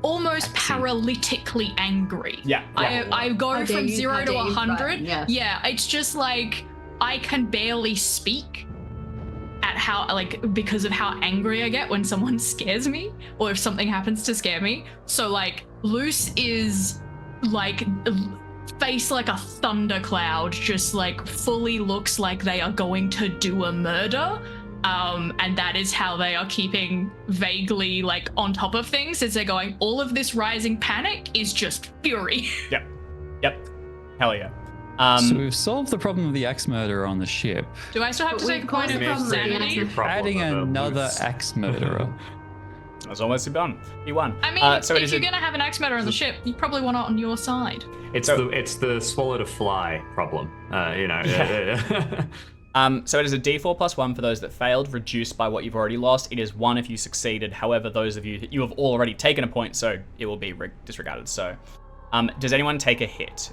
almost paralytically angry. Yeah. I go How dare from you, 0 how to dare you, 100. right, yeah. Yeah, it's just like I can barely speak at how, like, because of how angry I get when someone scares me or if something happens to scare me. So, like, Luce is like face like a thundercloud, just like fully looks like they are going to do a murder. And that is how they are keeping vaguely like on top of things, is they're going, all of this rising panic is just fury. Yep. Hell yeah. So we've solved the problem of the axe murderer on the ship. Do I still have to But take a we've point caused of the problem with the sanity? axe Adding another axe murderer. That's almost done. He won. I mean, so it if is you're gonna have an axe murderer on the ship, you probably want it on your side. It's the swallow to fly problem. So it is a D4 plus 1 for those that failed, reduced by what you've already lost. It is 1 if you succeeded. However, those of you have already taken a point, so it will be disregarded. So, does anyone take a hit?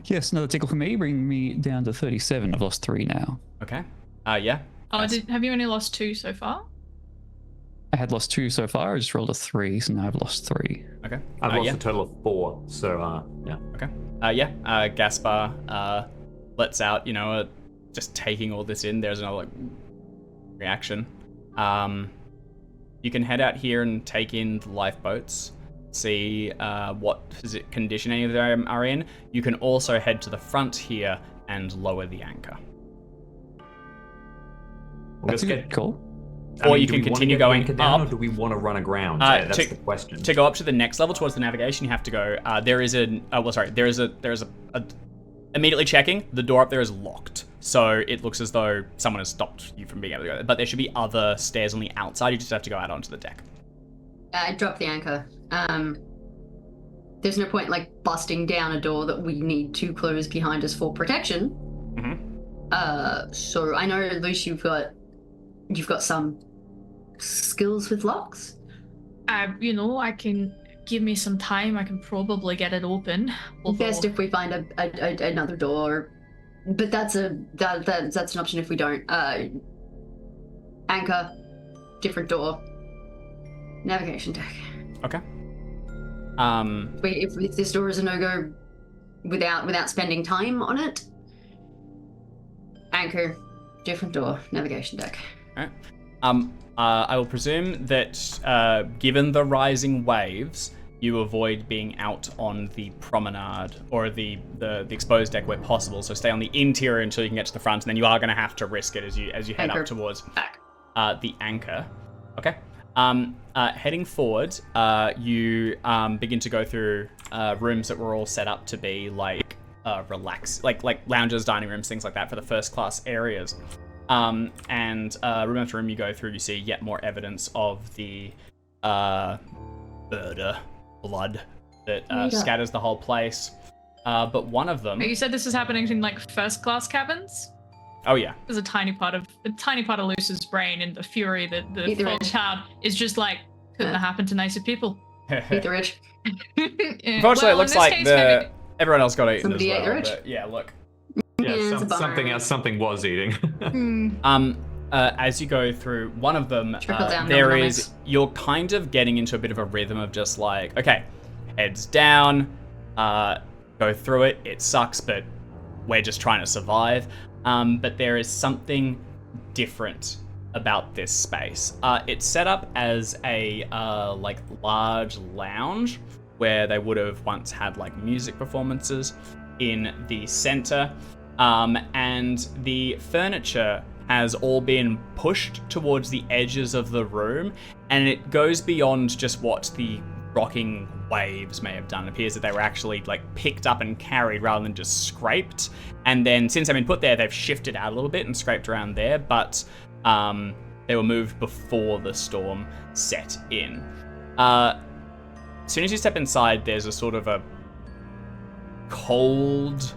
Yes, another tickle for me, bringing me down to 37. I've lost 3 now. Okay. Yeah. Oh, have you only lost 2 so far? I had lost 2 so far. I just rolled a 3, so now I've lost 3. Okay. I've lost yeah. a total of 4. So yeah. Okay. Gaspar lets out, just taking all this in. There's another reaction. You can head out here and take in the lifeboats, see what condition any of them are in. You can also head to the front here and lower the anchor. That's a good call. Or you can continue going down, up. or do we want to run aground? That's the question. To go up to the next level towards the navigation, you have to go. There is a immediately checking. The door up there is locked, so it looks as though someone has stopped you from being able to go there. But there should be other stairs on the outside. You just have to go out onto the deck. I dropped the anchor. There's no point like busting down a door that we need to close behind us for protection. Mm-hmm. So I know, Luce, you've got some skills with locks. I can give me some time. I can probably get it open. Best if we find another door, but that's an option if we don't. Anchor, different door, navigation deck. Okay. If this door is a no-go without spending time on it, anchor, different door, navigation deck. All right. I will presume that given the rising waves, you avoid being out on the promenade or the exposed deck where possible. So stay on the interior until you can get to the front, and then you are going to have to risk it as you head Anchor. up towards the anchor. Okay. Heading forward, you begin to go through rooms that were all set up to be like like lounges, dining rooms, things like that for the first class areas. And room after room you go through, you see yet more evidence of the murder, blood that scatters the whole place. But one of them. You said this is happening in like first class cabins? Oh yeah. There's a tiny part of Luce's brain, and the fury that the full child is just like, couldn't have happened to nicer people. Eat the rich. Unfortunately, it looks like everyone else got eaten Somebody as ate the well. rich. But yeah, look. Yeah, it's a bummer. Something was eating. As you go through one of them, you're kind of getting into a bit of a rhythm of just like, okay, heads down, go through it. It sucks, but we're just trying to survive. But there is something different about this space. It's set up as a like large lounge where they would have once had like music performances in the center. And the furniture has all been pushed towards the edges of the room, and it goes beyond just what the rocking waves may have done. It appears that they were actually like picked up and carried rather than just scraped. And then since they've been put there, they've shifted out a little bit and scraped around there, but they were moved before the storm set in. As soon as you step inside, there's a sort of a cold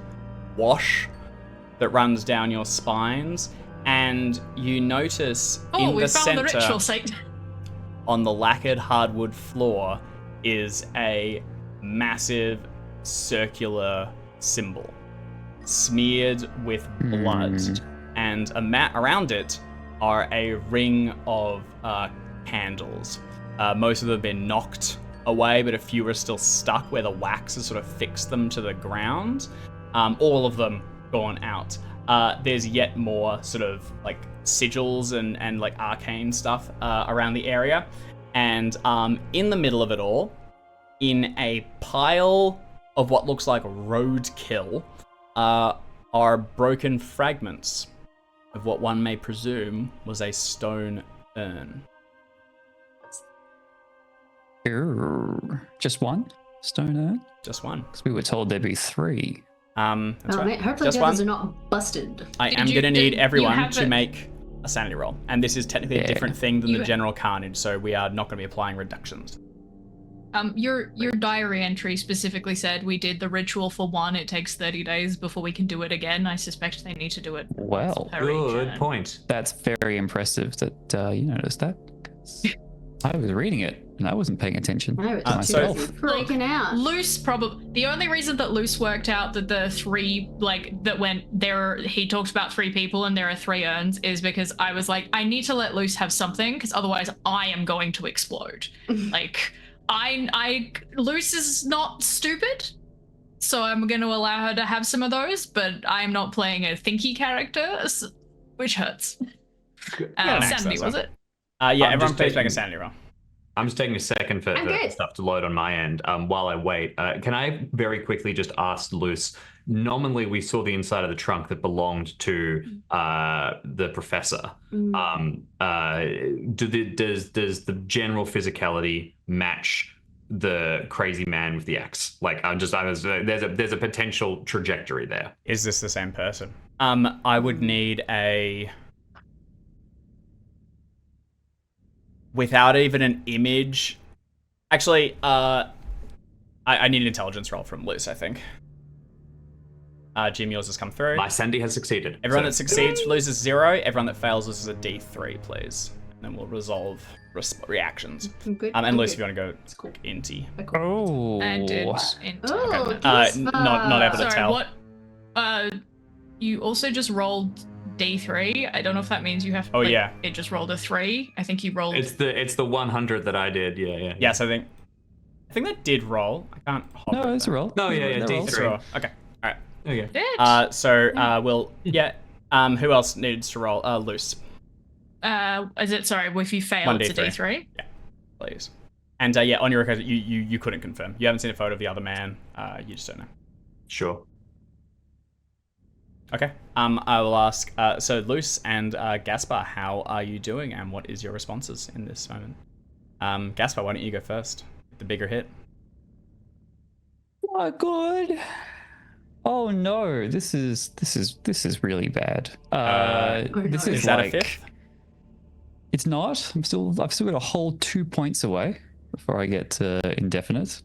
wash that runs down your spines, and you notice in the center, the ritual site. on the lacquered hardwood floor, is a massive circular symbol smeared with blood, and a mat around it are a ring of candles. Most of them have been knocked away, but a few are still stuck where the wax has sort of fixed them to the ground. All of them gone out. There's yet more sort of like sigils and like arcane stuff around the area. And in the middle of it all, in a pile of what looks like roadkill, are broken fragments of what one may presume was a stone urn. Just one stone urn? Just one. Because we were told there'd be 3. That's right. Mate, hopefully Just the others one. are not busted. I am going to need everyone to make a sanity roll. And this is technically a different thing than the general carnage, so we are not going to be applying reductions. Your diary entry specifically said we did the ritual for 1. It takes 30 days before we can do it again. I suspect they need to do it. Well, Good point. that's very impressive that you noticed that. 'Cause I was reading it and I wasn't paying attention No, to it's so- myself. freaking out. Luce probably the only reason that Luce worked out that the 3 that when he talks about 3 people and there are 3 urns is because I was like, I need to let Luce have something because otherwise I am going to explode. Like Luce is not stupid, so I'm going to allow her to have some of those, but I'm not playing a thinky character, which hurts. Sandy, was it? Yeah, I'm everyone just please make a taking- sanity roll. I'm just taking a second for I'm the good. stuff to load on my end while I wait. Can I very quickly just ask Luce? Nominally, we saw the inside of the trunk that belonged to the professor. Does the general physicality match the crazy man with the axe? Like, there's a potential trajectory there. Is this the same person? I would need a... Without even an image... Actually, I need an intelligence roll from Luce, I think. Jim, yours has come through. My Sandy has succeeded. Everyone So- that succeeds loses 0. Everyone that fails loses a D3, please. And then we'll resolve reactions. I'm good. And I'm Luce, if good. you want to go It's cool. inty. Oh. I did. Oh, Okay. Not able to Sorry, tell. what? You also just rolled D3. I don't know if that means you have. Oh, yeah. It just rolled a 3. I think you rolled. It's the 100 that I did. Yeah. Yes, I think that did roll. I can't hold No, it it's a there. roll. No, yeah, That D3. rolls. It's a roll. Okay. All right. Okay. Did. We'll who else needs to roll? Luce, Is it sorry? If you fail, it's a 1d3. D3. please. And yeah, on your record, you couldn't confirm. You haven't seen a photo of the other man. You just don't know. Sure. Okay. I will ask. So Luce and Gaspar, how are you doing, and what is your responses in this moment? Gaspar, why don't you go first? The bigger hit. Oh, good. Oh no, this is really bad. This no. is Is that like, a 5th? It's not. I've still got a whole 2 points away before I get to indefinite.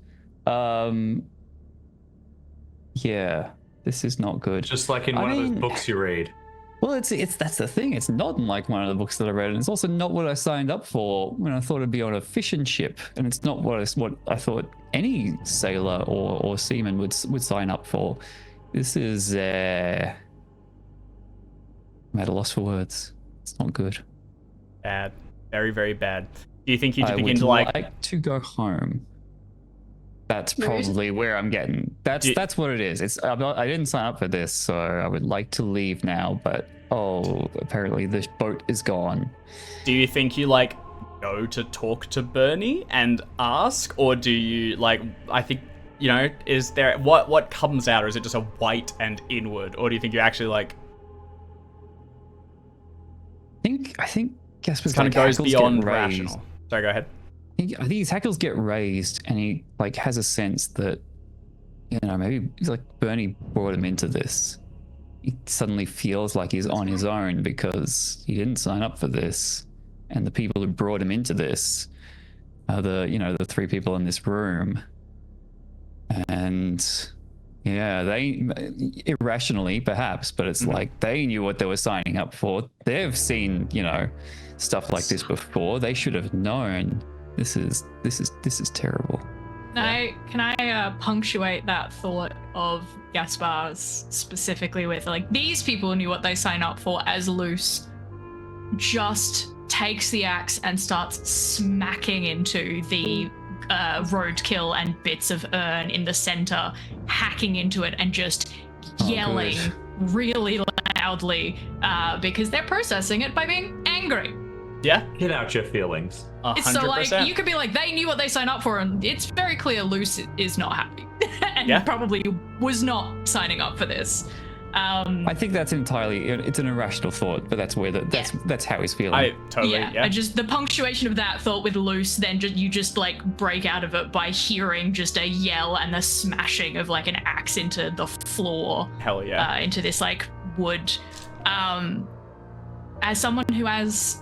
Yeah, this is not good. Just like in I one of mean- those books you read. Well, it's that's the thing. It's not like one of the books that I read, and it's also not what I signed up for when I thought it'd be on a fishing ship, and it's not what I thought any sailor or seaman would sign up for. This is I'm at a loss for words. It's not good. Bad. Very, very bad. Do you think you I begin would to like to go home. That's probably where I'm getting. That's what it is. I didn't sign up for this, so I would like to leave now. But apparently the boat is gone. Do you think you go to talk to Bernie and ask, or do you I think is there what comes out, or is it just a white and inward, or do you think you actually I think Gaspar's kind of goes hackles get beyond raised. rational? Sorry, go ahead. I I think his hackles get raised, and he like has a sense that, you know, maybe he's like Bernie brought him into this. He suddenly feels like he's on his own because he didn't sign up for this, and the people who brought him into this are the 3 people in this room, and yeah, they irrationally perhaps, but it's like they knew what they were signing up for. They've seen, you know, stuff like this before. They should have known. This is terrible. Can I punctuate that thought of Gaspar's specifically with like these people knew what they signed up for, as Luce just takes the axe and starts smacking into the roadkill and bits of urn in the center, hacking into it and just yelling really loudly because they're processing it by being angry. Yeah. Get out your feelings. 100%. So like you could be like, they knew what they signed up for, and it's very clear Luce is not happy and probably was not signing up for this. I think that's it's an irrational thought, but that's where that's how he's feeling. I totally I just the punctuation of that thought with Luce, then you just like break out of it by hearing just a yell and the smashing of like an axe into the floor. Hell yeah. Into this like wood. As someone who has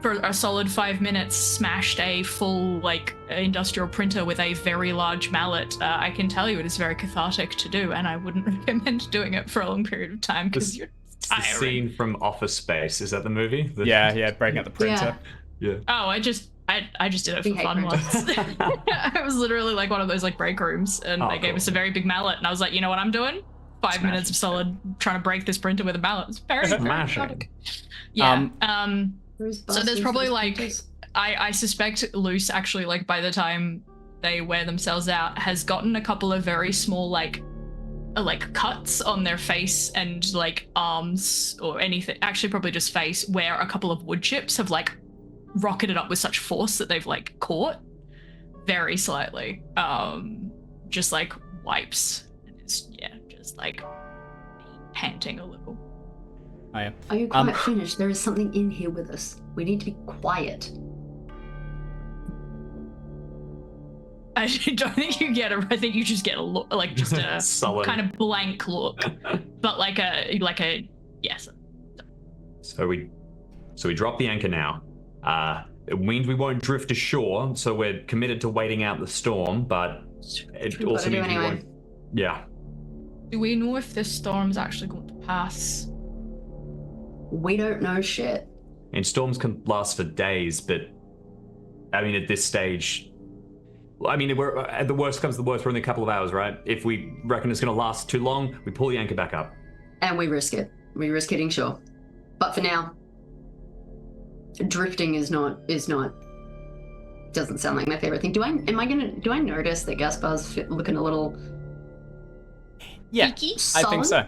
for a solid 5 minutes smashed a full like industrial printer with a very large mallet, I can tell you it is very cathartic to do, and I wouldn't recommend doing it for a long period of time because you're tiring. The scene from Office Space, is that the movie? Yeah, breaking out the printer. Yeah. Oh, I just did it for fun once. I was literally like one of those like break rooms, and they gave us a very big mallet, and I was like, you know what I'm doing? 5 minutes of solid trying to break this printer with a mallet. It's very cathartic. Yeah. So there's probably like, I suspect Luce actually, like by the time they wear themselves out, has gotten a couple of very small like cuts on their face and like arms or anything, actually probably just face, where a couple of wood chips have like rocketed up with such force that they've like caught very slightly. Just like wipes, and it's just like panting a little. I am. Are you quite finished? There is something in here with us. We need to be quiet. I don't think you get I think you just get a look, like just a Sullen. kind of blank look, but like a yes. So we drop the anchor now. It means we won't drift ashore, so we're committed to waiting out the storm, but it also means we won't. Yeah. Do we know if this storm's actually going to pass? We don't know shit. And storms can last for days, but I mean, at this stage, I mean, we're at the worst comes to the worst, we're only a couple of hours, right? If we reckon it's going to last too long, we pull the anchor back up. And we risk it. We risk hitting shore. But for now, drifting is not doesn't sound like my favorite thing. Do I notice that Gaspar's looking a little Peaky? I think so.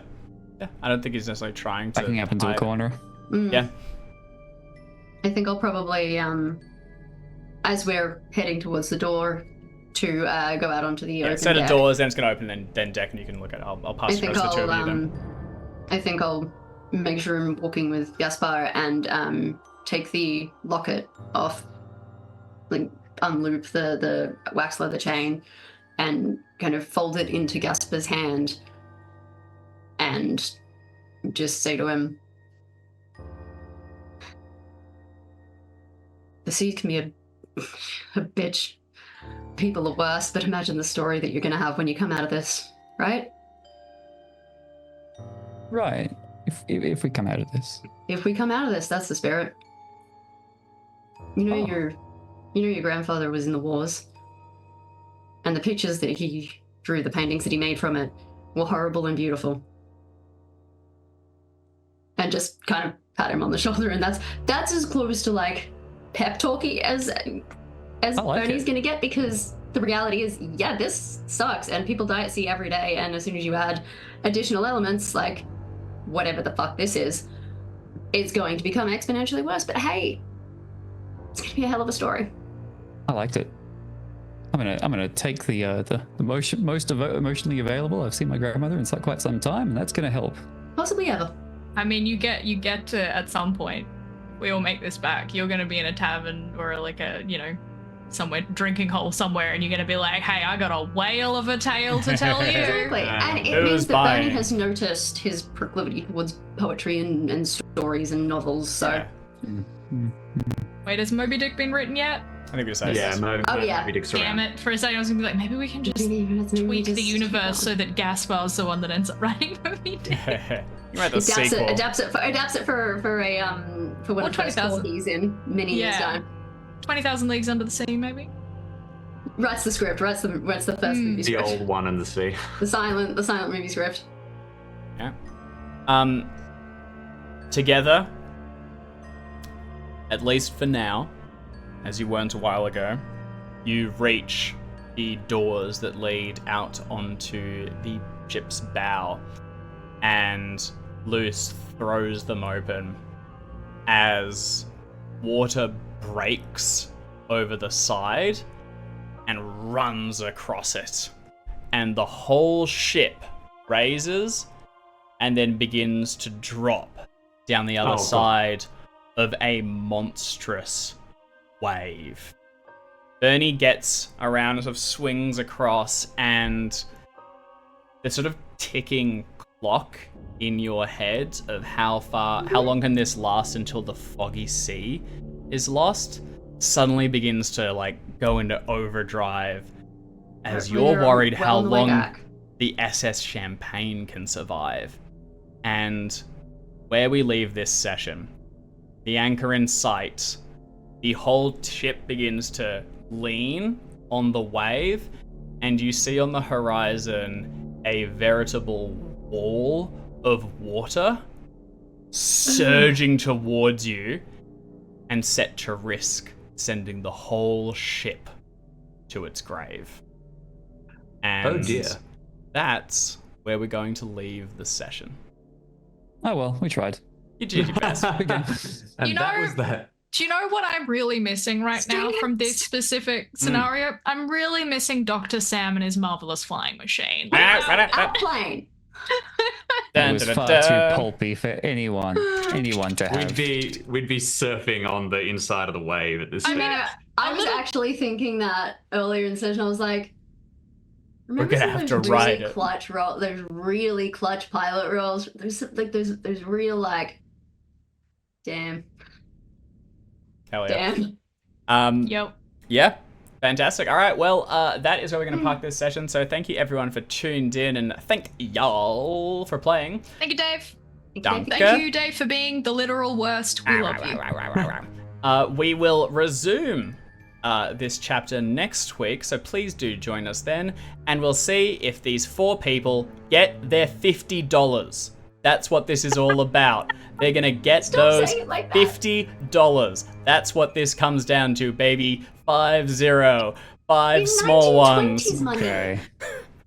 Yeah, I don't think he's necessarily trying to backing up into a corner. Yeah. I think I'll probably, as we're heading towards the door, to go out onto the open set of deck. doors, then it's going to open, then deck, and you can look at it. I'll pass the rest of the two of you then. I think I'll make sure I'm walking with Gaspar and take the locket off, like unloop the wax leather chain, and kind of fold it into Gaspar's hand, and just say to him, the sea can be a bitch. People are worse, but imagine the story that you're going to have when you come out of this, right? Right. If we come out of this. If we come out of this, that's the spirit. You know your grandfather was in the wars, and the pictures that he drew, the paintings that he made from it, were horrible and beautiful. And just kind of pat him on the shoulder, and that's as close to like pep talky as Bernie's gonna get, because the reality is, yeah, this sucks and people die at sea every day, and as soon as you add additional elements like whatever the fuck this is, it's going to become exponentially worse. But hey, it's gonna be a hell of a story. I liked it. I'm gonna take the most emotionally available. I've seen my grandmother in quite some time, and that's gonna help. Possibly ever. I mean, you get to, at some point, we all make this back, you're going to be in a tavern or like a, somewhere drinking hole somewhere, and you're gonna be like, "Hey, I got a whale of a tale to tell you." Exactly. And it Who's means that buying? Bernie has noticed his proclivity towards poetry and stories and novels, so... Yeah. Wait, has Moby Dick been written yet? I think we say Yeah, yeah. Dick's Damn around. it! For a second, I was gonna be like, maybe we can just tweak the universe so that Gaspar's the one that ends up writing Moby Dick. You write the sequel. Adapts it for one Or of the first 20,000. he's in many years Yeah. time. 20,000 Leagues Under the Sea, maybe. Writes the script. Writes the first movie The script. old one in the sea. The silent movie script. Yeah. Together, at least for now, as you weren't a while ago, you reach the doors that lead out onto the ship's bow, and Luce throws them open as water breaks over the side and runs across it, and the whole ship raises and then begins to drop down the other side of a monstrous wave. Bernie gets around, sort of swings across, and the sort of ticking clock in your head of how long can this last until the foggy sea is lost suddenly begins to like go into overdrive as you're worried how long the SS Champagne can survive. And where we leave this session, the anchor in sight, the whole ship begins to lean on the wave, and you see on the horizon a veritable wall of water surging towards you and set to risk sending the whole ship to its grave. And Oh dear. that's where we're going to leave the session. Oh well, we tried. You did your best. And You that know- was that. Do you know what I'm really missing right now from this specific scenario? I'm really missing Dr. Sam and his marvelous flying machine. Outplane. It was far too pulpy for anyone to have. We'd be surfing on the inside of the wave at this I stage. mean, I was actually thinking that earlier in the session. I was like, remember We're gonna some have of to those ride really it. clutch roll, those really clutch pilot rolls. There's real like, damn. Hell yeah. Damn. Yep. Yeah, fantastic. All right, well, that is where we're going to park this session. So thank you everyone for tuned in, and thank y'all for playing. Thank you, Dave. Danke. Thank you, Dave, for being the literal worst. We love you. We will resume this chapter next week, so please do join us then, and we'll see if these 4 people get their $50. That's what this is all about. They're gonna get those saying it like that. $50. That's what this comes down to, baby. 5-0. 5 In small 1920s ones. money. Okay.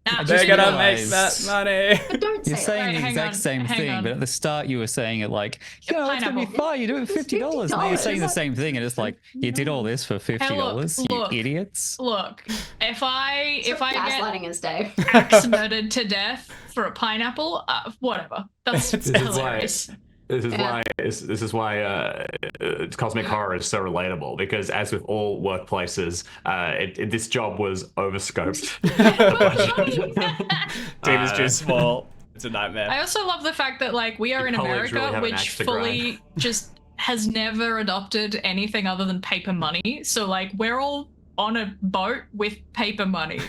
Nah, They're just gonna make realised- that money. But don't You're say saying Right, the hang exact on, same hang thing, on. but at the start you were saying it like, yeah, it's gonna be pineapple. fine. You do it for $50. Now you're saying the $50. same thing, and it's like you did all this for $50. Look. You idiots. Look, if I get gaslighting us, Dave. axe murdered to death for a pineapple, whatever. That's This is why. hilarious. This is Yeah. why. This is why cosmic horror is so relatable. Because as with all workplaces, this job was overscoped. Team is too small. It's a nightmare. I also love the fact that like we are in College really America, have an which axe to fully just has never adopted anything other than paper money. So like we're all on a boat with paper money.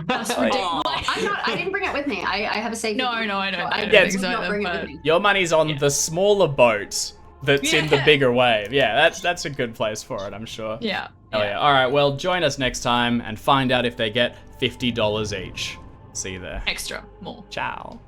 That's ridiculous. I didn't bring it with me. I have a safety. No, I don't. I don't Yeah, think would so, not bring it but- with me. Your money's on the smaller boat that's in the Yeah. bigger wave. Yeah, that's a good place for it, I'm sure. Yeah. Hell yeah. All right, well, join us next time and find out if they get $50 each. See you there. Extra, more. Ciao.